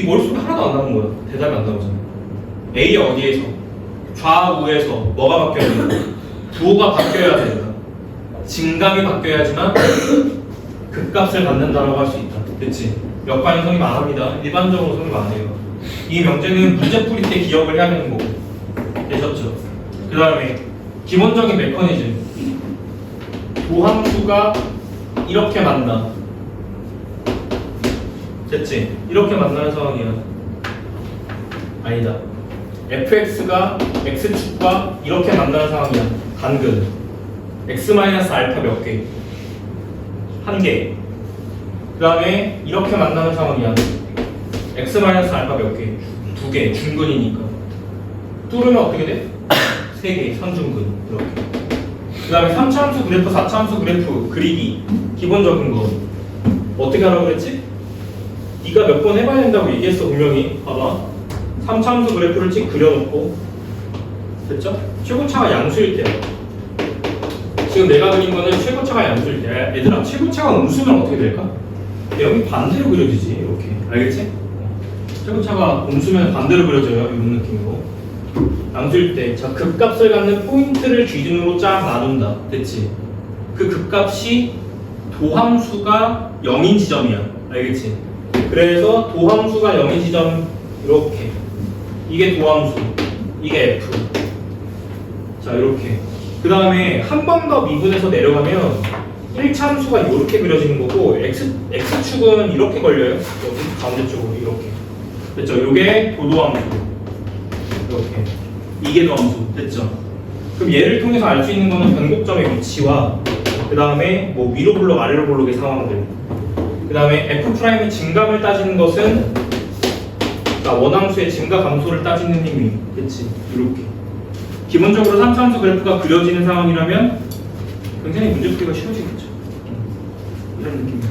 머릿속에 하나도 안 나온 거야. 대답이 안 나오잖아. A의 어디에서? 좌우에서 뭐가 바뀌어야 된다? 부호가 바뀌어야 된다. 증감이 바뀌어야지만 극값을 받는다라고 할 수 있다. 그치? 역방향 성립 안 합니다. 일반적으로 성립 안 해요. 이 명제는 문제 풀이 때 기억을 해야 되는 거고. 되셨죠? 그 다음에 기본적인 메커니즘. 도함수가 이렇게 만나. 됐지? 이렇게 만나는 상황이야. 아니다. fx가 x축과 이렇게 만나는 상황이야. 간근. x-알파 몇 개? 한 개. 그 다음에 이렇게 만나는 상황이야. x-알파 몇 개? 두 개. 중근이니까. 뚫으면 어떻게 돼? 세 개. 선중근. 이렇게. 그 다음에 3차함수 그래프, 4차함수 그래프 그리기 기본적인 거 어떻게 하라고 그랬지? 네가 몇 번 해봐야 된다고 얘기했어 분명히. 봐봐 3차함수 그래프를 찍 그려놓고 됐죠? 최고차가 양수일 때 지금 내가 그린 거는 최고차가 양수일 때 얘들아 최고차가 음수면 어떻게 될까? 여기 반대로 그려지지 이렇게 알겠지? 최고차가 음수면 반대로 그려져요 이런 느낌으로 양수일 때 자 극값을 갖는 포인트를 기준으로 쫙 나눈다 됐지? 그 극값이 도함수가 0인 지점이야 알겠지? 그래서 도함수가 0인 지점 이렇게 이게 도함수 이게 F 자 이렇게 그 다음에 한 번 더 미분해서 내려가면 1차 함수가 이렇게 그려지는 거고 X축은 이렇게 걸려요 여기 가운데 쪽으로 이렇게 됐죠? 요게 도도함수 이렇게 이게 도함수 됐죠? 그럼 얘를 통해서 알 수 있는 거는 변곡점의 위치와 그 다음에 뭐 위로 블록 아래로 블록의 상황들 그 다음에 F'의 증감을 따지는 것은 자, 원함수의 증가 감소를 따지는 힘이 됐지? 이렇게 기본적으로 3차함수 그래프가 그려지는 상황이라면 굉장히 문제 풀기가 쉬워지겠죠 이런 느낌입니다